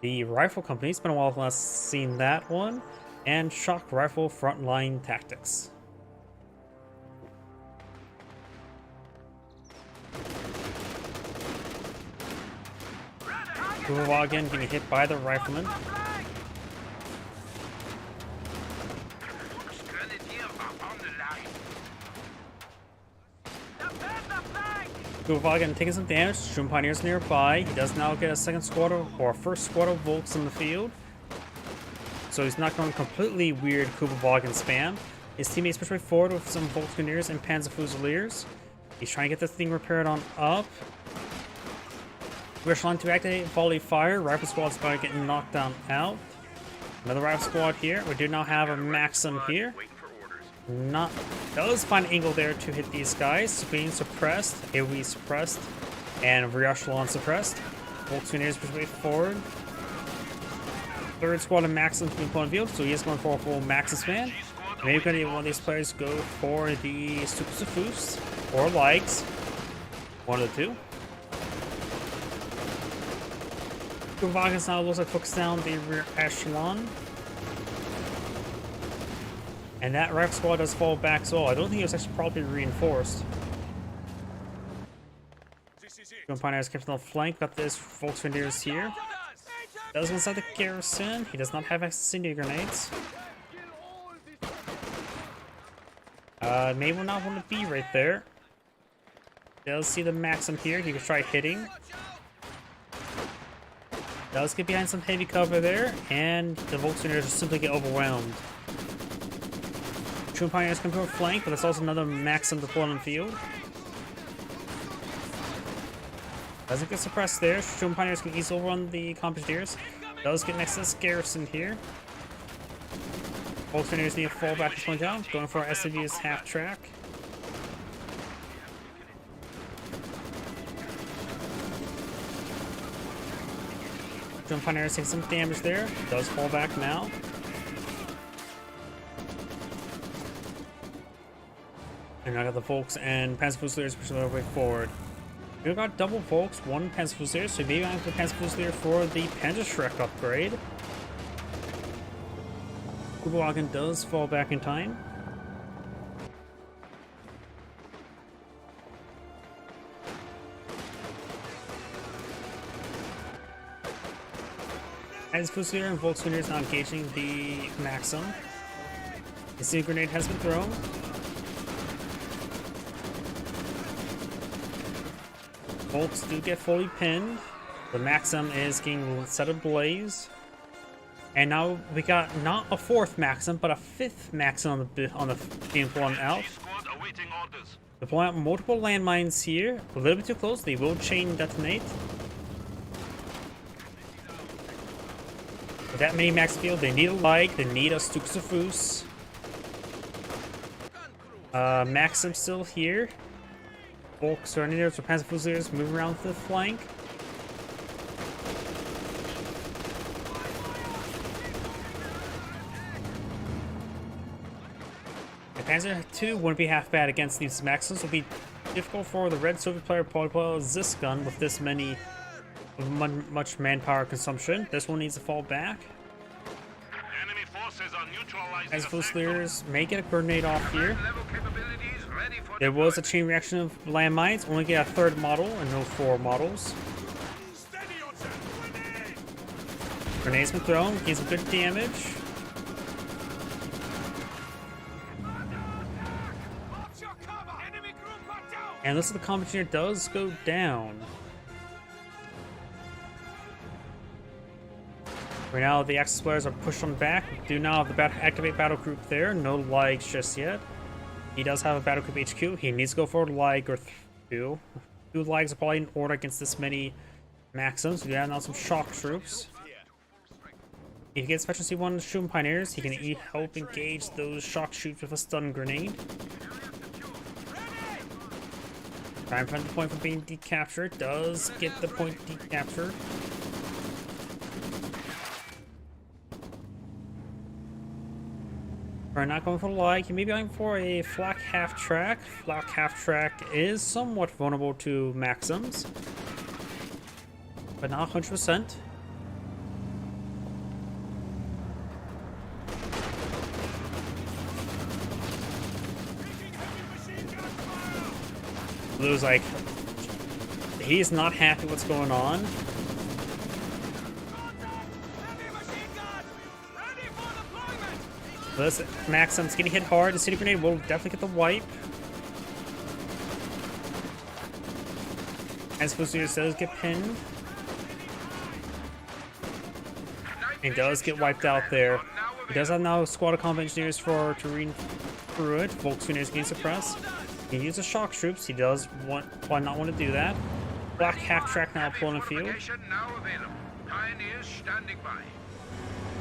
the Rifle Company. It's been a while since I've seen that one, and Shock Rifle Frontline Tactics. Kubelwagen getting hit by the Rifleman. Grenadier are on the line. Kubelwagen taking some damage. Shroom Pioneers nearby. He does now get a second squad or a first squad of Volks in the field. So he's not going completely weird Kubelwagen spam. His teammates push way forward with some Volksgrenadiers and Panzerfusiliers. He's trying to get this thing repaired on up. Echelon to activate volley fire. Rifle squad's about to get knocked down out. Another rifle squad here. We do now have a Maxim here. Waiting for orders. Not does find an angle there to hit these guys. Being suppressed, AoE suppressed, and rear echelon suppressed. Volksgrenadiers push way forward. Third squad of Maxim's being put on field, so he is going for a full Maxim span. Maybe gonna one of these players go for the Sufus or Likes. One of the two. Kubelwagen now looks like focused down the rear echelon. And that rifle squad does fall back, so I don't think it was actually properly reinforced. Pioneers kept on the flank, got this Volksgrenadiers here. Does inside the garrison. He does not have incendiary grenades. May will not want to be right there. Does see the Maxim here. He could try hitting. Does get behind some heavy cover there, and the Volksgrenadiers just simply get overwhelmed. Shroom Pioneers come to a flank, but there's also another Maxim deployed on the field. Doesn't get suppressed there. Shroom Pioneers can easily overrun the Compagneers. Does get next to this garrison here. Volksgrenadiers need to fall back this one down, going for SCV's half track. Shroom Pioneers take some damage there. Does fall back now. And I got the Volks and Panzerfusiliers pushing their way forward. We've got double Volks, one Panzerfusilier, so maybe I'm the Panzerfusilier for the Panzerschreck upgrade. Kubelwagen does fall back in time. Panzerfusilier and Volksgrenadiers now engaging the Maxim. The incendiary grenade has been thrown. Volks do get fully pinned. The Maxim is getting set ablaze. And now we got not a fourth Maxim, but a fifth Maxim on the being blown out. Squad awaiting orders. Deploying out multiple landmines here. A little bit too close. They will chain detonate. With that many Max field, they need a light. They need a Stukesafus. Maxim still here. Volks or Grenadiers or Panzerfusiliers moving around to the flank. The Panzer II wouldn't be half bad against these Maxims. It would be difficult for the red Soviet player to pull this gun with this many, much manpower consumption. This one needs to fall back. Enemy forces are neutralizing. Panzerfusiliers may get a grenade off here. Level capabilities ready for There was a chain reaction of landmines. Only get a third model and no 4 models. Grenades been thrown. Gains some good damage. And this is the Compagneer does go down. Right now the Axis players are pushed on back. Do now have the activate battle group there. No likes just yet. He does have a battle group HQ. He needs to go for a lag or two. 2 lags are probably in order against this many Maxims. We have now some shock troops. If he gets Veteran C1 shooting Pioneers, he can help engage those shock troops with a stun grenade. Try and prevent the point from being decaptured. Does get the point decaptured. We're not going for a lag. He may be going for a flak half track. Flak half track is somewhat vulnerable to Maxims, but not 100%. Blue's like, he's not happy what's going on. This Maxim's getting hit hard. The City Grenade will definitely get the wipe. As Fusiliers does get pinned. And does get wiped out there. He does have now a squad of combat engineers to read through it. Volkswagen is getting suppressed. He uses shock troops. He does not want to do that. Black half track now pulling the field.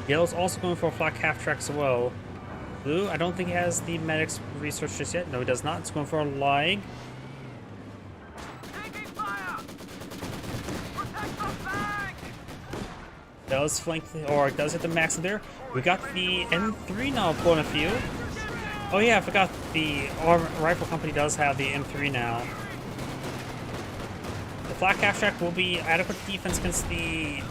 Yellow's also going for a flak half track as well. Blue, I don't think he has the medics research just yet. No, he does not. It's going for a lag. Does flank, or does hit the Maxim there. We got the M3 now pulling the field. Oh yeah, I forgot the rifle company does have the M3 now. The flak half track will be adequate defense against the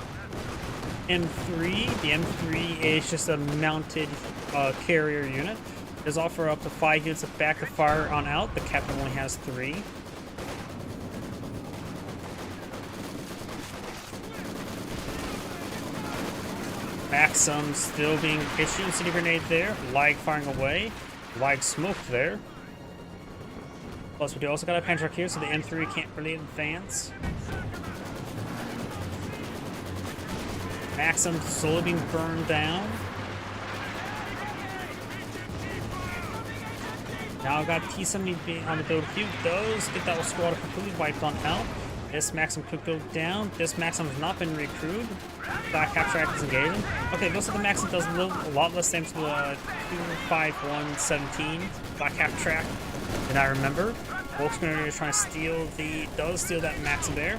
M3. The M3 is just a mounted carrier unit. It does offer up to 5 units of backup fire on out. The captain only has 3. Maxim still being issued. City Grenade there. Lag firing away. Lag smoked there. Plus we do also got a Panther here, so the M3 can't really advance. Maxim slowly being burned down. Now got T-70 being on the build queue. Does get that squad completely wiped on out. This Maxim could go down. This Maxim has not been recruited. Black half track is engaging. Okay, looks like the Maxim does a lot less damage to the 25117 Black half track than I remember. Volkswagen is trying to steal that Maxim there.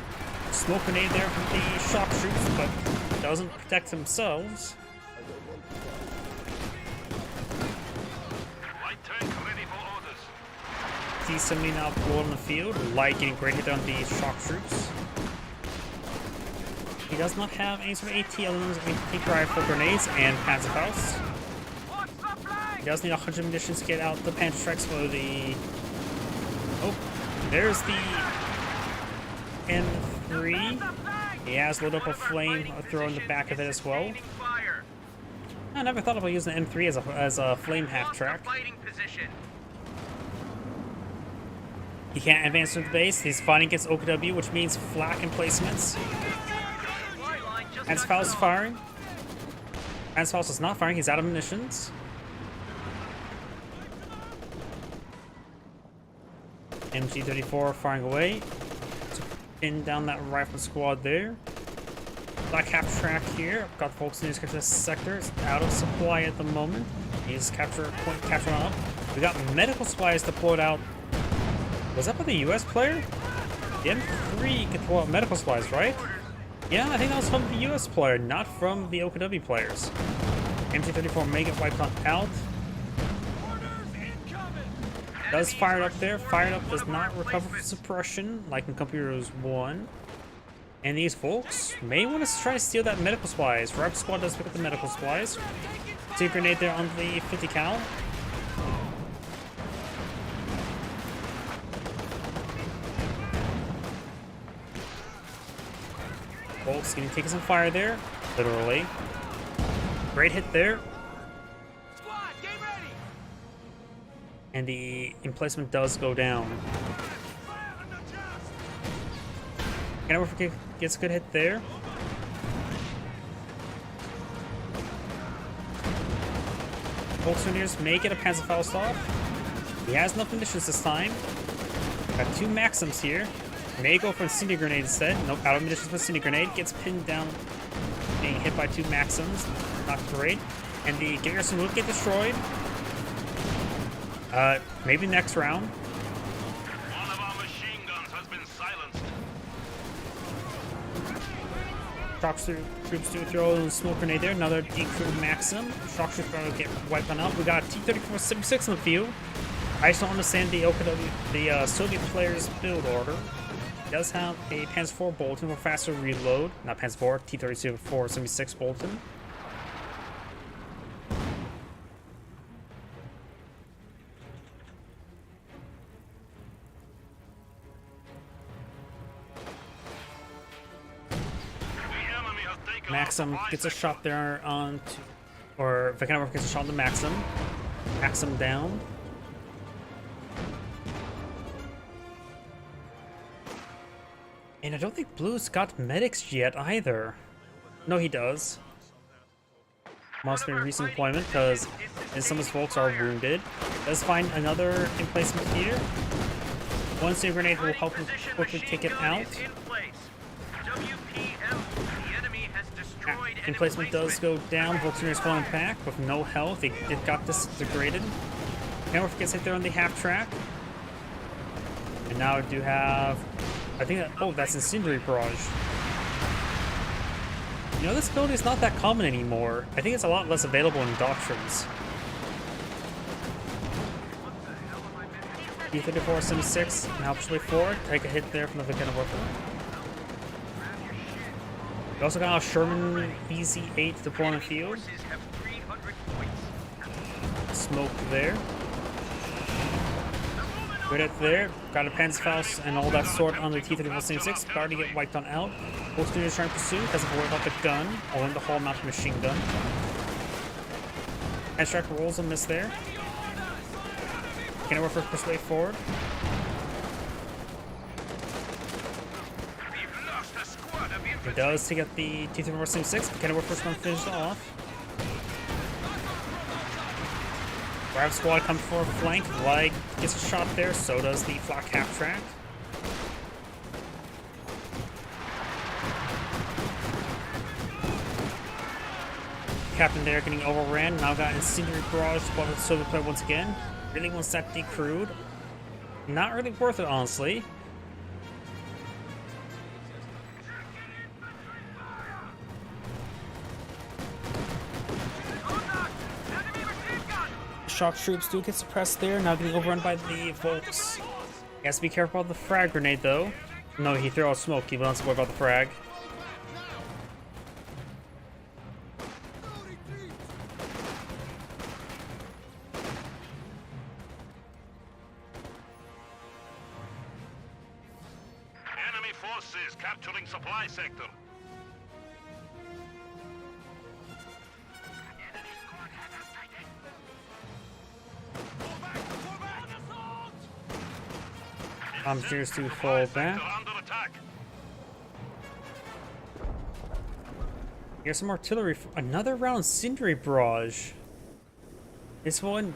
Smoke grenade there from the shock troops, but doesn't protect themselves. Light tank ready for orders. T-70 now pulled on the field. Light getting great hit on the shock troops. He does not have any sort of AT elements, anti rifle grenades, and Panzerfaust. He does need 100 munitions to get out the Panther Strikes for the... Oh, there's the M3. He has loaded up a flame throw in the back of it as well. I never thought about using the M3 as a flame half track. He can't advance to the base. He's fighting against OKW, which means flak emplacements. Panzerfaust firing. Panzerfaust is not firing. He's out of munitions. MG34 firing away to pin down that rifle squad there. Black half track here. Got folks in this sector. It's out of supply at the moment. He's capture on up. We got medical supplies deployed out. Was that by the US player? The M3 could pull out medical supplies, right? Yeah, I think that was from the US player, not from the OKW players. MG34 may get wiped on out. Does fire it up there. Fired up does not recover from suppression like in Computer Heroes 1. And these folks may want to try to steal that medical supplies. Rifle squad does pick up the medical supplies. Two grenade there on the 50 cal. Folks getting taken some fire there, literally. Great hit there. And the emplacement does go down. Hanover gets a good hit there. Volkswagen may get a Panzerfaust off. He has no conditions this time. Got 2 Maxims here. May go for Incendiary Grenade instead. Nope, out of conditions for Incendiary Grenade. Gets pinned down, being hit by 2 Maxims. Not great. And the Garrison will get destroyed. Maybe next round. One of our machine guns has been silenced. Troops do throw a smoke grenade there. Another decrewed Maxim. Shock troops are going to get wiped on out. We got T-34-76 in the field. I just don't understand the Soviet player's build order. He does have a Panzer IV Bolton with faster reload. Not Panzer IV, T-34-76 Bolton. The enemy has taken Maxim our gets a supply shot there on, or Vakhanov gets a shot on the Maxim. Maxim down. And I don't think Blue's got medics yet either. No, he does. Must be a recent deployment because some of his folks are wounded. Does find another emplacement here. One save grenade will help him quickly take it out. Emplacement does go down. Volkswagen is falling back with no health. It got disintegrated. Hammerf gets hit there on the half track. And now I do have, I think that, oh, that's Incendiary Barrage. You know, this ability is not that common anymore. I think it's a lot less available in Doctrines. T-34-76 now push way forward. Take a hit there from the Vakhanov weapon. We also got a Sherman EZ-8 deploy on the field. Smoke there. Right up there. Got a Panzerfaust and all that sort on the T-34-76. About to get wiped on out. Both units trying to pursue. Doesn't worry about the gun. Or in the whole mounted machine gun. Headstrike rolls a miss there. Can't work for push way forward. It does to get the T-34-76. Can't work for one finished off. Grav squad comes for a flank. Light gets a shot there. So does the flak half track. Captain there getting overran. Now got Incendiary Barrage squad with Soviet player once again. Really wants that decrewed. Not really worth it, honestly. Shock troops do get suppressed there. Now getting overrun by the Volks. He has to be careful about the frag grenade, though. No, he threw out smoke. He wants to worry about the frag. enemy forces capturing supply sector. Cheers to fall back. Under attack. Here's some artillery. Another round Incendiary Barrage. This one.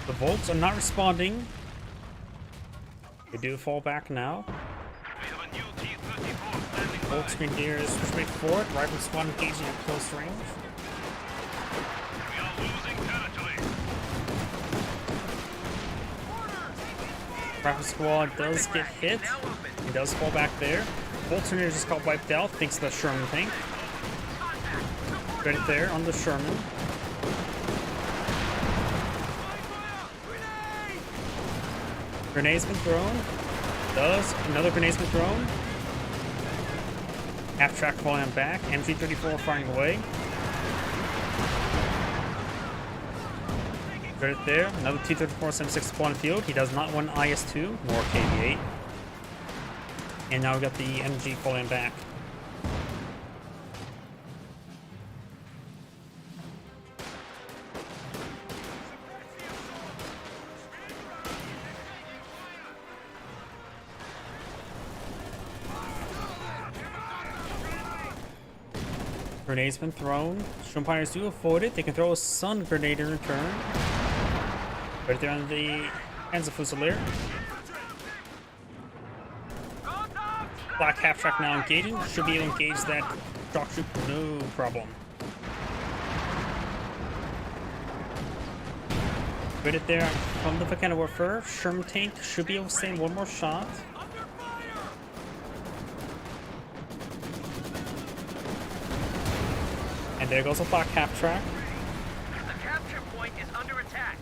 The Volks are not responding. They do fall back now. We have a new T-34 standing by. Volks Grenadiers push way forward. Rifle squad engaging at close range. We are losing territory. Rifle squad does get hit. He does fall back there. Volks Grenadiers just got wiped out thanks to the Sherman tank. Right there on the Sherman. Grenade's been thrown. Another grenade's been thrown. Half track falling back. MG-34 firing away. Right there. Another T-34-76 spawn field. He does not want IS-2 nor KV-8. And now we got the MG falling back. Grenade's been thrown. Storm Pioneers do avoid it. They can throw a Sun Grenade in return. Right there on the hands of Fusilier. Black half track now engaging. Should be able to engage that shock troop, no problem. Right it there from the Volcano Warfare. Sherman tank should be able to stand one more shot. And there goes a black half track. The capture point is under attack.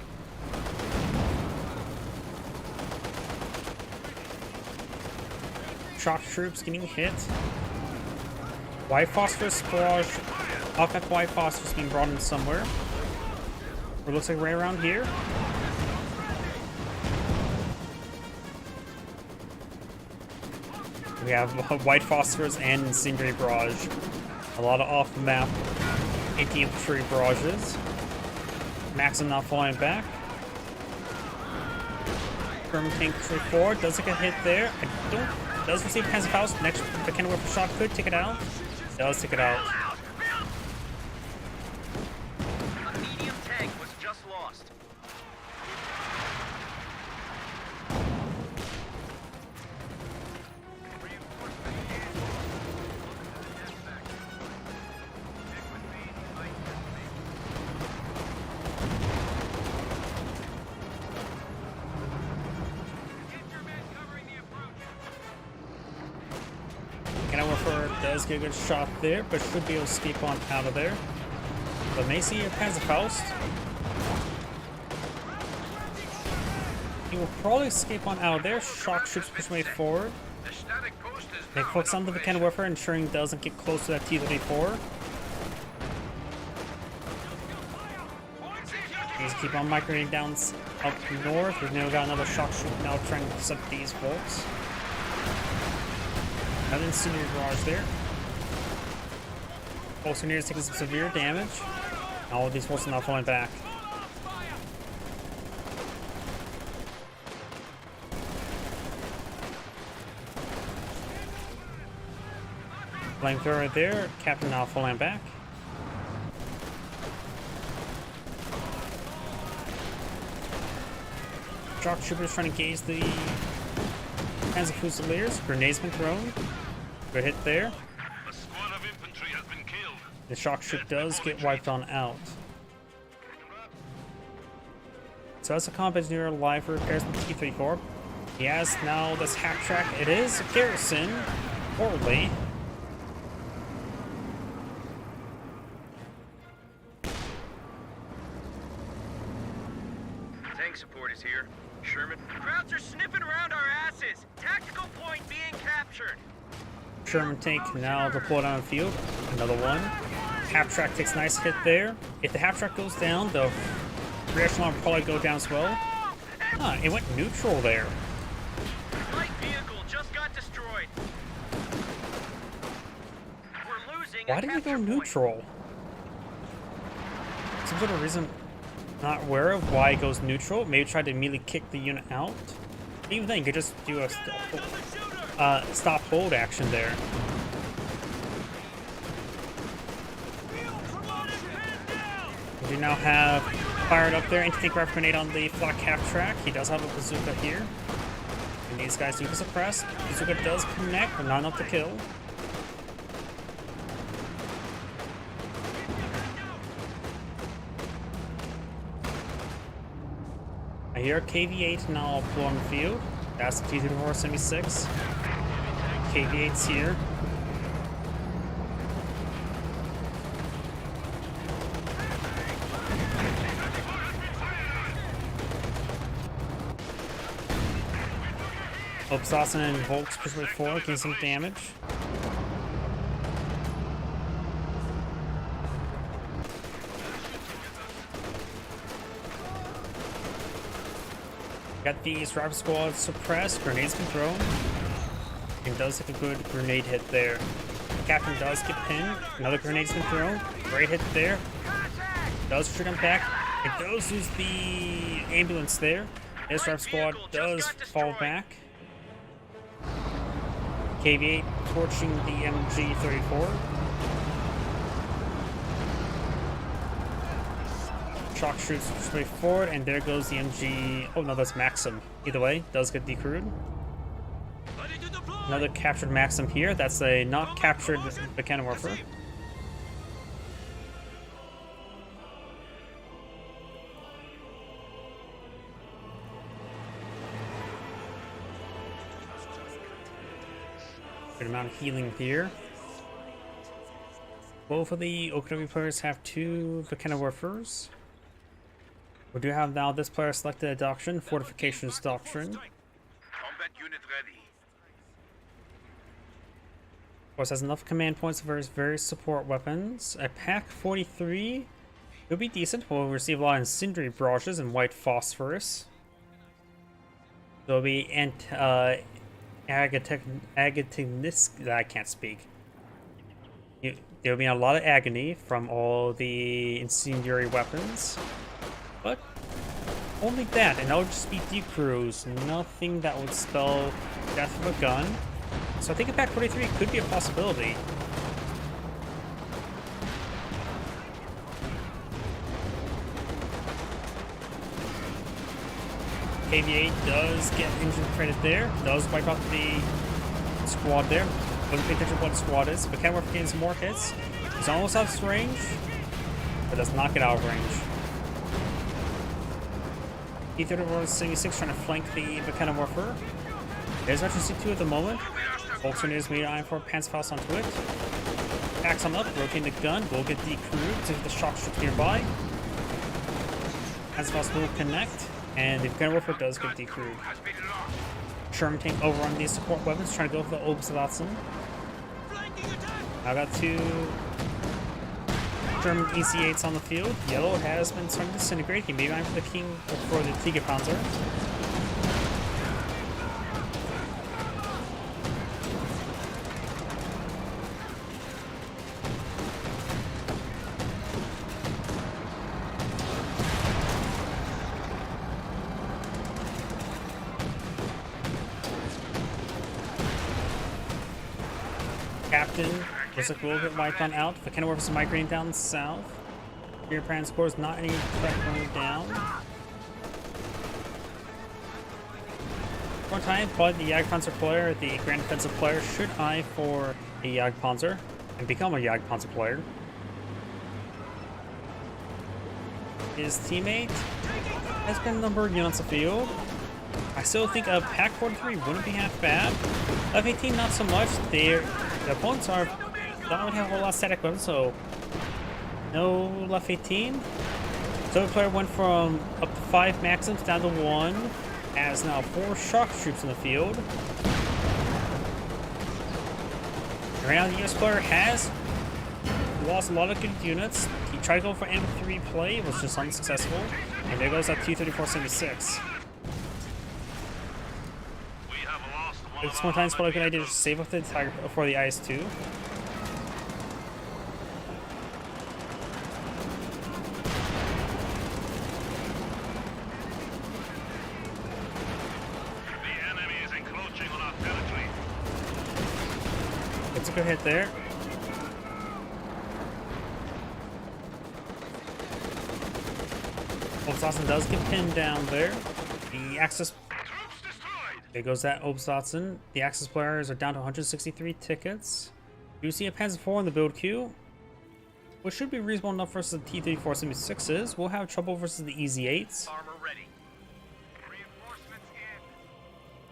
Shock troops getting hit. White phosphorus barrage. Augment white phosphorus being brought in somewhere. It looks like right around here. We have white phosphorus and incendiary barrage. A lot of off-map anti-infantry barrages. Maxim not falling back. Sherman tank 3-4 doesn't get hit there. Does receive Panzerfaust. Next Volcano Warfare shot could take it out. Does take it out. A medium tank was just lost. Volcano Warfare does get a good shot there, but should be able to escape on out of there. But may see a Panzerfaust. He will probably escape on out of there. Shock troops push way forward. The static post is They focus on the Volcano Warfare, ensuring he doesn't get close to that T-34. These keep on migrating down up north. We've now got another shock troop now trying to intercept these bolts. Another incendiary barrage there. Pulsar taking some severe damage. All of these bolts are now falling back. Flamethrower right there. Captain now falling back. Shock troopers trying to engage the Panzer Fusiliers. Grenades been thrown. Good hit there. A squad of infantry has been killed. The shock troop does get wiped on out. So that's a combat engineer alive for repairs with T-34. He has now this half track. It is a garrison. Poorly. Tank support is here. Sherman. Krauts are sniffing around our asses. Tactical point being captured. Sherman tank now deployed on the field. Another one. Half track takes a nice hit there. If the half track goes down, the rear echelon will probably go down as well. Huh, it went neutral there. Light vehicle just got destroyed. We're losing. Why did it go neutral? Some sort of reason not aware of why it goes neutral. Maybe try to immediately kick the unit out. Even then, you could just do a stop hold action there. We now have fired up there anti-tank rifle grenade on the flak half track. He does have a bazooka here. And these guys do suppress. Bazooka does connect, but not enough to kill. I hear KV-8 now pull on the field. That's the T-34-76. KV-8's here. Obsassin and Volks push way forward, getting some damage. Got these Rapid Squad suppressed, grenades been thrown. And does take a good grenade hit there. The captain does get pinned, another grenade's been thrown. Great hit there. Does shoot him back. It does lose the ambulance there. This Rapid Squad does fall back. KV-8 torching the MG-34. shock shoots straight forward, and there goes the MG. Oh no, that's Maxim. Either way, does get decrewed. Another captured Maxim here. That's a not captured Mechanomorpher. Good amount of healing here. Both of the OKW players have 2 Mechanomorphers. We do have now this player selected a doctrine, Fortifications Doctrine. Combat unit ready. Of course, has enough command points for his various support weapons. A Pack 43 will be decent. We'll receive a lot of incendiary barrages and white phosphorus. There'll be Agatignis. I can't speak. There will be a lot of agony from all the incendiary weapons, but only that, and that would just be decrews. Nothing that would spell death from a gun. So I think a Pack 43 could be a possibility. KV-8 does get engine credit there. Does wipe out the squad there. Don't pay attention to what the squad is. But Mechanomorpher gains more hits. He's almost out of range, but does not get out of range. T-34-76 trying to flank the Mechanomorpher. There's Veteran C2 at the moment. Volkswagen made eye for Panzerfaust onto it. Packs on up, rotating the gun. Will get decrewed to hit the shock troops nearby. Panzerfaust will connect, and the Mechanomorpher does get decrewed. Sherman tank over on these support weapons, trying to go for the Obstwatzen. I got 2 German EC8s on the field. Yellow has been starting to disintegrate. He may be for the King for the Tigerpanzer. Captain looks like we'll get wiped on out. The Mechanomorphers is migrating down south. Rear Pran scores not any threat going down. One time, but the Jagdpanzer player, the Grand Defensive player, should eye for a Jagdpanzer and become a Jagdpanzer player. His teammate has been a number of units of field. I still think a Pack 43 wouldn't be half bad. F-18 not so much. The opponents don't really have a whole lot of static weapons, so no Left 18. So the player went from up to 5 Maxims down to 1. Has now 4 shock troops in the field. Right now the US player has lost a lot of good units. He tried to go for M3 play, was just unsuccessful. And there goes that T-34-76. It's sometimes probably a good idea to save up the Tiger for the IS-2. The enemy is encroaching on our territory. It's a good hit there. Obstwatzen does get pinned down there. The Axis. There goes that Obstwatzen. The Axis players are down to 163 tickets. You see a Panzer IV in the build queue, which should be reasonable enough versus the T-34-76s. We'll have trouble versus the EZ-8s. Armor ready. Reinforcements in.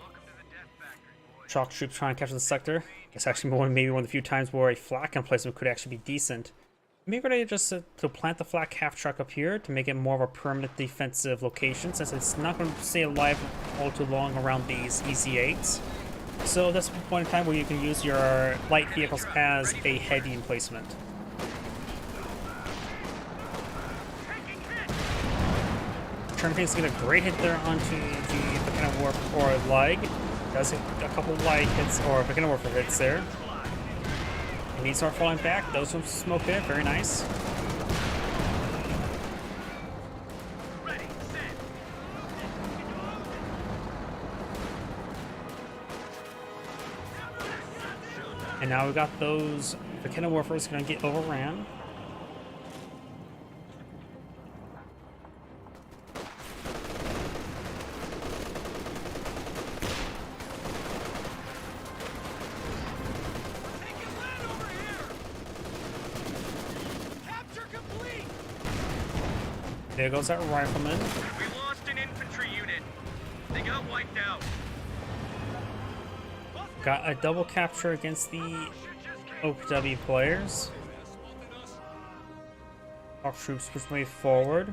Welcome to the death factory, boys. Shock troops trying to capture the sector. It's actually maybe one of the few times where a flak emplacement could actually be decent. Maybe we're just to plant the flak half truck up here to make it more of a permanent defensive location, since it's not going to stay alive all too long around these EZ-8s. So that's the point in time where you can use your light vehicles as a heavy emplacement. Sherman tank's get a great hit there onto the Mechanomorph or leg. Does hit a couple light hits or Mechanomorph hits there. And he start falling back. Those from smoke there, very nice. Ready, set. And now we got those Mechanomorphers gonna get overran. There goes that rifleman. We lost an infantry unit. They got wiped out. Got a double capture against the OPW players. Our troops push way forward.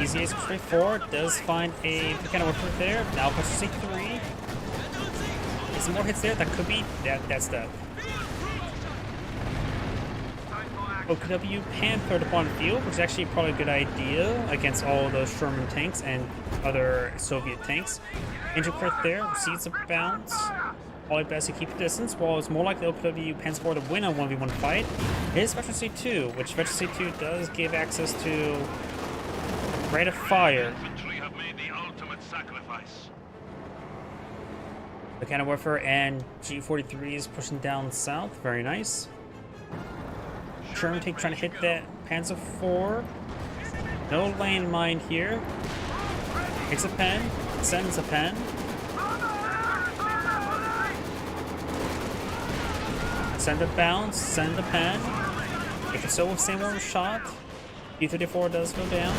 Easy Ace push way forward. Does find a kind of weapon there. Now pushes C3. Get some more hits there. That could be that's death. OKW Panther upon field, which is actually probably a good idea against all those Sherman tanks and other Soviet tanks. Injured crit there, receives a bounce. Probably best to keep a distance, while it's more likely OKW Panzer IV to win a 1v1 fight. It is Veteran C2, which Veteran C2 does give access to rate of fire. Infantry have made the ultimate sacrifice. The kind of warfare and G43 is pushing down south. Very nice. Sherman tank trying to hit that Panzer IV. No landmine here. Takes a pen. Sends a pen. Send a bounce. Send a pen. It can still withstand one shot. B-34 does go down.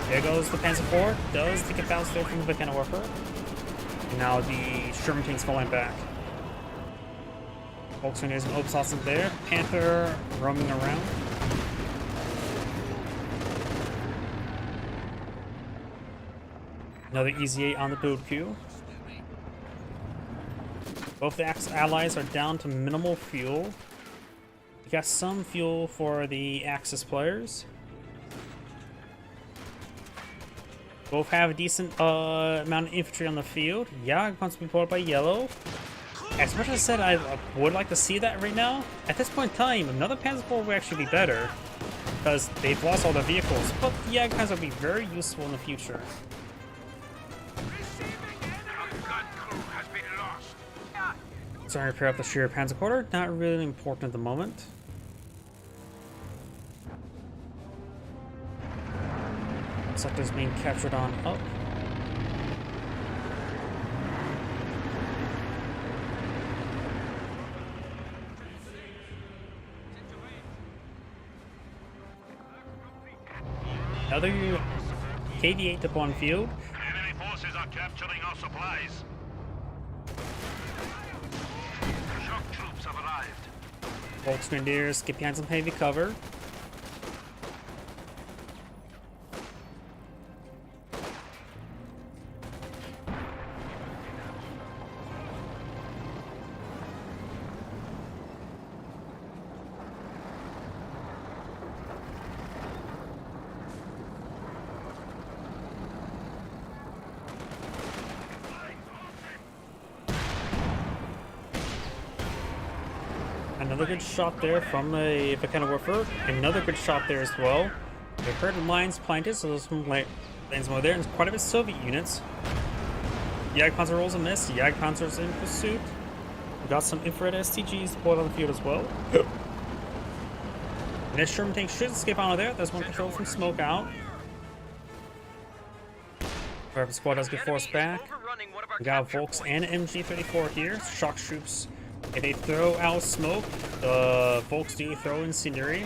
There goes the Panzer IV. Does take a bounce there from the Vicana Warfare. Now the Sherman tank's falling back. Volkswagen and Opsausen there. Panther roaming around. Another Easy 8 on the build queue. Both the allies are down to minimal fuel. We got some fuel for the Axis players. Both have a decent amount of infantry on the field. Yeah, wants to be pulled by yellow. As much as I said I would like to see that right now, at this point in time, another Panzer IV would actually be better. Because they've lost all their vehicles. But the Jagdpanzer will be very useful in the future. Starting to repair up the Sheer Panzer Quarter. Not really important at the moment. Sector's being captured on up. Another KV-8 up on field. Enemy forces are capturing our supplies. Shock troops have arrived. Volksgrenadiers get behind some heavy cover. Another good shot there from a Vicana Warfare. Another good shot there as well. They heard lines planted, so there's some lanes more there, and quite a bit of Soviet units. Jagdpanzer rolls a miss. Jagdpanzer's in pursuit. We got some infrared STGs deployed on the field as well. And this Sherman tank should escape out of there. There's one control from smoke out. Rapid squad does get forced back. We got Volks and MG34 here. Shock troops. If they throw out smoke, the Volks do throw incendiary.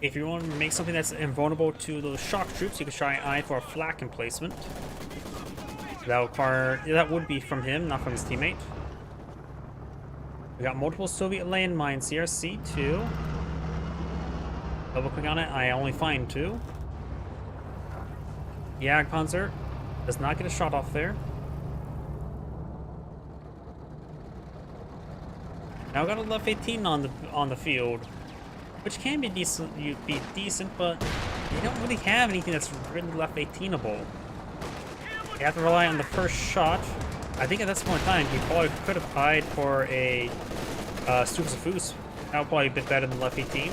If you want to make something that's invulnerable to those shock troops, you can try eye for a flak emplacement. That would be from him, not from his teammate. We got multiple Soviet landmines here. C2. Double click on it. I only find 2. Jagdpanzer does not get a shot off there. Now we got a Left 18 on the field, which can be decent. But they don't really have anything that's really Left 18able. You have to rely on the first shot. I think at this point in time, he probably could have eyed for a Stufus of Foos. That would probably be a bit better than Left 18.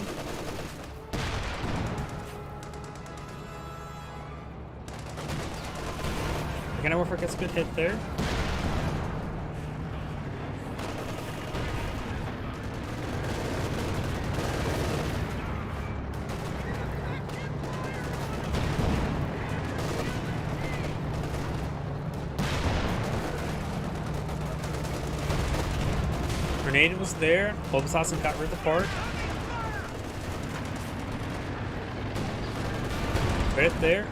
Vicana Warfare gets a good hit there. Grenade was there. Obasassin got ripped apart. Right there.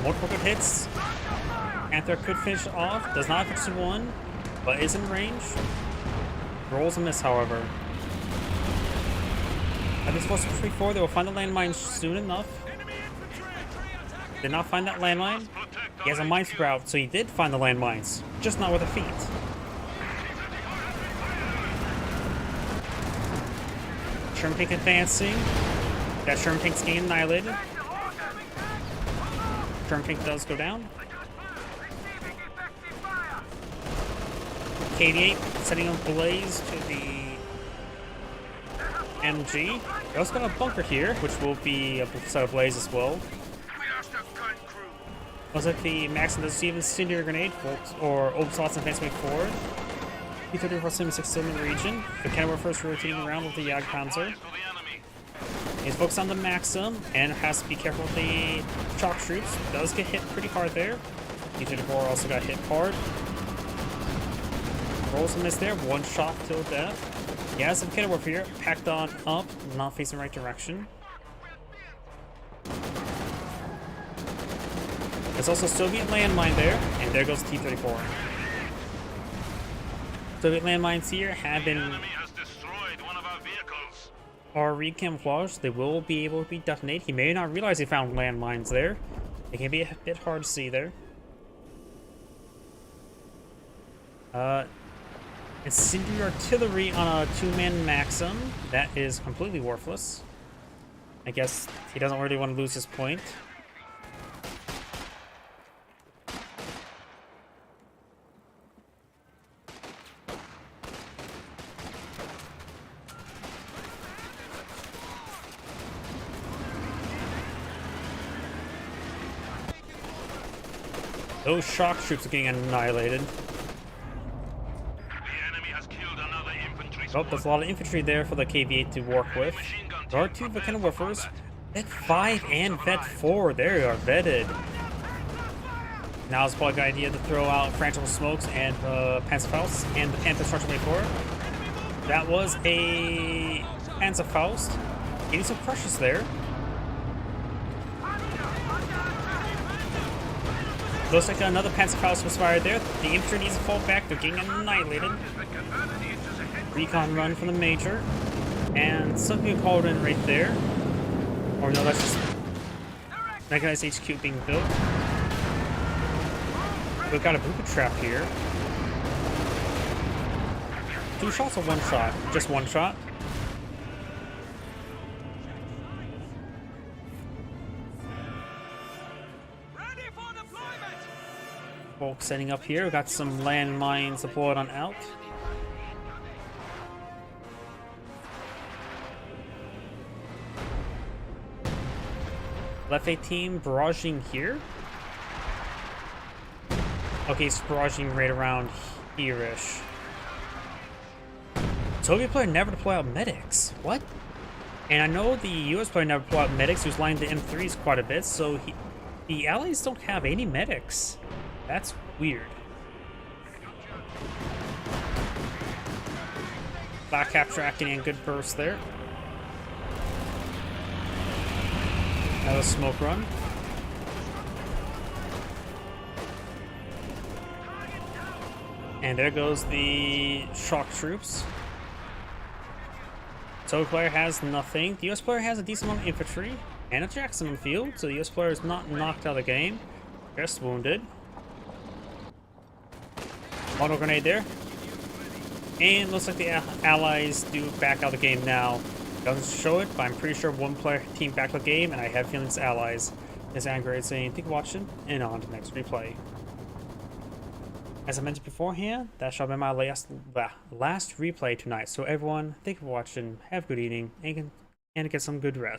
Multiple good hits. Panther could finish it off. Does not have 61, but is in range. Rolls a miss, however. At this force 3-4, they will find the landmine soon enough. Did not find that landmine. He has a mine sprout, so he did find the landmines, just not with a feet. Sherman tank advancing. That Sherman tank's getting annihilated. Sherman tank does go down. KV-8 setting up blaze to the MG. They also got a bunker here, which will be a set of blaze as well. Looks like the Maxim does see incendiary grenade, or Obasassin advancing forward. P-34 76 in the region. The Kenworth first rotating around with the Jagdpanzer. He's focused on the Maxim and has to be careful with the shock troops. Does get hit pretty hard there. P-34 also got hit hard. Rolls a miss there, one shot till death. He has some Kenworth here, packed on up, not facing the right direction. There's also Soviet landmine there, and there goes T-34. Soviet landmines here have been recamouflaged. They will be able to be detonated. He may not realize he found landmines there. It can be a bit hard to see there. Incendiary artillery on a two-man Maxim. That is completely worthless. I guess he doesn't really want to lose his point. Those shock troops are getting annihilated. Oh, there's a lot of infantry there for the KV-8 to work with. There are two Kenworthers. Vet 5 and Vet 4, they are vetted. Now it's probably a good idea to throw out Fragile Smokes and Panzerfaust and the Panther Structure Wave 4. That was a Panzerfaust. Getting some crushes there. Looks like another Panzerfaust was fired there. The infantry needs to fall back. They're getting annihilated. Recon run from the Major. And something called in right there. Or no, that's just mechanized HQ being built. We've got a booby trap here. 2 shots or 1 shot? Just 1 shot. Bulk setting up here. We've got some landmines deployed on out. Left 8 team barraging here. Okay, it's barraging right around here-ish. Soviet player never deploy out medics. What? And I know the US player never deploy out medics, who's lined the M3s quite a bit, so the Allies don't have any medics. That's weird. Black capture acting in good burst there. Another smoke run. And there goes the shock troops. Soviet player has nothing. The US player has a decent amount of infantry and a Jackson on the field, so the US player is not knocked out of the game. Just wounded. Auto grenade there. And looks like the Allies do back out of the game now. Doesn't show it, but I'm pretty sure one player team back out of the game, and I have feelings it's Allies. This is Angry saying, thank you for watching, and on to the next replay. As I mentioned beforehand, that shall be my last replay tonight. So everyone, thank you for watching, have a good evening, and get some good rest.